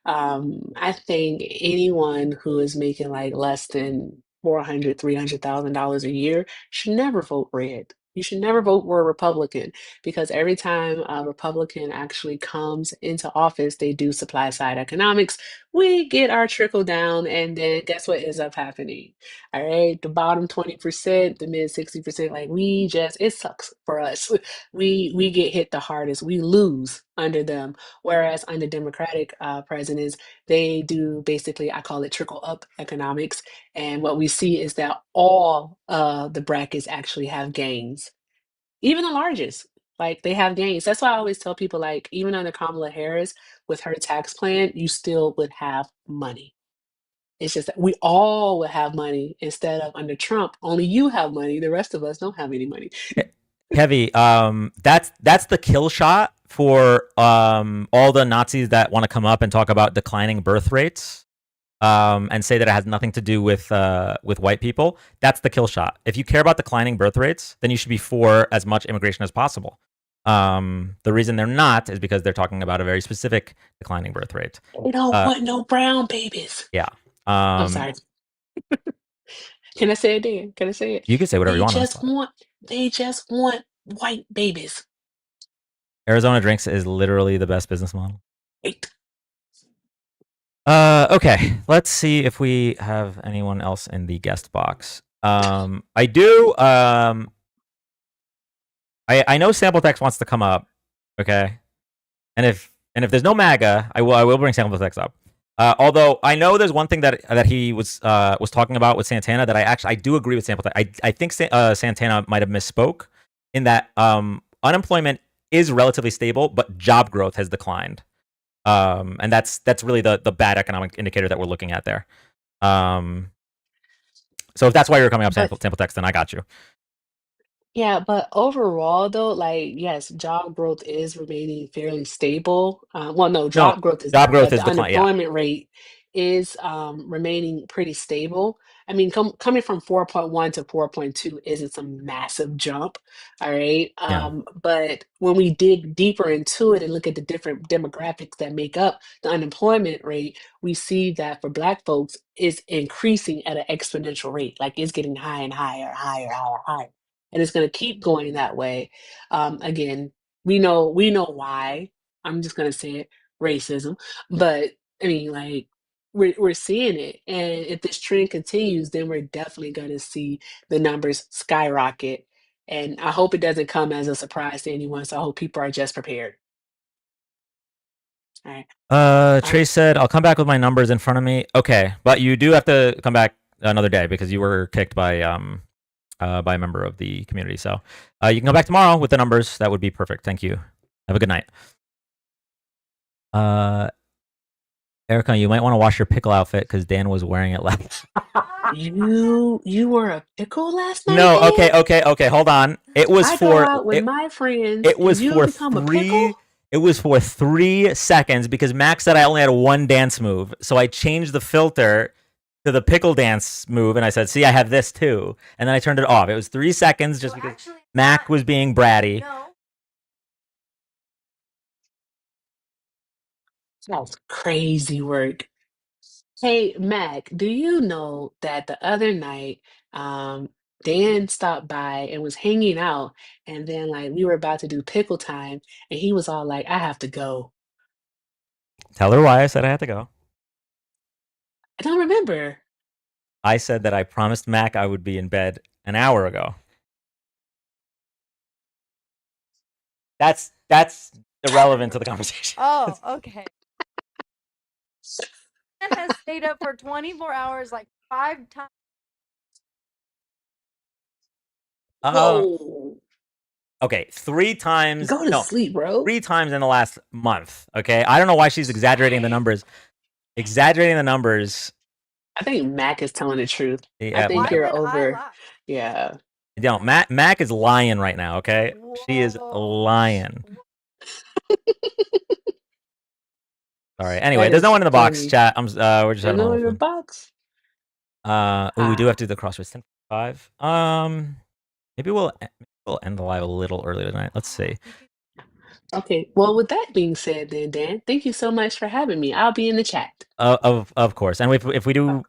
I think anyone who is making like less than 400, $300,000 a year should never vote red. You should never vote for a Republican because every time a Republican actually comes into office, they do supply side economics. We get our trickle down, and then guess what ends up happening? All right, the bottom 20%, the mid 60%, like we just it sucks for us. We get hit the hardest. We lose under them. Whereas under Democratic presidents, they do basically, I call it trickle up economics. And what we see is that all the brackets actually have gains, even the largest. Like they have gains. That's why I always tell people, like, even under Kamala Harris with her tax plan, you still would have money. It's just that we all would have money instead of under Trump, only you have money. The rest of us don't have any money. Heavy. That's the kill shot for all the Nazis that want to come up and talk about declining birth rates, and say that it has nothing to do with white people. That's the kill shot. If you care about declining birth rates, then you should be for as much immigration as possible. The reason they're not is because they're talking about a very specific declining birth rate. They don't want no brown babies. Yeah. I'm sorry. Can I say it, Dan? Can I say it? You can say whatever you want. They just want white babies. Arizona Drinks is literally the best business model. Wait. Okay, let's see if we have anyone else in the guest box. I do. I know Sample Text wants to come up. Okay, and if there's no MAGA, I will bring Sample Text up. Although I know there's one thing that he was talking about with Santana that I do agree with Sample Text. I think Santana might have misspoke in that unemployment is relatively stable, but job growth has declined. And that's really the bad economic indicator that we're looking at there. So if that's why you're coming up, sample text, then I got you. Yeah, but overall, though, like, yes, job growth is remaining fairly stable. Well, no, job growth is job not, growth but is the decline. Yeah. unemployment rate is remaining pretty stable. I mean, coming from 4.1 to 4.2 isn't some massive jump, all right? Yeah. But when we dig deeper into it and look at the different demographics that make up the unemployment rate, we see that for Black folks, it's increasing at an exponential rate. Like it's getting higher and higher, higher, higher, higher, and it's going to keep going that way. Again, we know why. I'm just going to say it, racism. But I mean, like we're seeing it, and if this trend continues, then we're definitely going to see the numbers skyrocket. And I hope it doesn't come as a surprise to anyone. So I hope people are just prepared. All right. Trey said, "I'll come back with my numbers in front of me." Okay, but you do have to come back another day because you were kicked by a member of the community. So you can come back tomorrow with the numbers. That would be perfect. Thank you. Have a good night. Erica, you might want to wash your pickle outfit because Dan was wearing it last. You were a pickle last night? No, Dan? okay. Hold on. It was I for go out with my friends. it was and you for become a 3 pickle? It was for 3 seconds because Max said I only had one dance move. So I changed the filter to the pickle dance move and I said, "See, I have this too." And then I turned it off. It was 3 seconds just because Mac was being bratty. No. That's crazy work. Hey, Mac, do you know that the other night, Dan stopped by and was hanging out, and then like we were about to do pickle time, and he was all like, "I have to go." Tell her why I said I had to go. I don't remember. I said that I promised Mac I would be in bed an hour ago. That's irrelevant to the conversation. Oh, okay. Man has stayed up for 24 hours like 5 times. Whoa. Okay, 3 times. Go to sleep, bro. 3 times in the last month. Okay, I don't know why she's exaggerating the numbers. Exaggerating the numbers. I think Mac is telling the truth. Yeah, I think Why you're would I over. lie? Yeah. No, Mac is lying right now. Okay, she is Whoa. lying. Sorry. Anyway, That there's no is one in the box. funny. Chat. We're just There's having a no one little in the fun. box. We do have to do the crosswords 10:05. Maybe we'll end the live a little early tonight. Let's see. Okay. Well, with that being said, then Dan, thank you so much for having me. I'll be in the chat. Of course. And if we do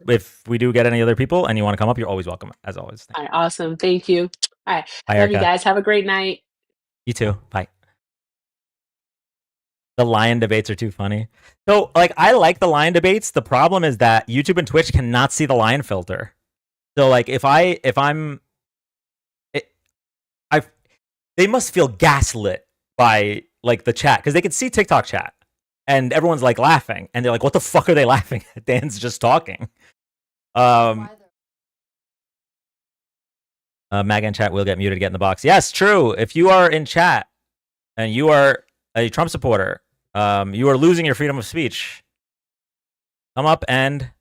get any other people and you want to come up, you're always welcome, as always. All right. Awesome. Thank you. All right. Bye, Love you Erica. guys. Have a great night. You too. Bye. The lion debates are too funny. So, like, I like the lion debates. The problem is that YouTube and Twitch cannot see the lion filter. So, like, they must feel gaslit by like the chat because they can see TikTok chat and everyone's like laughing and they're like, "What the fuck are they laughing at? Dan's just talking." Mag in chat will get muted to get in the box. Yes, true. If you are in chat and you are a Trump supporter, you are losing your freedom of speech. Come up and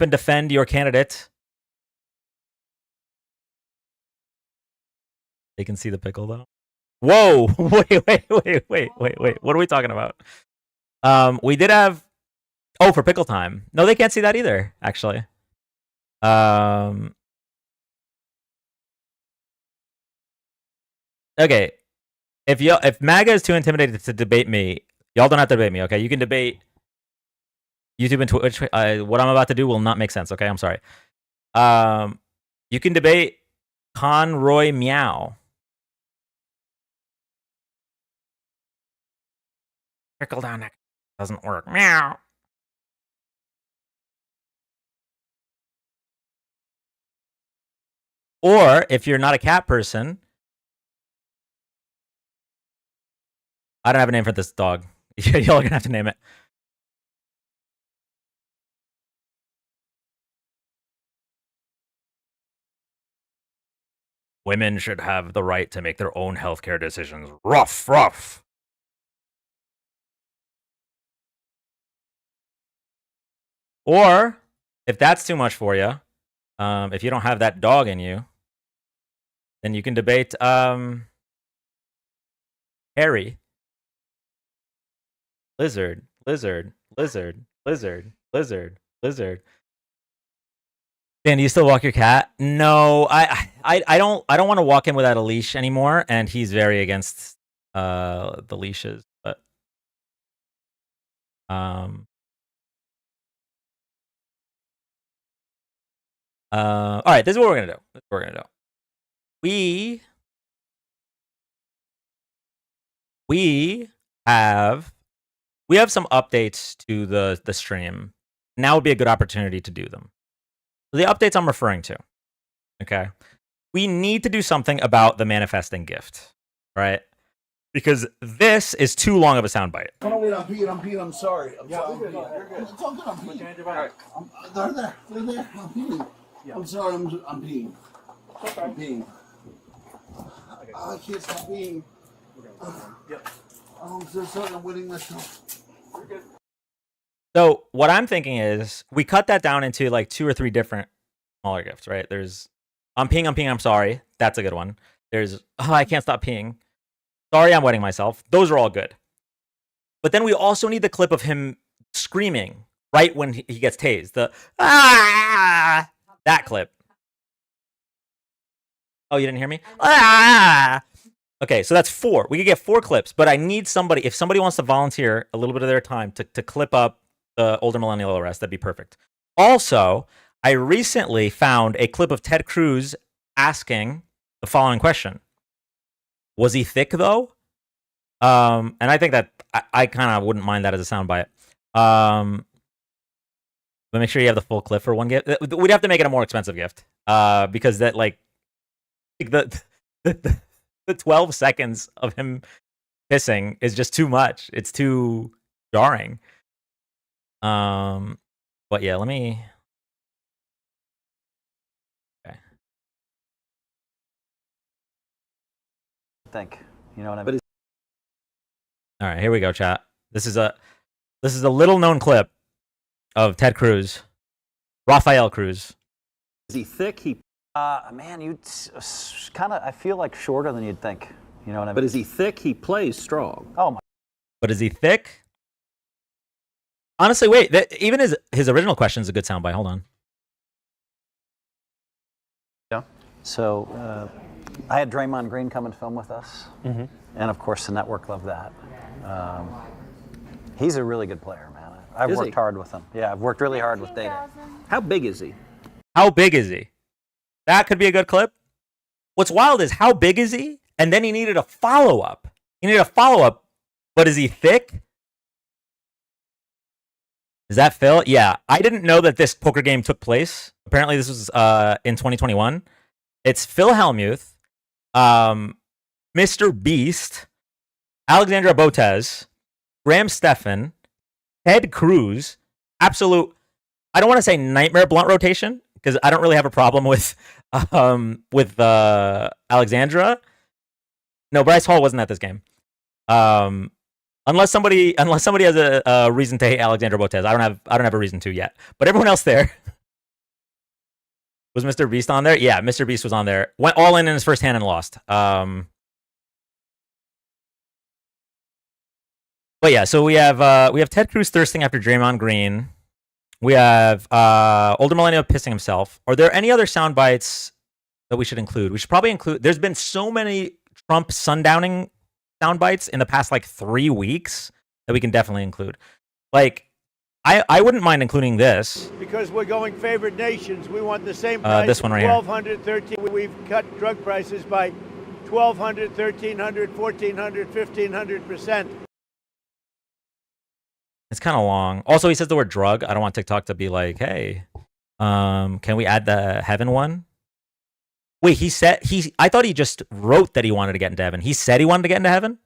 defend your candidate. They can see the pickle though. Whoa! Wait! What are we talking about? We did have. Oh, for pickle time. No, they can't see that either. Actually. Okay. If MAGA is too intimidated to debate me, y'all don't have to debate me. Okay, you can debate YouTube and Twitch. What I'm about to do will not make sense. Okay, I'm sorry. You can debate Conroy Meow. Trickle down neck doesn't work. Meow. Or if you're not a cat person, I don't have a name for this dog. Y'all are gonna have to name it. Women should have the right to make their own healthcare decisions. Rough. Or if that's too much for you, if you don't have that dog in you, then you can debate Harry. Lizard. Dan, do you still walk your cat? No, I don't want to walk him without a leash anymore, and he's very against the leashes. But all right, this is what we're gonna do. We have some updates to the stream. Now would be a good opportunity to do them. The updates I'm referring to. Okay. We need to do something about the manifesting gift, right? Because this is too long of a soundbite. Oh, no, wait, I'm peeing, I'm sorry. I'm sorry. You're good. It's all good, I'm peeing. They're there, I'm peeing. Yeah. I'm sorry, I'm peeing. Okay. I'm peeing. I can't stop peeing. Yep. I'm so sorry, I'm wetting myself. You're good. So what I'm thinking is we cut that down into like 2 or 3 different smaller gifts, right? There's I'm peeing, I'm sorry. That's a good one. There's I can't stop peeing. Sorry, I'm wetting myself. Those are all good. But then we also need the clip of him screaming right when he gets tased. The that clip. Oh, you didn't hear me? Okay, so that's 4. We could get 4 clips, but I need somebody. If somebody wants to volunteer a little bit of their time to clip up the older millennial arrest, that'd be perfect. Also, I recently found a clip of Ted Cruz asking the following question: was he thick though? And I think that I kind of wouldn't mind that as a soundbite. But make sure you have the full clip for one gift. We'd have to make it a more expensive gift, because that like the 12 seconds of him pissing is just too much. It's too jarring. But yeah, let me. Okay. Think you know what I mean? All right, here we go, chat. This is a little known clip of Ted Cruz, Rafael Cruz. Is he thick? Man, you kind of. I feel like shorter than you'd think. You know what I mean? But is he thick? He plays strong. Oh my. But is he thick? Honestly, wait. Even his original question is a good soundbite. Hold on. Yeah. So I had Draymond Green come and film with us, and of course the network loved that. He's a really good player, man. I've worked hard with him. Yeah, I've worked really hard with Data. How big is he? How big is he? That could be a good clip. What's wild is how big is he? And then he needed a follow-up. But is he thick? Is that Phil? Yeah. I didn't know that this poker game took place. Apparently this was in 2021. It's Phil Hellmuth, Mr. Beast, Alexandra Botez, Graham Stephan, Ted Cruz, absolute, I don't want to say nightmare blunt rotation, because I don't really have a problem with Alexandra. No, Bryce Hall wasn't at this game. Unless somebody has a reason to hate Alexandra Botez. I don't have a reason to yet. But everyone else there. Was Mr. Beast on there? Yeah, Mr. Beast was on there. Went all in his first hand and lost. But yeah, so we have Ted Cruz thirsting after Draymond Green. We have older millennial pissing himself. Are there any other sound bites that we should include? We should probably include. There's been so many Trump sundowning sound bites in the past like 3 weeks that we can definitely include. Like, I wouldn't mind including this. Because we're going favored nations. We want the same price. This one right here. 1,200, 13. We've cut drug prices by 1,200, 1,300, 1,400, 1,500%. It's kind of long. Also, he says the word drug. I don't want TikTok to be like, hey, can we add the heaven one? Wait, I thought he just wrote that he wanted to get into heaven. He said he wanted to get into heaven?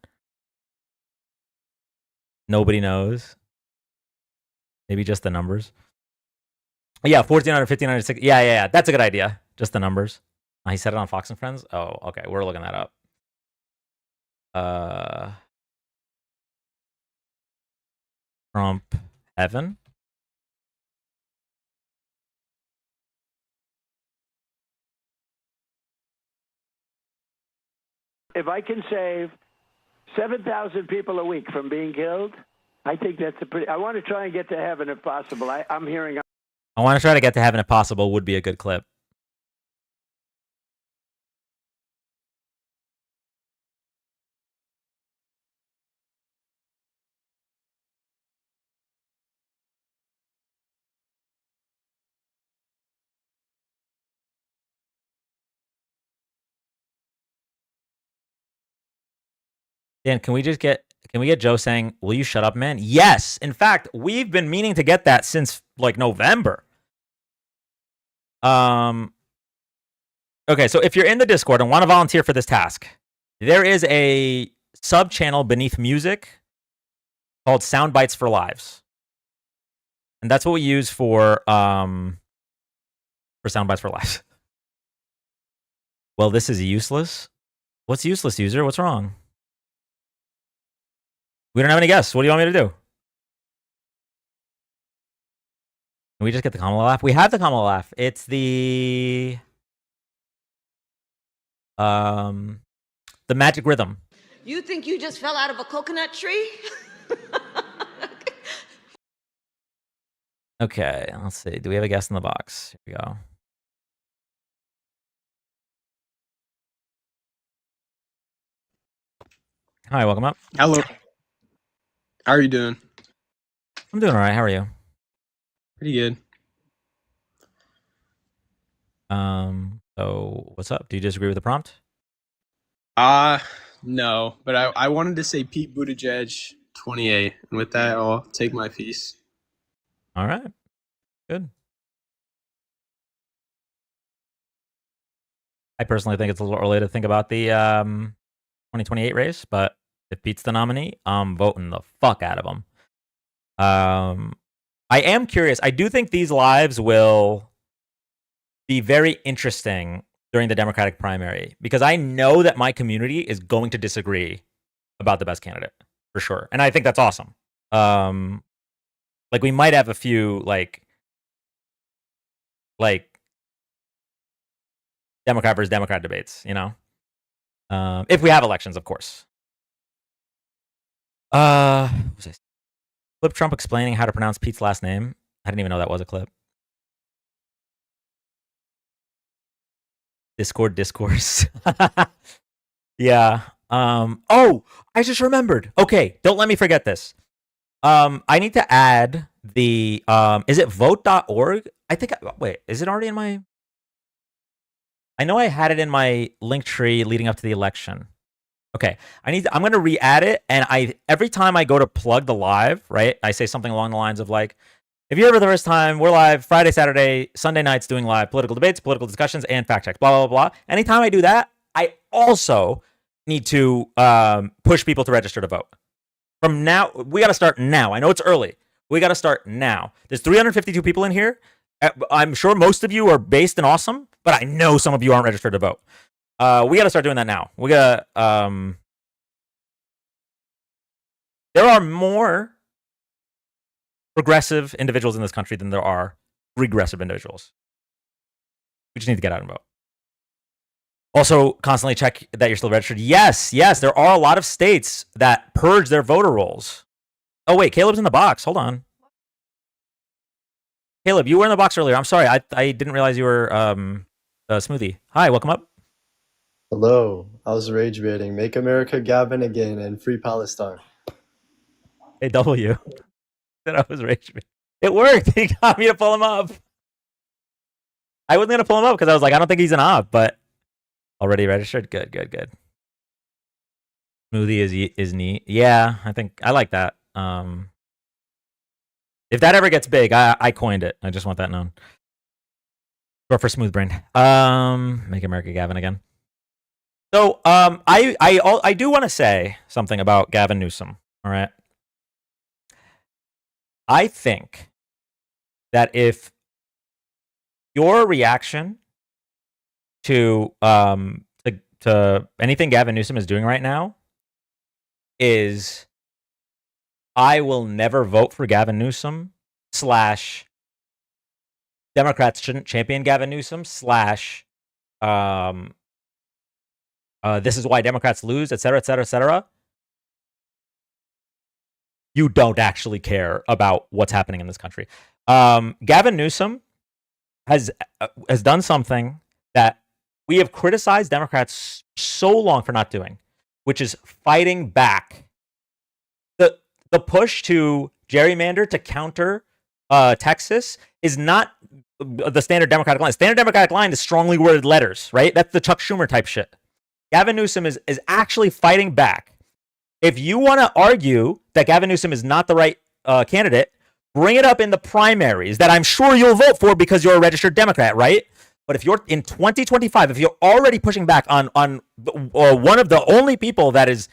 Nobody knows. Maybe just the numbers. Yeah, 1,400, 1,500, 6. Yeah. That's a good idea. Just the numbers. He said it on Fox and Friends? Oh, okay. We're looking that up. Trump heaven. If I can save 7,000 people a week from being killed, I think that's I want to try and get to heaven if possible. I'm hearing. I want to try to get to heaven if possible would be a good clip. Dan, can we get Joe saying, "Will you shut up, man?" Yes. In fact, we've been meaning to get that since like November. Okay, so if you're in the Discord and want to volunteer for this task, there is a sub-channel beneath music called Sound Bites for Lives. And that's what we use for Sound Bites for Lives. Well, this is useless. What's useless, user? What's wrong? We don't have any guests. What do you want me to do? Can we just get the Kamala laugh? We have the Kamala laugh. It's the magic rhythm. You think you just fell out of a coconut tree? Okay, let's see. Do we have a guest in the box? Here we go. Hi, welcome up. Hello. How are you doing? I'm doing all right. How are you? Pretty good. So what's up? Do you disagree with the prompt? No, but I wanted to say Pete Buttigieg 28, and with that, I'll take my piece. All right. Good. I personally think it's a little early to think about the 2028 race, but if Pete's the nominee, I'm voting the fuck out of him. I am curious. I do think these lives will be very interesting during the Democratic primary because I know that my community is going to disagree about the best candidate for sure. And I think that's awesome. Like we might have a few like Democrat versus Democrat debates, you know? If we have elections, of course. What was I Clip Trump explaining how to pronounce Pete's last name. I didn't even know that was a clip. Discord discourse. Yeah. Oh, I just remembered. Okay, don't let me forget this. I need to add the is it vote.org? I think wait, is it already in my I know I had it in my link tree leading up to the election. Okay, I'm going to re-add it, and every time I go to plug the live, right? I say something along the lines of like, if you're here for the first time, we're live Friday, Saturday, Sunday nights doing live political debates, political discussions, and fact checks, blah, blah, blah, blah. Anytime I do that, I also need to push people to register to vote. From now, we got to start now. I know it's early. We got to start now. There's 352 people in here. I'm sure most of you are based and awesome, but I know some of you aren't registered to vote. We got to start doing that now. We got to, there are more progressive individuals in this country than there are regressive individuals. We just need to get out and vote. Also, constantly check that you're still registered. Yes, there are a lot of states that purge their voter rolls. Oh, wait, Caleb's in the box. Hold on. Caleb, you were in the box earlier. I'm sorry. I didn't realize you were Smoothie. Hi, welcome up. Hello, I was rage baiting. Make America Gavin again and free Palestine. Hey, W. That I was rage baiting. It worked. He got me to pull him up. I wasn't gonna pull him up because I was like, I don't think he's an op, but already registered. Good. Smoothie is neat. Yeah, I think I like that. If that ever gets big, I coined it. I just want that known. Or for Smooth Brain. Make America Gavin again. So I do want to say something about Gavin Newsom. All right. I think that if your reaction to anything Gavin Newsom is doing right now is I will never vote for Gavin Newsom / Democrats shouldn't champion Gavin Newsom / this is why Democrats lose, etc., etc., etc. You don't actually care about what's happening in this country. Gavin Newsom has done something that we have criticized Democrats so long for not doing, which is fighting back. The push to gerrymander to counter Texas is not the standard Democratic line. Standard Democratic line is strongly worded letters, right? That's the Chuck Schumer type shit. Gavin Newsom is actually fighting back. If you want to argue that Gavin Newsom is not the right candidate, bring it up in the primaries that I'm sure you'll vote for because you're a registered Democrat, right? But if you're in 2025, if you're already pushing back on one of the only people that is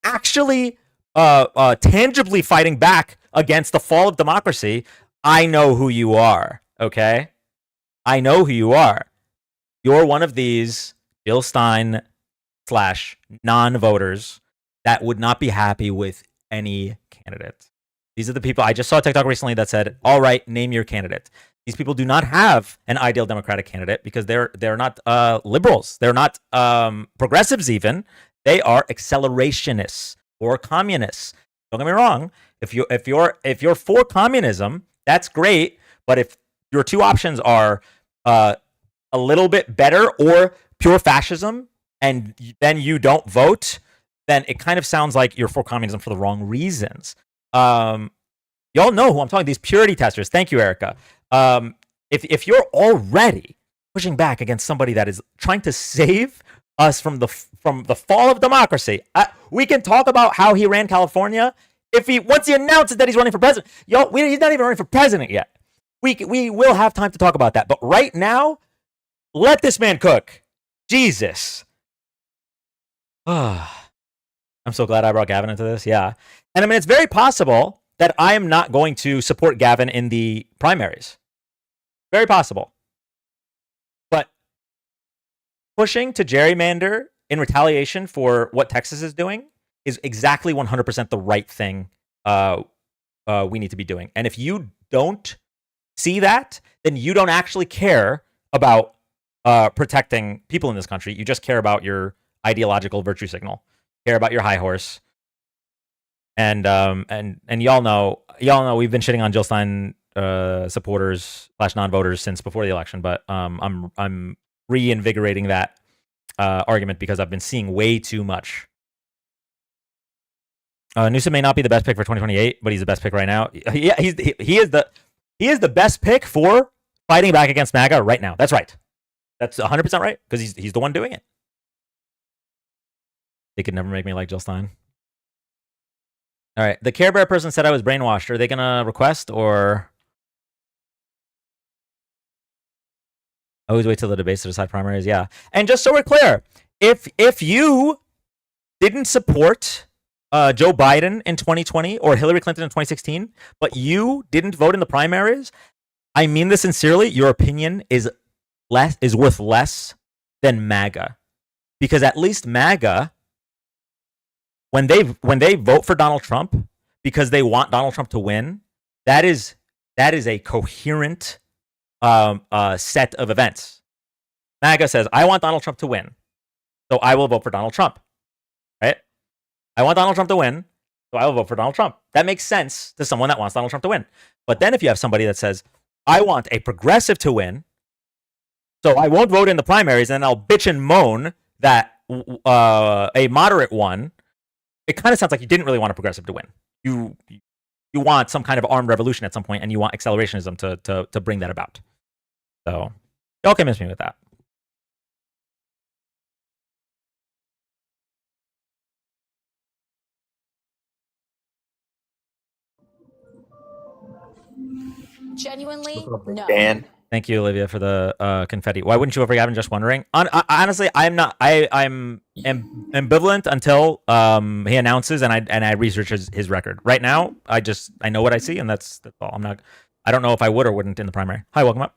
actually tangibly fighting back against the fall of democracy, I know who you are, okay? I know who you are. You're one of these Bill Stein / non-voters that would not be happy with any candidate. These are the people. I just saw a TikTok recently that said, all right, name your candidate. These people do not have an ideal Democratic candidate because they're not liberals. They're not progressives even. They are accelerationists or communists. Don't get me wrong. If you're for communism, that's great. But if your two options are a little bit better or pure fascism, and then you don't vote, then it kind of sounds like you're for communism for the wrong reasons. Y'all know who I'm talking. These purity testers. Thank you, Erica. If you're already pushing back against somebody that is trying to save us from the fall of democracy, we can talk about how he ran California. Once he announces that he's running for president, he's not even running for president yet. We will have time to talk about that. But right now, let this man cook. Jesus. I'm so glad I brought Gavin into this. Yeah. And I mean, it's very possible that I am not going to support Gavin in the primaries. Very possible. But pushing to gerrymander in retaliation for what Texas is doing is exactly 100% the right thing we need to be doing. And if you don't see that, then you don't actually care about protecting people in this country. You just care about your ideological virtue signal. Care about your high horse. And y'all know we've been shitting on Jill Stein supporters / non-voters since before the election, but I'm reinvigorating that argument because I've been seeing way too much. Newsom may not be the best pick for 2028, but he's the best pick right now. Yeah, he is the best pick for fighting back against MAGA right now. That's right. That's 100% right because he's the one doing it. They could never make me like Jill Stein. All right. The Care Bear person said I was brainwashed. Are they going to request or... Always wait till the debates to decide primaries? Yeah. And just so we're clear, if you didn't support Joe Biden in 2020 or Hillary Clinton in 2016, but you didn't vote in the primaries, I mean this sincerely, your opinion is worth less than MAGA. Because at least MAGA... When they vote for Donald Trump because they want Donald Trump to win, that is a coherent set of events. MAGA says, I want Donald Trump to win, so I will vote for Donald Trump. Right? I want Donald Trump to win, so I will vote for Donald Trump. That makes sense to someone that wants Donald Trump to win. But then if you have somebody that says, I want a progressive to win, so I won't vote in the primaries, and I'll bitch and moan that a moderate won, it kind of sounds like you didn't really want a progressive to win. You want some kind of armed revolution at some point, and you want accelerationism to bring that about. So y'all convince me with that. Genuinely, no. Dan. Thank you, Olivia, for the confetti. Why wouldn't you vote for Gavin? Just wondering. Honestly, I'm not. I'm ambivalent until he announces and I research his record. Right now, I know what I see, and that's all. I don't know if I would or wouldn't in the primary. Hi, welcome up.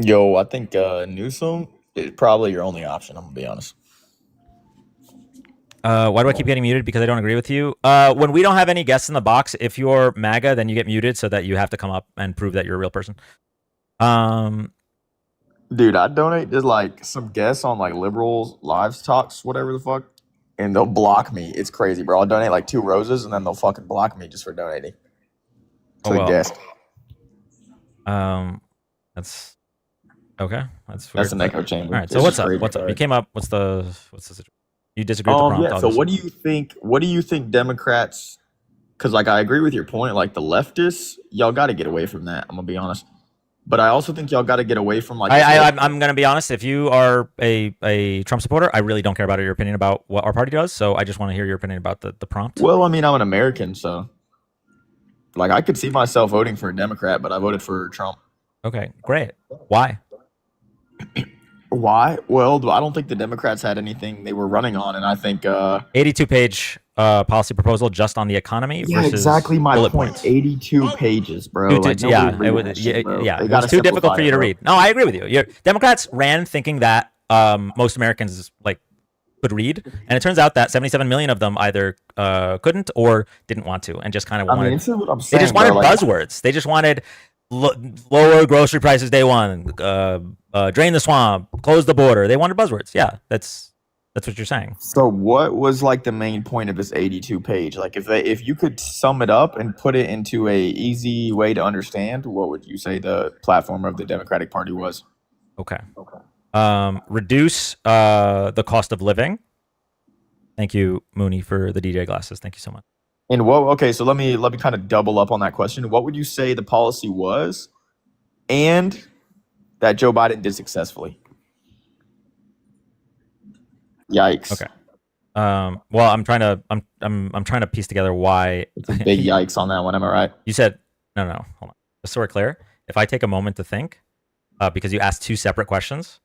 Yo, I think Newsom is probably your only option. I'm gonna be honest. Why do I keep getting muted? Because I don't agree with you. When we don't have any guests in the box, if you're MAGA, then you get muted so that you have to come up and prove that you're a real person. Dude, I donate to like some guests on like liberals live talks, whatever the fuck, and they'll block me. It's crazy, bro. I'll donate like 2 roses and then they'll fucking block me just for donating to the guest. That's okay. That's weird. That's an echo chamber. All right. So what's up? What's up? You came up. What's the situation? You disagree with the prompt? Yeah. So what do you think Democrats? Because like I agree with your point. Like the leftists, y'all got to get away from that. I'm gonna be honest. But I also think y'all got to get away from like. I'm gonna be honest. If you are a Trump supporter, I really don't care about your opinion about what our party does. So I just want to hear your opinion about the prompt. Well, I mean, I'm an American, so like I could see myself voting for a Democrat, but I voted for Trump. Okay, great. Why? Why? Well, I don't think the Democrats had anything they were running on, and I think 82-page policy proposal just on the economy. Yeah, versus exactly my bullet point. points. 82 pages, bro. Like, Yeah, nobody's it reading was. that shit, bro. They It gotta was too difficult simplify for you it, to bro. read. No, I agree with you. Democrats ran thinking that most Americans like could read, and it turns out that 77 million of them either couldn't or didn't want to, and just kind of wanted. I mean, this is what I'm They saying, just wanted bro. Like, buzzwords. They just wanted lower grocery prices day one, drain the swamp, close the border. They wanted buzzwords. Yeah, that's what you're saying. so what was like the main point of this 82 page? Like if you could sum it up and put it into a easy way to understand, what would you say the platform of the Democratic Party was? Okay. Reduce the cost of living. Thank you, Mooney, for the DJ glasses. Thank you so much. And what? Okay, so let me kind of double up on that question. What would you say the policy was, and that Joe Biden did successfully? Yikes! Okay. Well, I'm trying to piece together why. It's a big yikes on that one. Am I right? You said no. Hold on. Just so we're clear, if I take a moment to think, because you asked 2 separate questions,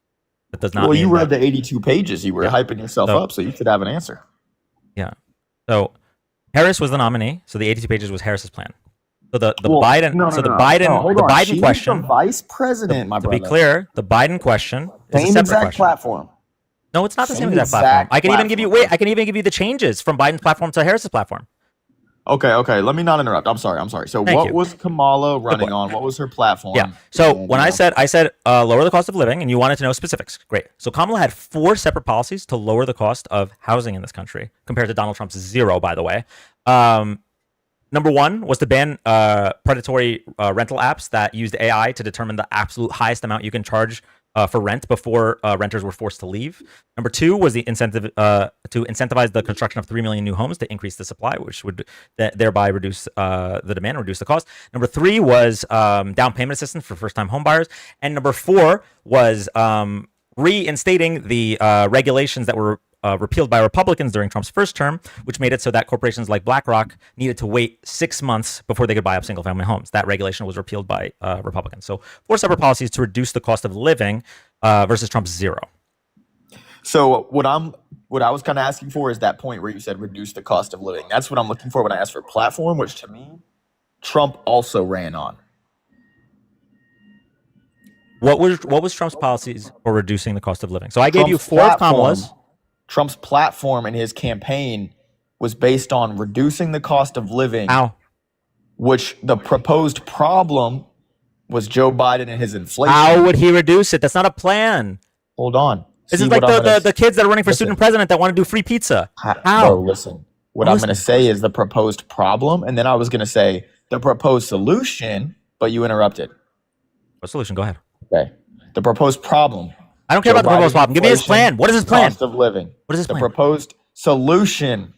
that does not. Well, mean you read that, the 82 pages. You were hyping yourself up, so you should have an answer. Yeah. So Harris was the nominee, so the 82 pages was Harris's plan. So the Well, Biden, no, so the no. Biden, No, hold the on. Biden She's question. the vice president, my To brother. be clear, the Biden question is a Same separate exact question. platform. No, it's not the same Same exact platform. exact I can even give you the changes from Biden's platform to Harris's platform. Okay. Let me not interrupt. I'm sorry. So Thank what you. was Kamala Good running point. on? What was her platform? Yeah. So And when I said lower the cost of living, and you wanted to know specifics, great. So Kamala had 4 separate policies to lower the cost of housing in this country, compared to Donald Trump's 0, by the way. Number 1 was to ban predatory rental apps that used AI to determine the absolute highest amount you can charge for rent before renters were forced to leave. Number 2 was the incentive to incentivize the construction of 3 million new homes to increase the supply, which would thereby reduce the demand, reduce the cost. Number 3 was down payment assistance for first-time homebuyers, and number 4 was reinstating the regulations that were repealed by Republicans during Trump's first term, which made it so that corporations like BlackRock needed to wait 6 months before they could buy up single-family homes. That regulation was repealed by Republicans. So 4 separate policies to reduce the cost of living versus Trump's 0. So what I was kind of asking for is that point where you said reduce the cost of living. That's what I'm looking for when I asked for platform, which to me, Trump also ran on. What was Trump's policies for reducing the cost of living? So I gave you Trump's 4 of platform- Kamala's. Trump's platform and his campaign was based on reducing the cost of living. How? Which the proposed problem was Joe Biden and his inflation. How would he reduce it? That's not a plan. Hold on. This See is like what I'm gonna- the kids that are running for Listen. student president that want to do free pizza. How? Bro, listen. What I'm going to say is the proposed problem, and then I was going to say the proposed solution, but you interrupted. What solution? Go ahead. Okay. The proposed problem. I don't care Joe about the proposed Biden's problem. Give me his inflation, plan. What is his plan? Cost of living. What is his The plan? proposed solution.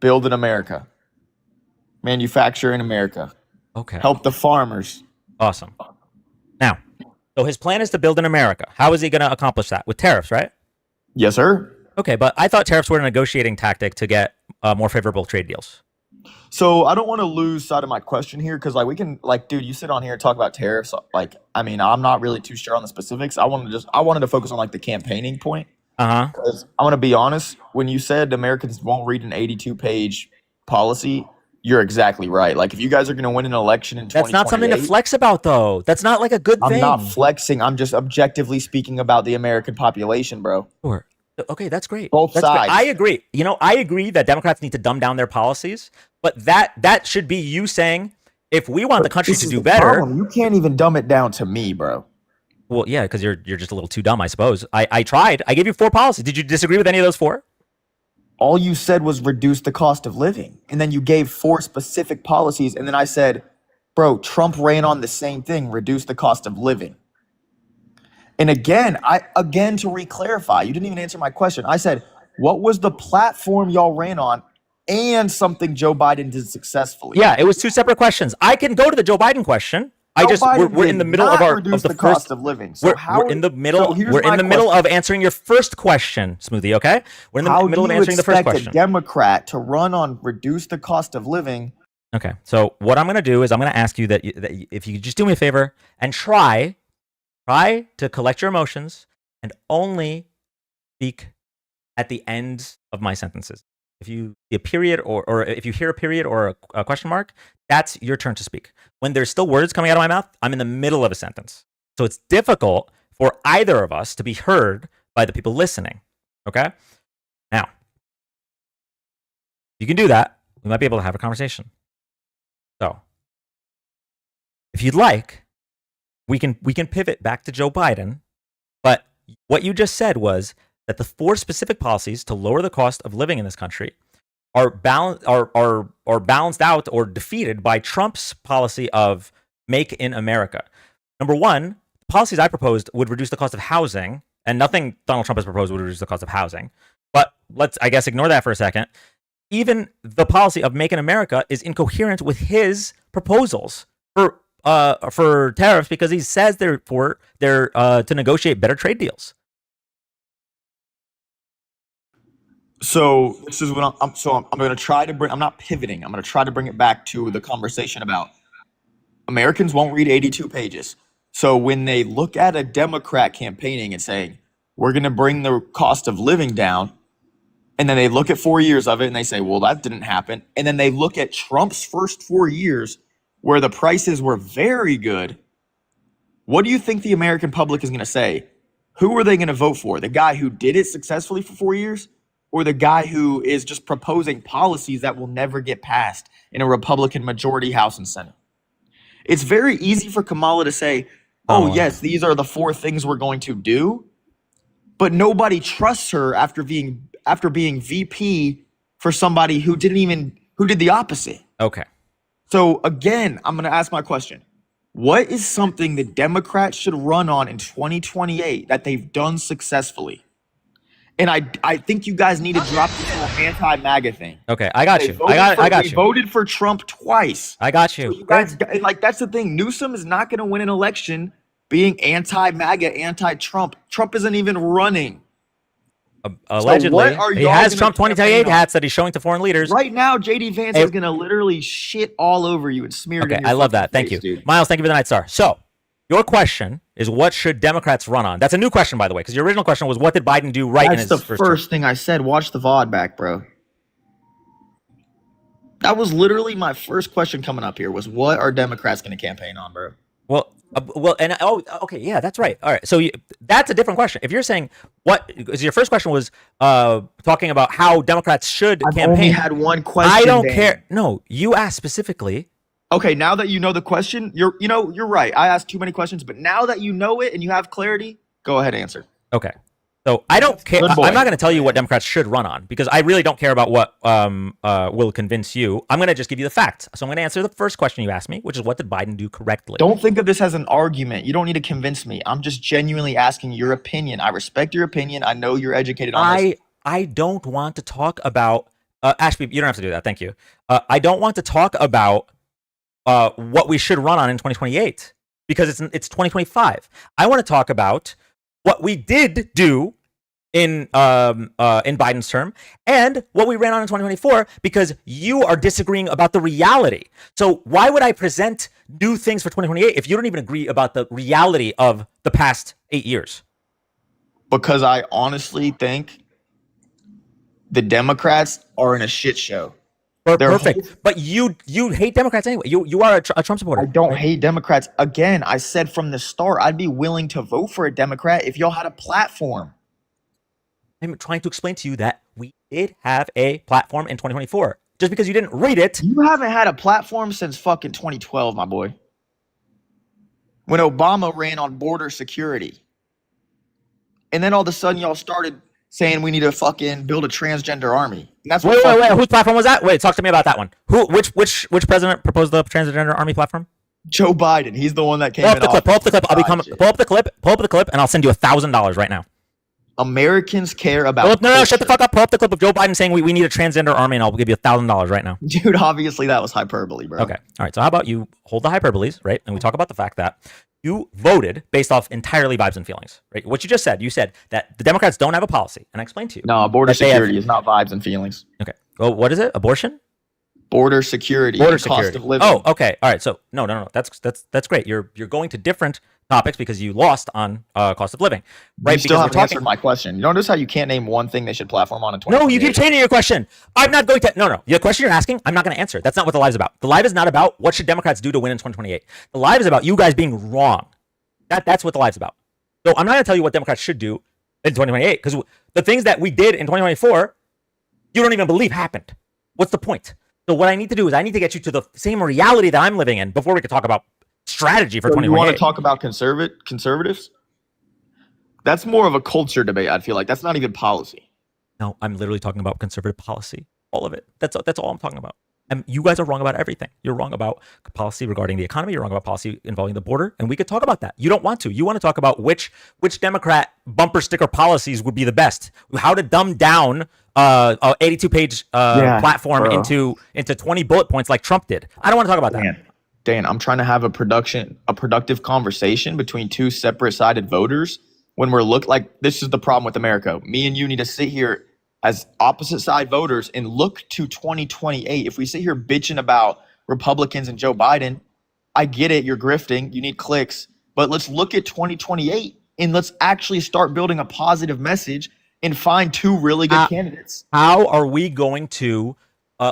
Build in America. Manufacture in America. Okay. Help the farmers. Awesome. Now, so his plan is to build in America. How is he going to accomplish that? With tariffs, right? Yes, sir. Okay, but I thought tariffs were a negotiating tactic to get more favorable trade deals. So I don't want to lose sight of my question here because, like, we can, like, dude, you sit on here and talk about tariffs. Like, I mean, I'm not really too sure on the specifics. I wanted to focus on like the campaigning point. Because I want to be honest, when you said Americans won't read an 82-page policy, you're exactly right. Like, if you guys are going to win an election in 2028, That's not something to flex about, though. That's not like a good thing. I'm not flexing. I'm just objectively speaking about the American population, bro. Sure. Okay, that's great. Both That's great. sides. I agree. You know, I agree that Democrats need to dumb down their policies, but that should be you saying, if we want the country This to is do the better. problem. You can't even dumb it down to me, bro. Well, yeah, because you're just a little too dumb, I suppose. I tried. I gave you 4 policies. Did you disagree with any of those 4? All you said was reduce the cost of living. And then you gave 4 specific policies. And then I said, bro, Trump ran on the same thing, reduce the cost of living. And again, to re-clarify, you didn't even answer my question. I said, what was the platform y'all ran on and something Joe Biden did successfully? Yeah, it was 2 separate questions. I can go to the Joe Biden question. We're in the middle of the cost first of living. So we're in the middle. We're in the middle of answering your first question, Smoothie. Okay, we're in the middle of answering the first question. A Democrat to run on reduce the cost of living? Okay, so what I'm going to do is I'm going to ask you that if you could just do me a favor and try to collect your emotions and only speak at the end of my sentences. If you see a period or if you hear a period or a question mark, that's your turn to speak. When there's still words coming out of my mouth, I'm in the middle of a sentence. So it's difficult for either of us to be heard by the people listening. Okay? Now, you can do that. We might be able to have a conversation. So, if you'd like, we can pivot back to Joe Biden, but what you just said was that the 4 specific policies to lower the cost of living in this country are balanced out or defeated by Trump's policy of Make in America. Number 1, the policies I proposed would reduce the cost of housing, and nothing Donald Trump has proposed would reduce the cost of housing. But let's, I guess, ignore that for a second. Even the policy of Make in America is incoherent with his proposals for tariffs because he says they're to negotiate better trade deals. So this is what I'm going to try to bring. I'm not pivoting. I'm going to try to bring it back to the conversation about Americans won't read 82 pages. So when they look at a Democrat campaigning and saying, we're going to bring the cost of living down, and then they look at 4 years of it and they say, well, that didn't happen. And then they look at Trump's first 4 years where the prices were very good. What do you think the American public is going to say? Who are they going to vote for? The guy who did it successfully for 4 years? or the guy who is just proposing policies that will never get passed in a Republican majority House and Senate. It's very easy for Kamala to say, oh, yes, these are the 4 things we're going to do, but nobody trusts her after being VP for somebody who did the opposite. Okay. So again, I'm going to ask my question. What is something that Democrats should run on in 2028 that they've done successfully? And I think you guys need to drop this whole anti-MAGA thing. Okay, I got They you. voted I got they you. voted for Trump twice. I got So you. you guys, and like that's the thing. Newsom is not going to win an election being anti-MAGA, anti-Trump. Trump isn't even running. Allegedly, what are he y'all has gonna Trump campaign 2028 on? hats that he's showing to foreign leaders. Right now, JD Vance Hey- is going to literally shit all over you and smear it Okay, in your I love fucking that. Thank face, you. dude. Miles, thank you for the Night Star. So, your question is what should Democrats run on? That's a new question, by the way, because your original question was what did Biden do right in That's his the first term? thing I said. Watch the VOD back, bro. That was literally my first question coming up here was what are Democrats going to campaign on, bro? Okay, yeah, that's right. All right, so that's a different question. If you're saying because your first question was talking about how Democrats should I've campaign. only had one question. I don't Dan. care. No, you asked specifically. Okay, now that you know the question, you're right. I asked too many questions, but now that you know it and you have clarity, go ahead, answer. Okay. So I don't care. Good boy. I'm not going to tell you what Democrats should run on because I really don't care about what will convince you. I'm going to just give you the facts. So I'm going to answer the first question you asked me, which is what did Biden do correctly? Don't think of this as an argument. You don't need to convince me. I'm just genuinely asking your opinion. I respect your opinion. I know you're educated on this. I don't want to talk about Ashby. You don't have to do that. Thank you. I don't want to talk about what we should run on in 2028 because it's 2025. I want to talk about what we did do in Biden's term and what we ran on in 2024 because you are disagreeing about the reality. So why would I present new things for 2028 if you don't even agree about the reality of the past 8 years? Because I honestly think the Democrats are in a shit show. Perfect. But you hate Democrats anyway. You are a Trump supporter. I don't hate Democrats. Again, I said from the start, I'd be willing to vote for a Democrat if y'all had a platform. I'm trying to explain to you that we did have a platform in 2024. Just because you didn't read it. You haven't had a platform since fucking 2012, my boy. When Obama ran on border security. And then all of a sudden y'all started saying we need to fucking build a transgender army. And that's what Wait. Whose platform was that? Wait, talk to me about that one. Which president proposed the transgender army platform? Joe Biden. He's the one that came Pull in up the clip. Pull up the clip. Pull up the clip, and I'll send you $1,000 right now. Americans care about. No, shut the fuck up. Pull up the clip of Joe Biden saying we need a transgender army, and I'll give you $1,000 right now. Dude, obviously that was hyperbole, bro. Okay. All right. So how about you hold the hyperboles, right? And we talk about the fact that you voted based off entirely vibes and feelings, right? What you just said, you said that the Democrats don't have a policy, and I explained to you. No, border that they have- security is not vibes and feelings. Okay. Well, what is it? Abortion? Border security. Border and security. Cost of living. Oh, okay. All right. So no. That's great. You're going to different topics because you lost on cost of living, right? You still because haven't answered my question. You notice how you can't name one thing they should platform on in 2028? No, you keep changing your question. I'm not going to. No. The question you're asking, I'm not going to answer. That's not what the live is about. The live is not about what should Democrats do to win in 2028. The live is about you guys being wrong. That's what the live's about. So I'm not going to tell you what Democrats should do in 2028 because the things that we did in 2024, you don't even believe happened. What's the point? So what I need to do is I need to get you to the same reality that I'm living in before we can talk about strategy for So 2028. you want to talk about conservatives? That's more of a culture debate, I feel like. That's not even policy. No, I'm literally talking about conservative policy. All of it. That's all I'm talking about. And you guys are wrong about everything. You're wrong about policy regarding the economy. You're wrong about policy involving the border. And we could talk about that. You don't want to. You want to talk about which Democrat bumper sticker policies would be the best. How to dumb down a 82-page platform into 20 bullet points like Trump did. I don't want to talk about that. Dan, I'm trying to have a productive conversation between two separate sided voters when we're this is the problem with America. Me and you need to sit here as opposite side voters and look to 2028. If we sit here bitching about Republicans and Joe Biden, I get it. You're grifting. You need clicks. But let's look at 2028 and let's actually start building a positive message and find two really good candidates. How are we going to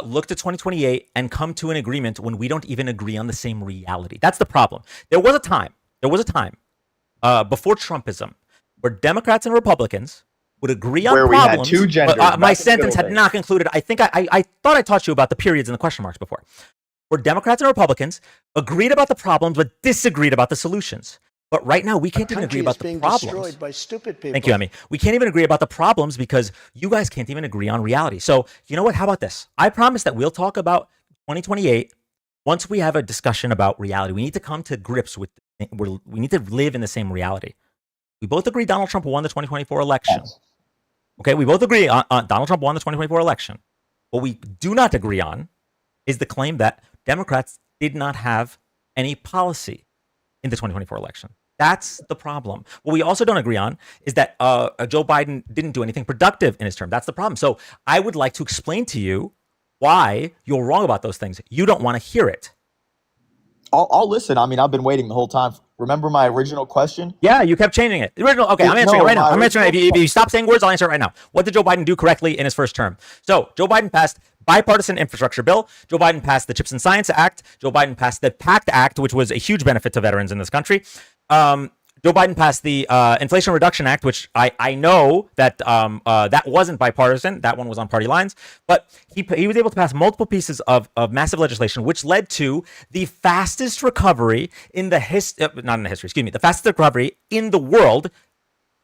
look to 2028 and come to an agreement when we don't even agree on the same reality? That's the problem. There was a time before Trumpism where Democrats and Republicans would agree on where we had problems. two genders. But, my back in the sentence good had old not days. concluded. I think I thought I taught you about the periods and the question marks before. Where Democrats and Republicans agreed about the problems but disagreed about the solutions. But right now, we can't even agree about the problems. Destroyed by stupid people. Thank you, Emmy. We can't even agree about the problems because you guys can't even agree on reality. So, you know what? How about this? I promise that we'll talk about 2028 once we have a discussion about reality. We need to come to grips with, we need to live in the same reality. We both agree Donald Trump won the 2024 election. Okay, we both agree on Donald Trump won the 2024 election. What we do not agree on is the claim that Democrats did not have any policy in the 2024 election. That's the problem. What we also don't agree on is that Joe Biden didn't do anything productive in his term. That's the problem. So I would like to explain to you why you're wrong about those things. You don't want to hear it. I'll listen. I mean, I've been waiting the whole time. Remember my original question? Yeah, you kept changing it. The original. Okay, I'm answering it right now. I'm answering it. If you stop saying words, I'll answer it right now. What did Joe Biden do correctly in his first term? So Joe Biden passed bipartisan infrastructure bill. Joe Biden passed the Chips and Science Act. Joe Biden passed the PACT Act, which was a huge benefit to veterans in this country. Joe Biden passed the Inflation Reduction Act, which I know that that wasn't bipartisan. That one was on party lines. But he was able to pass multiple pieces of massive legislation, which led to the fastest recovery in the the fastest recovery in the world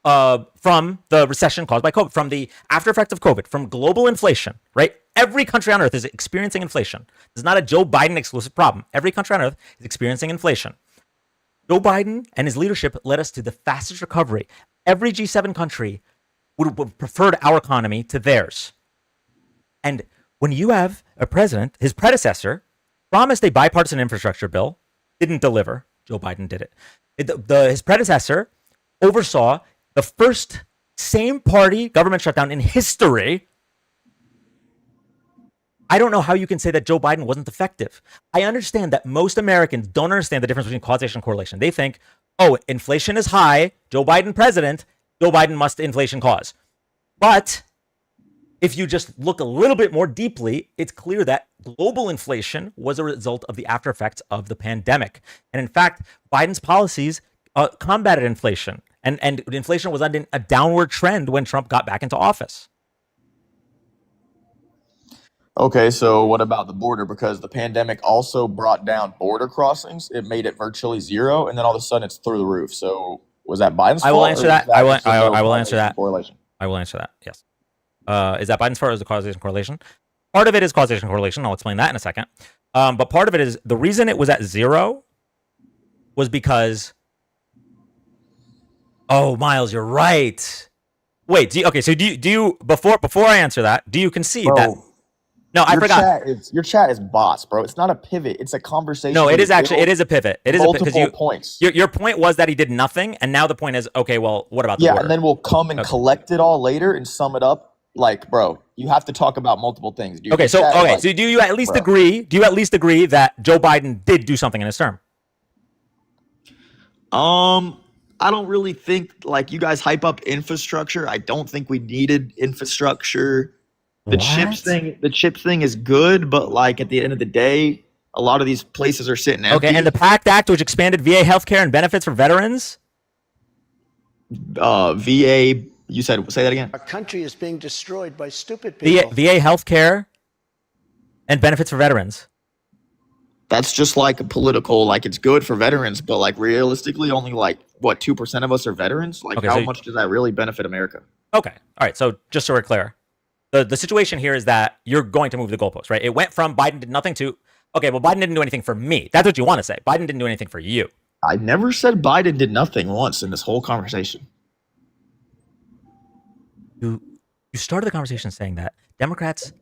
from the recession caused by COVID, from the after effects of COVID, from global inflation, right? Every country on earth is experiencing inflation. This is not a Joe Biden exclusive problem. Every country on earth is experiencing inflation. Joe Biden and his leadership led us to the fastest recovery. Every G7 country would have preferred our economy to theirs. And when you have a president, his predecessor promised a bipartisan infrastructure bill, didn't deliver. Joe Biden did it. His predecessor oversaw the first same party government shutdown in history. I don't know how you can say that Joe Biden wasn't effective. I understand that most Americans don't understand the difference between causation and correlation. They think, oh, inflation is high, Joe Biden president, Joe Biden must inflation cause. But if you just look a little bit more deeply, it's clear that global inflation was a result of the after effects of the pandemic. And in fact, Biden's policies combated inflation. And inflation was on a downward trend when Trump got back into office. Okay, so what about the border? Because the pandemic also brought down border crossings. It made it virtually zero, and then all of a sudden it's through the roof. So was that Biden's fault? I will answer that. I will answer that. Correlation. I will answer that. Yes. Is that Biden's fault or is it causation correlation? Part of it is causation correlation. I'll explain that in a second. But part of it is the reason it was at zero was because. Oh, Miles, you're right. Wait. Do you before I answer that? Do you concede that? No, I forgot. Your chat is bots, bro. It's not a pivot. It's a conversation. No, it is actually. It is a pivot. It is multiple points. Your point was that he did nothing, and now the point is, okay, well, what about the border? And then we'll come and collect it all later and sum it up. Like, bro, you have to talk about multiple things. Dude. So do you at least agree? Do you at least agree that Joe Biden did do something in his term? I don't really think like you guys hype up infrastructure. I don't think we needed infrastructure. The chips thing is good, but like at the end of the day, a lot of these places are sitting empty. Okay, and the PACT Act, which expanded VA healthcare and benefits for veterans. VA, you said, say that again. Our country is being destroyed by stupid people. VA healthcare and benefits for veterans. That's just like a political, like it's good for veterans, but like realistically, only like what 2% of us are veterans. Like how much does that really benefit America? Okay, all right. So just so we're clear. The situation here is that you're going to move the goalpost, right? It went from Biden did nothing to, okay, well, Biden didn't do anything for me. That's what you want to say. Biden didn't do anything for you. I never said Biden did nothing once in this whole conversation. You started the conversation saying that Democrats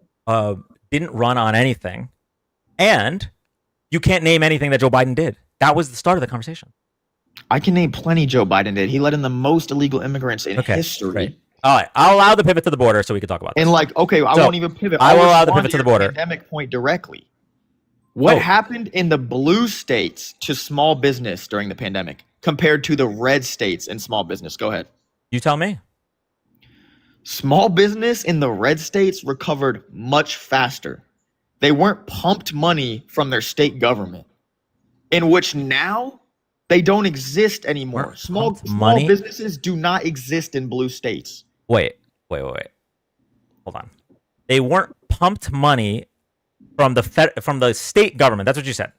didn't run on anything, and you can't name anything that Joe Biden did. That was the start of the conversation. I can name plenty Joe Biden did. He let in the most illegal immigrants in history. Right. All right, I'll allow the pivot to the border so we can talk about this. And like, okay, I won't even pivot. I will allow the pivot to the border. Pandemic point directly. What happened in the blue states to small business during the pandemic compared to the red states in small business? Go ahead. You tell me. Small business in the red states recovered much faster. They weren't pumped money from their state government, in which now they don't exist anymore. Small businesses do not exist in blue states. Wait, Wait. Hold on. They weren't pumped money from the state government. That's what you said.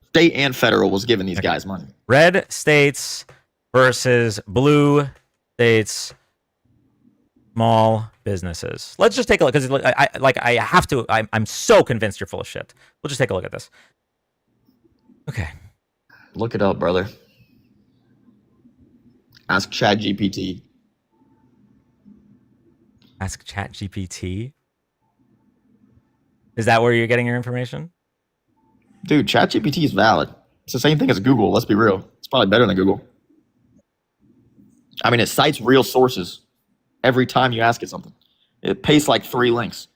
State and federal was giving these guys money. Red states versus blue states, small businesses. Let's just take a look because I have to. I'm so convinced you're full of shit. We'll just take a look at this. Okay. Look it up, brother. Ask ChatGPT. Ask ChatGPT. Is that where you're getting your information? Dude, ChatGPT is valid. It's the same thing as Google. Let's be real. It's probably better than Google. I mean, it cites real sources every time you ask it something. It pastes like 3 links.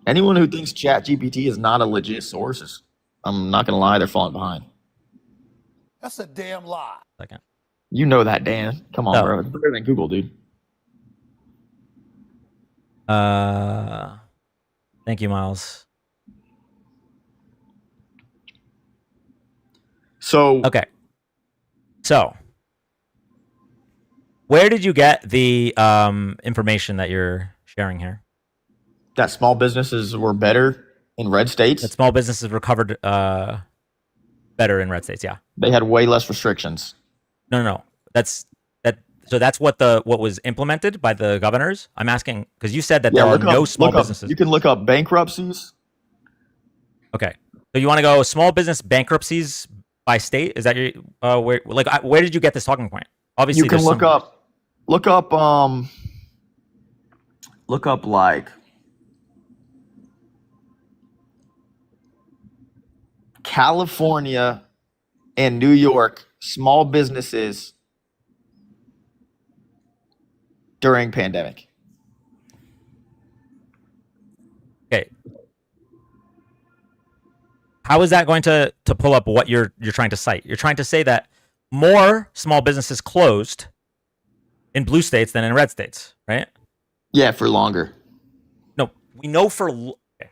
Anyone who thinks ChatGPT is not a legit source, I'm not going to lie, they're falling behind. That's a damn lie. Second. You know that, Dan. Come on, No. bro. It's better than Google, dude. Thank you, Miles. So okay. So where did you get the information that you're sharing here? That small businesses were better in red states. That small businesses recovered better in red states. Yeah. They had way less restrictions. No. So that's what was implemented by the governors. I'm asking because you said that there are no small businesses. You can look up bankruptcies. Okay. So you want to go small business bankruptcies by state? Is that your where did you get this talking point? Obviously, you can look up like California and New York small businesses during pandemic. Okay. How is that going to pull up what you're trying to cite? You're trying to say that more small businesses closed in blue states than in red states, right? Yeah, for longer. No, we know okay.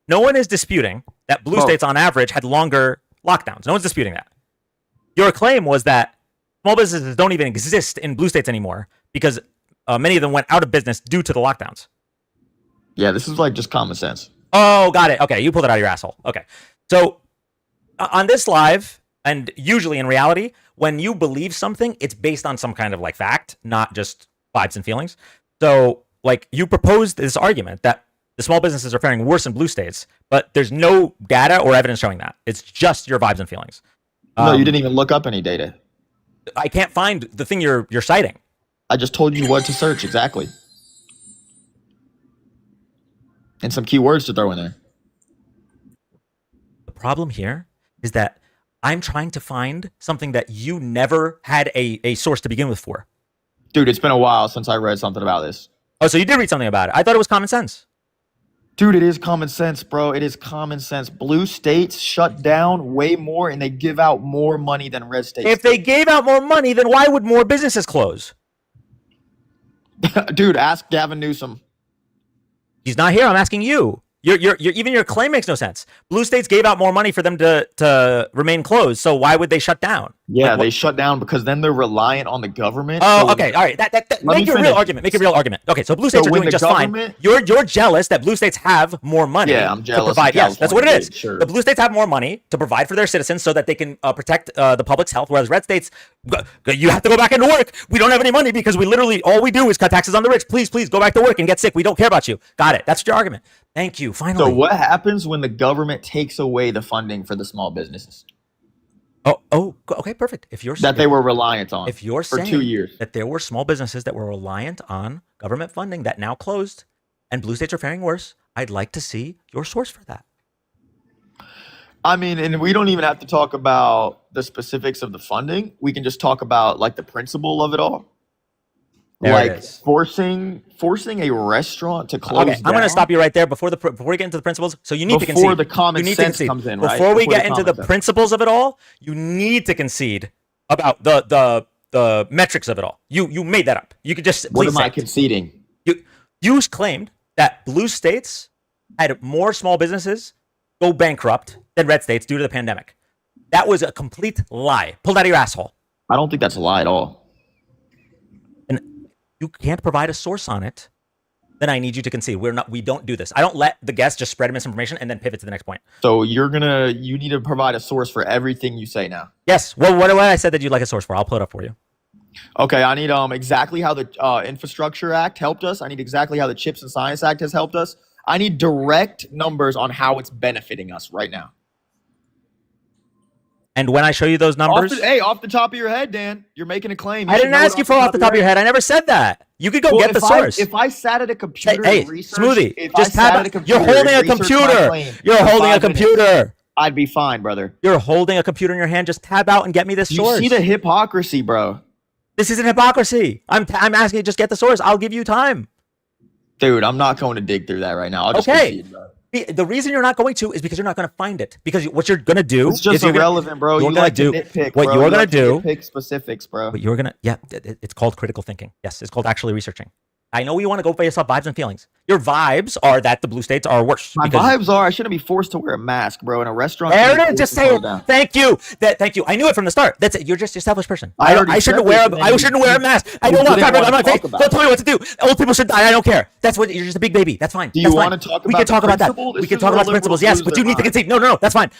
No one is disputing that blue states on average had longer lockdowns. No one's disputing that. Your claim was that small businesses don't even exist in blue states anymore because many of them went out of business due to the lockdowns. Yeah, this is like just common sense. Oh, got it. Okay, you pulled it out of your asshole. Okay. So on this live, and usually in reality, when you believe something, it's based on some kind of like fact, not just vibes and feelings. So like you proposed this argument that the small businesses are faring worse in blue states, but there's no data or evidence showing that. It's just your vibes and feelings. No, you didn't even look up any data. I can't find the thing you're citing. I just told you what to search exactly. And some keywords to throw in there. The problem here is that I'm trying to find something that you never had a source to begin with for. Dude, it's been a while since I read something about this. Oh, so you did read something about it. I thought it was common sense. Dude, it is common sense, bro. It is common sense. Blue states shut down way more and they give out more money than red states. If they gave out more money, then why would more businesses close? Dude, ask Gavin Newsom. He's not here. I'm asking you. Even your claim makes no sense. Blue states gave out more money for them to remain closed. So why would they shut down? Yeah, they shut down because then they're reliant on the government. Oh, So- okay. All right. Make a real argument. Make a real argument. Okay, so blue So states are when doing the just fine. government- You're jealous that blue states have more money Yeah, I'm jealous to provide. of Yes, that's what it California, is. sure. The blue states have more money to provide for their citizens so that they can protect the public's health, whereas red states, you have to go back into work. We don't have any money because all we do is cut taxes on the rich. Please go back to work and get sick. We don't care about you. Got it. That's your argument. Thank you. Finally. So what happens when the government takes away the funding for the small businesses Okay, perfect. If you're that they were reliant on if you're for saying 2 years? that there were small businesses that were reliant on government funding that now closed and blue states are faring worse, I'd like to see your source for that. I mean, and we don't even have to talk about the specifics of the funding. We can just talk about like the principle of it all. There it Like is. forcing a restaurant to close Okay, I'm going down to stop you right there before we get into the principles. So you need to concede. before the common You need to sense concede. comes in, right? Before we Before get the into common the sense. principles of it all, you need to concede about the metrics of it all. You made that up. You could just What please am say I it. conceding? You claimed that blue states had more small businesses go bankrupt than red states due to the pandemic. That was a complete lie. Pulled out of your asshole. I don't think that's a lie at all. you can't provide a source on it, then I need you to concede. We don't do this. I don't let the guest just spread misinformation and then pivot to the next point. So you need to provide a source for everything you say now. Yes. Well, what I said that you'd like a source for? I'll pull it up for you. Okay, I need exactly how the Infrastructure Act helped us. I need exactly how the Chips and Science Act has helped us. I need direct numbers on how it's benefiting us right now. And when I show you those numbers, off the top of your head, Dan, you're making a claim. I didn't ask you for off the top of your head. I never said that. You could go get the source. If I sat at a computer, hey, and researched, Smoothie, just tab. You're holding a computer. You're holding a computer. I'd be fine, brother. You're holding a computer in your hand. Just tab out and get me this source. You see the hypocrisy, bro. This isn't hypocrisy. I'm asking you, just get the source. I'll give you time. Dude, I'm not going to dig through that right now. I'll just concede, bro. The reason you're not going to is because you're not going to find it. Because what you're going to do it's just irrelevant, bro. You're going to nitpick, what you're going to do. Nitpick specifics, bro. What you're going to, it's called critical thinking. Yes, it's called actually researching. I know you want to go based off vibes and feelings. Your vibes are that the blue states are worse. My vibes are I shouldn't be forced to wear a mask, bro, in a restaurant. There it is. Just say it. Thank you. Thank you. I knew it from the start. That's it. You're just an established person. I shouldn't wear a mask. I don't want fabric on my face. Don't tell me what to do. Old people should die. I don't care. That's what you're just a big baby. That's fine. Do you want to talk about? We can talk about that. We can talk about the principles. Yes, but you need to concede. No. That's fine.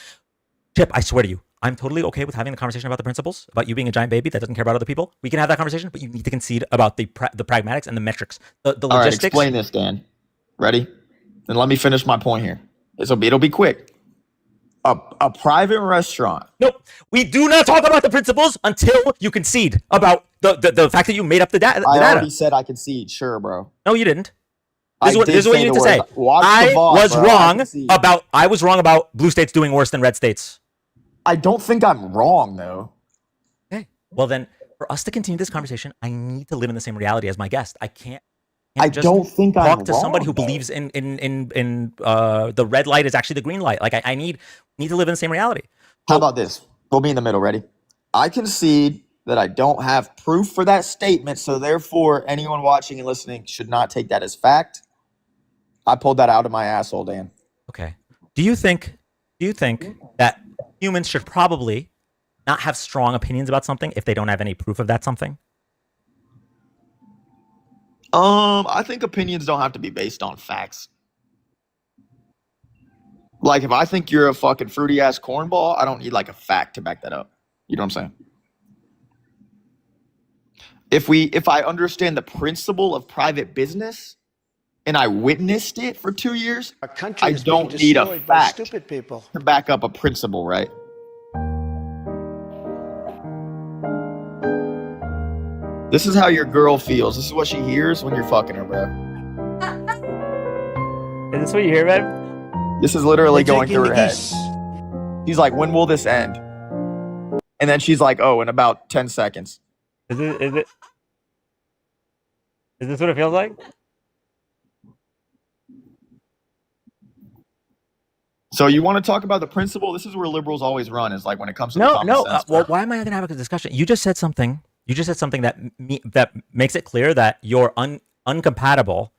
Chip, I swear to you, I'm totally okay with having the conversation about the principles, about you being a giant baby that doesn't care about other people. We can have that conversation, but you need to concede about the pragmatics and the metrics, the logistics. All right, explain this, Dan. Ready? Then let me finish my point here. It'll be quick. A private restaurant. Nope. We do not talk about the principles until you concede about the fact that you made up the data. I already said I concede. Sure, bro. No, you didn't. This is what you need to say. I was wrong about blue states doing worse than red states. I don't think I'm wrong, though. Okay. Well, then, for us to continue this conversation, I need to live in the same reality as my guest. I can't just don't think I'm talk to somebody who believes in the red light is actually the green light. Like I need to live in the same reality. How about this? We'll be in the middle. Ready? I concede that I don't have proof for that statement, so therefore anyone watching and listening should not take that as fact. I pulled that out of my asshole, Dan. Okay. Do you think that humans should probably not have strong opinions about something if they don't have any proof of that something? I think opinions don't have to be based on facts. Like, if I think you're a fucking fruity ass cornball, I don't need like a fact to back that up. You know what I'm saying? If I understand the principle of private business and I witnessed it for 2 years, I don't need a fact to back up a principle, right? This is how your girl feels. This is what she hears when you're fucking her, bro. Is this what you hear, babe? This is literally going through her head. She's like, when will this end? And then she's like, oh, in about 10 seconds. Is this what it feels like? So you want to talk about the principle? This is where liberals always run, is like when it comes to common sense, well, why am I going to have a discussion? You just said something that makes it clear that you're uncompatible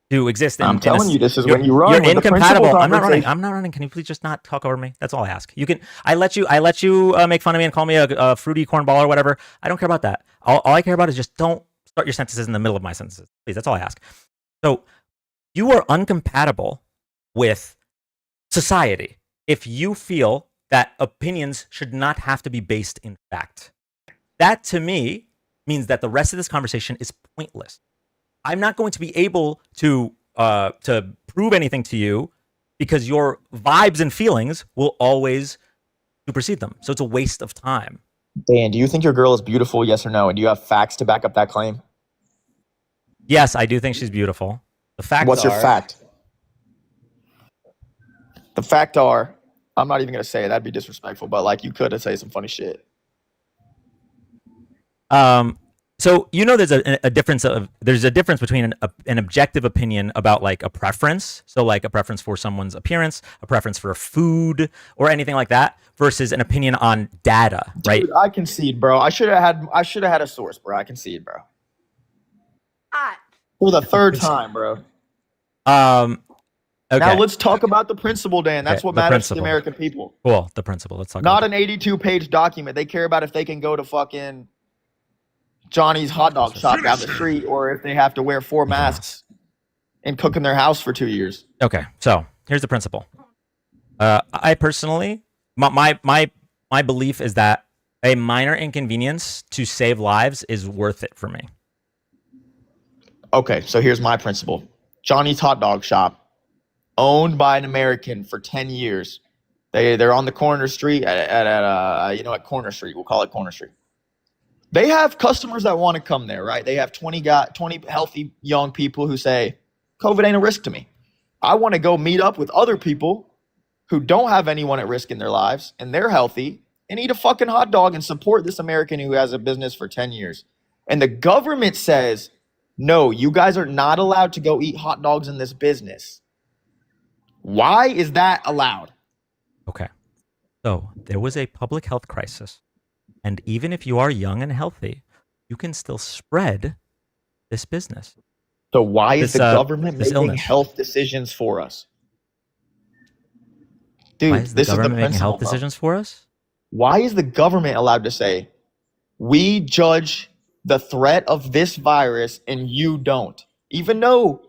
to exist. I'm telling you, this is when you run. You're incompatible. I'm not running. Can you please just not talk over me? That's all I ask. You can. I let you make fun of me and call me a fruity cornball or whatever. I don't care about that. All I care about is just don't start your sentences in the middle of my sentences, please. That's all I ask. So you are uncompatible with society if you feel that opinions should not have to be based in fact. That to me means that the rest of this conversation is pointless. I'm not going to be able to prove anything to you because your vibes and feelings will always supersede them. So it's a waste of time. Dan, do you think your girl is beautiful? Yes or no? And do you have facts to back up that claim? Yes, I do think she's beautiful. The facts What's your fact? The fact are, I'm not even going to say it. That'd be disrespectful, but like you could say some funny shit. So there's a difference between an objective opinion about like a preference, so like a preference for someone's appearance, a preference for food or anything like that, versus an opinion on data, right? Dude, I concede, bro. I should have had a source, bro. I concede, bro. For the third time, bro. Okay. Now let's talk about the principle, Dan. That's what matters to the American people. Cool, the principle. Let's talk about it. Not an 82-page document. They care about if they can go to fucking Johnny's hot dog shop down the street, or if they have to wear 4 masks and cook in their house for 2 years. Okay, so here's the principle. I personally, my belief is that a minor inconvenience to save lives is worth it for me. Okay, so here's my principle. Johnny's hot dog shop, owned by an American for 10 years. They're on the corner street at Corner Street. We'll call it Corner Street. They have customers that want to come there, right? They have 20 healthy young people who say, COVID ain't a risk to me. I want to go meet up with other people who don't have anyone at risk in their lives, and they're healthy, and eat a fucking hot dog and support this American who has a business for 10 years. And the government says, no, you guys are not allowed to go eat hot dogs in this business. Why is that allowed? Okay. So there was a public health crisis. And even if you are young and healthy, you can still spread this business. So why is the government making illness. health decisions for us? Dude, Why is the this is the government making principle, health bro. decisions for us? Why is the government allowed to say, we judge the threat of this virus and you don't? Even though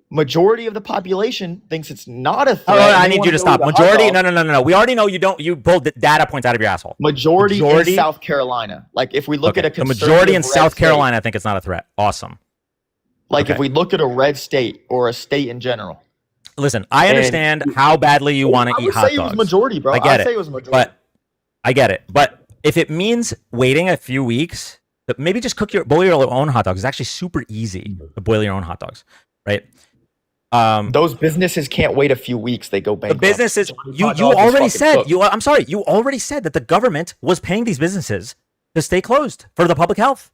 majority of the population thinks it's not a threat. Oh, and I they need wanna you to go eat stop. a hot Majority? dog. No. We already know you don't. You pulled data points out of your asshole. Majority in South Carolina. Like if we look Okay, at a the majority in conservative South red state, Carolina, I think it's not a threat. Awesome. like Okay. if we look at a red state or a state in general. Listen, I And- understand how badly you want I to eat would hot say it was dogs. majority, bro. I get I'd it. say it was majority. But I get it. But if it means waiting a few weeks, maybe just boil your own hot dogs. It's actually super easy to boil your own hot dogs, right? Those businesses can't wait a few weeks. They go The bankrupt. businesses you hot you dog is already fucking said cooked. I'm sorry, you already said that the government was paying these businesses to stay closed for the public health.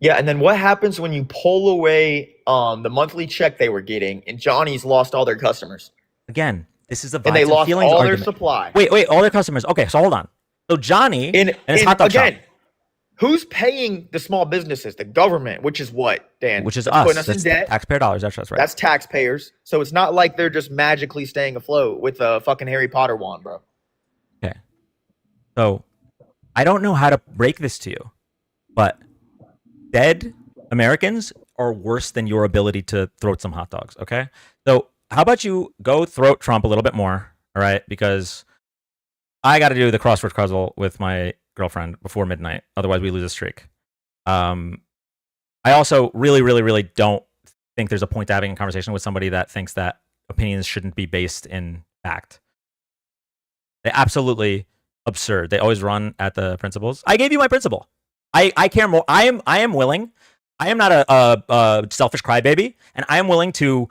Yeah, and then what happens when you pull away the monthly check they were getting, and Johnny's lost all their customers, Again, this is a and they vibes and lost feelings all argument. their supply. Wait, all their customers. Okay, so hold on. So Johnny and his hot dog again, shop, who's paying the small businesses? The government, which is what, Dan? which is That's us, putting us that's in debt. taxpayer dollars. That's right. That's taxpayers. So it's not like they're just magically staying afloat with a fucking Harry Potter wand, bro. Okay. So I don't know how to break this to you, but dead Americans are worse than your ability to throat some hot dogs. Okay. So how about you go throat Trump a little bit more? All right. Because I got to do the crossword puzzle with my girlfriend before midnight. Otherwise, we lose a streak. I also really don't think there's a point to having a conversation with somebody that thinks that opinions shouldn't be based in fact. They're absolutely absurd. They always run at the principles. I gave you my principle. I care more. I am willing. I am not a selfish crybaby, and I am willing to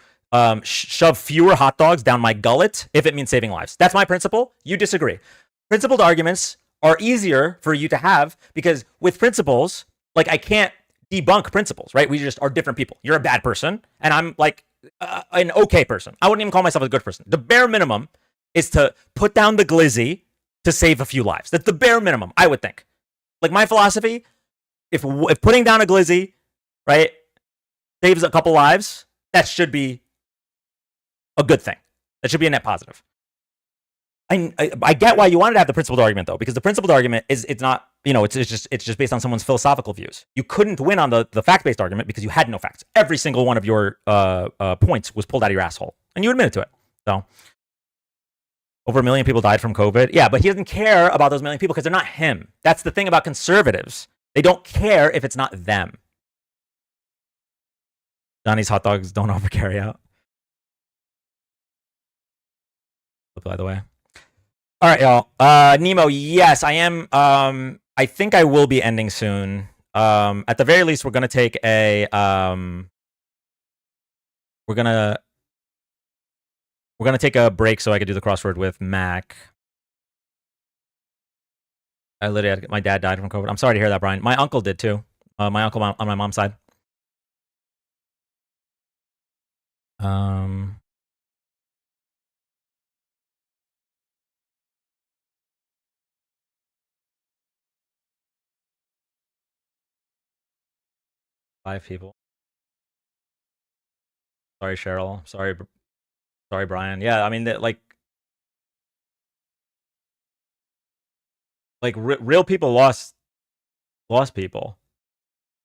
shove fewer hot dogs down my gullet if it means saving lives. That's my principle. You disagree. Principled arguments are easier for you to have because with principles, like I can't debunk principles, right? We just are different people. You're a bad person, and I'm like an okay person. I wouldn't even call myself a good person. The bare minimum is to put down the glizzy to save a few lives. That's the bare minimum, I would think. Like my philosophy, if putting down a glizzy, right, saves a couple lives, that should be a good thing. That should be a net positive. I get why you wanted to have the principled argument though, because the principled argument it's not, it's just based on someone's philosophical views. You couldn't win on the fact-based argument because you had no facts. Every single one of your points was pulled out of your asshole, and you admitted to it. So over 1 million people died from COVID. Yeah, but he doesn't care about those 1 million people because they're not him. That's the thing about conservatives. They don't care if it's not them. Johnny's hot dogs don't offer carry out. By the way. All right, y'all. Nemo, yes, I am. I think I will be ending soon. At the very least, we're gonna take a we're gonna take a break so I could do the crossword with Mac. I literally my dad died from COVID. I'm sorry to hear that, Brian. My uncle did too. My uncle on my mom's side. Five people. Sorry, Cheryl. Sorry, Brian. Yeah, I mean, like real people lost people.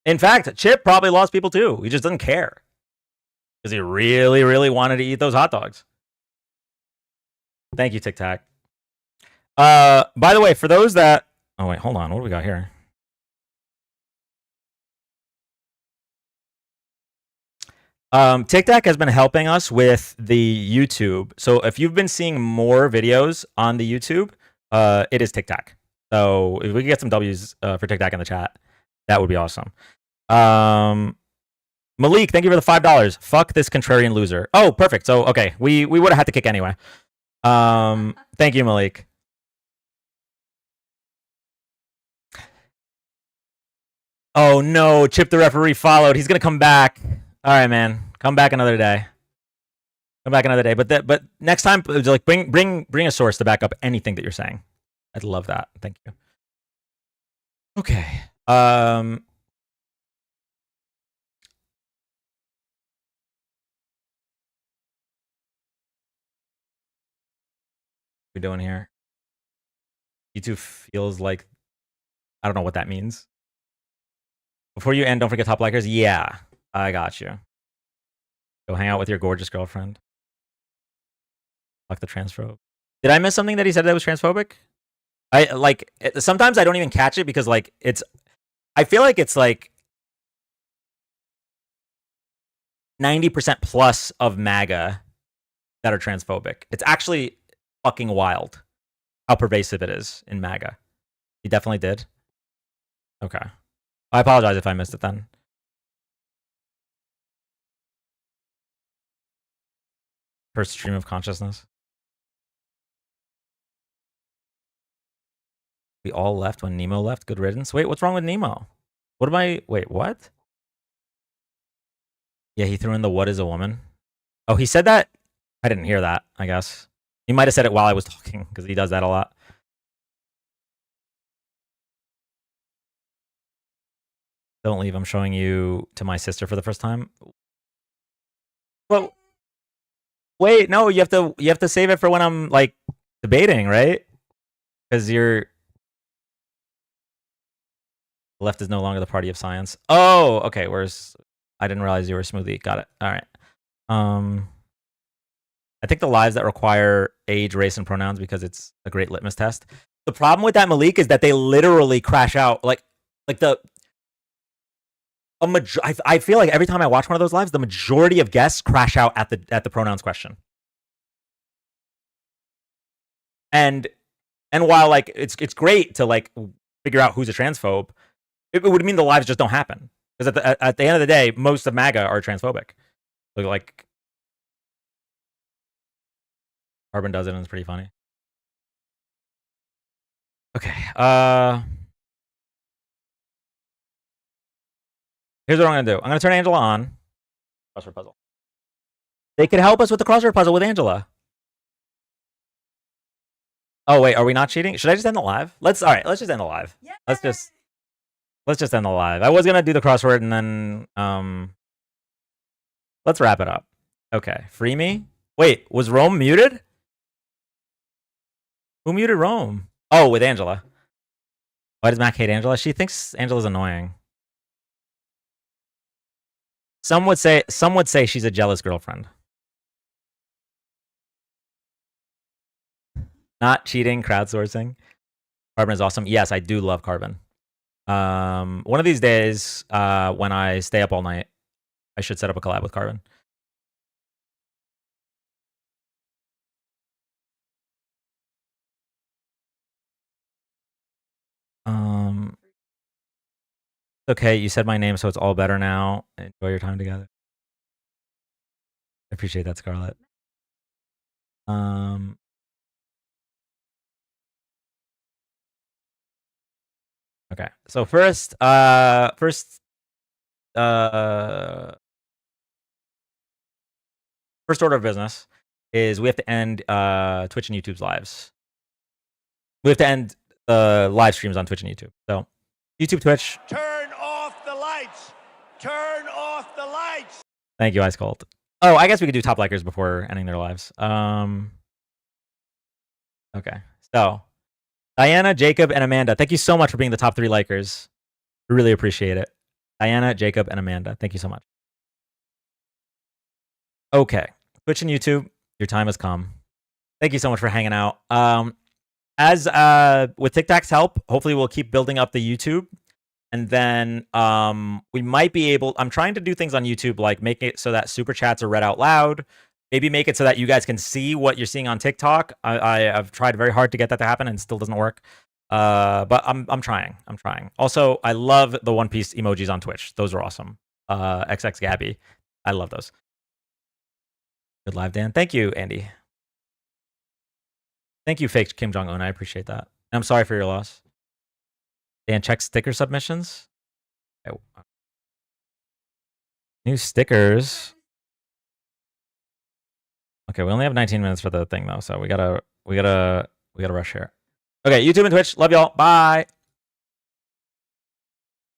In fact, Chip probably lost people too. He just doesn't care because he really, really wanted to eat those hot dogs. Thank you, Tic Tac. By the way, for those that... Oh, wait, hold on. What do we got here? Tic Tac has been helping us with the YouTube. So if you've been seeing more videos on the YouTube, it is Tic Tac. So if we could get some W's for Tic Tac in the chat, that would be awesome. Malik, thank you for the $5. Fuck this contrarian loser. Oh, perfect. So, okay, we would have had to kick anyway. Thank you, Malik. Oh, no. Chip the referee followed. He's going to come back. All right, man. Come back another day. Come back another day. But next time, like bring a source to back up anything that you're saying. I'd love that. Thank you. Okay. What are we doing here? YouTube feels like... I don't know what that means. Before you end, don't forget top likers. Yeah, I got you. Go hang out with your gorgeous girlfriend. Fuck the transphobe. Did I miss something that he said that was transphobic? Sometimes I don't even catch it because like I feel like it's like 90% plus of MAGA that are transphobic. It's actually fucking wild how pervasive it is in MAGA. He definitely did. Okay. I apologize if I missed it then. First stream of consciousness. We all left when Nemo left. Good riddance. Wait, what's wrong with Nemo? What am I... Wait, what? Yeah, he threw in the what is a woman. Oh, he said that? I didn't hear that, I guess. He might have said it while I was talking, because he does that a lot. Don't leave. I'm showing you to my sister for the first time. Well, wait, no, you have to save it for when I'm like debating, right? Because you're... Left is no longer the party of science. Oh, okay. Where's... I didn't realize you were a smoothie. Got it. All right. I think the lives that require age, race, and pronouns because it's a great litmus test. The problem with that, Malik, is that they literally crash out. I feel like every time I watch one of those lives, the majority of guests crash out at the pronouns question. And while like it's great to like figure out who's a transphobe, it would mean the lives just don't happen. Because at the end of the day, most of MAGA are transphobic. Like Carbon does it and it's pretty funny. Okay. Here's what I'm gonna do. I'm gonna turn Angela on. Crossword puzzle. They could help us with the crossword puzzle with Angela. Oh wait, are we not cheating? Should I just end the live? Let's just end the live. Yeah. Let's just end the live. I was gonna do the crossword and then let's wrap it up. Okay. Free me? Wait, was Rome muted? Who muted Rome? Oh, with Angela. Why does Mac hate Angela? She thinks Angela's annoying. Some would say she's a jealous girlfriend. Not cheating, crowdsourcing. Carbon is awesome. Yes, I do love Carbon. One of these days, when I stay up all night, I should set up a collab with Carbon. Okay, you said my name, so it's all better now. Enjoy your time together. I appreciate that, Scarlett. Okay, so first order of business is we have to end Twitch and YouTube's lives. We have to end live streams on Twitch and YouTube. So YouTube, Twitch. Turn off the lights. Turn off the lights. Thank you, Ice Cold. Oh, I guess we could do top likers before ending their lives. Okay, so Diana, Jacob, and Amanda, thank you so much for being the top 3 likers. I really appreciate it. Diana, Jacob, and Amanda. Thank you so much. Okay. Twitch and YouTube, your time has come. Thank you so much for hanging out. As with TikTok's help, hopefully we'll keep building up the YouTube. And then we might be able, I'm trying to do things on YouTube, like make it so that super chats are read out loud. Maybe make it so that you guys can see what you're seeing on TikTok. I've tried very hard to get that to happen and still doesn't work. But I'm trying. Also, I love the One Piece emojis on Twitch. Those are awesome. XX Gabby. I love those. Good live, Dan. Thank you, Andy. Thank you, fake Kim Jong-un. I appreciate that. And I'm sorry for your loss. Dan, check sticker submissions. Okay. New stickers. Okay, we only have 19 minutes for the thing though, so we gotta rush here. Okay, YouTube and Twitch. Love y'all. Bye.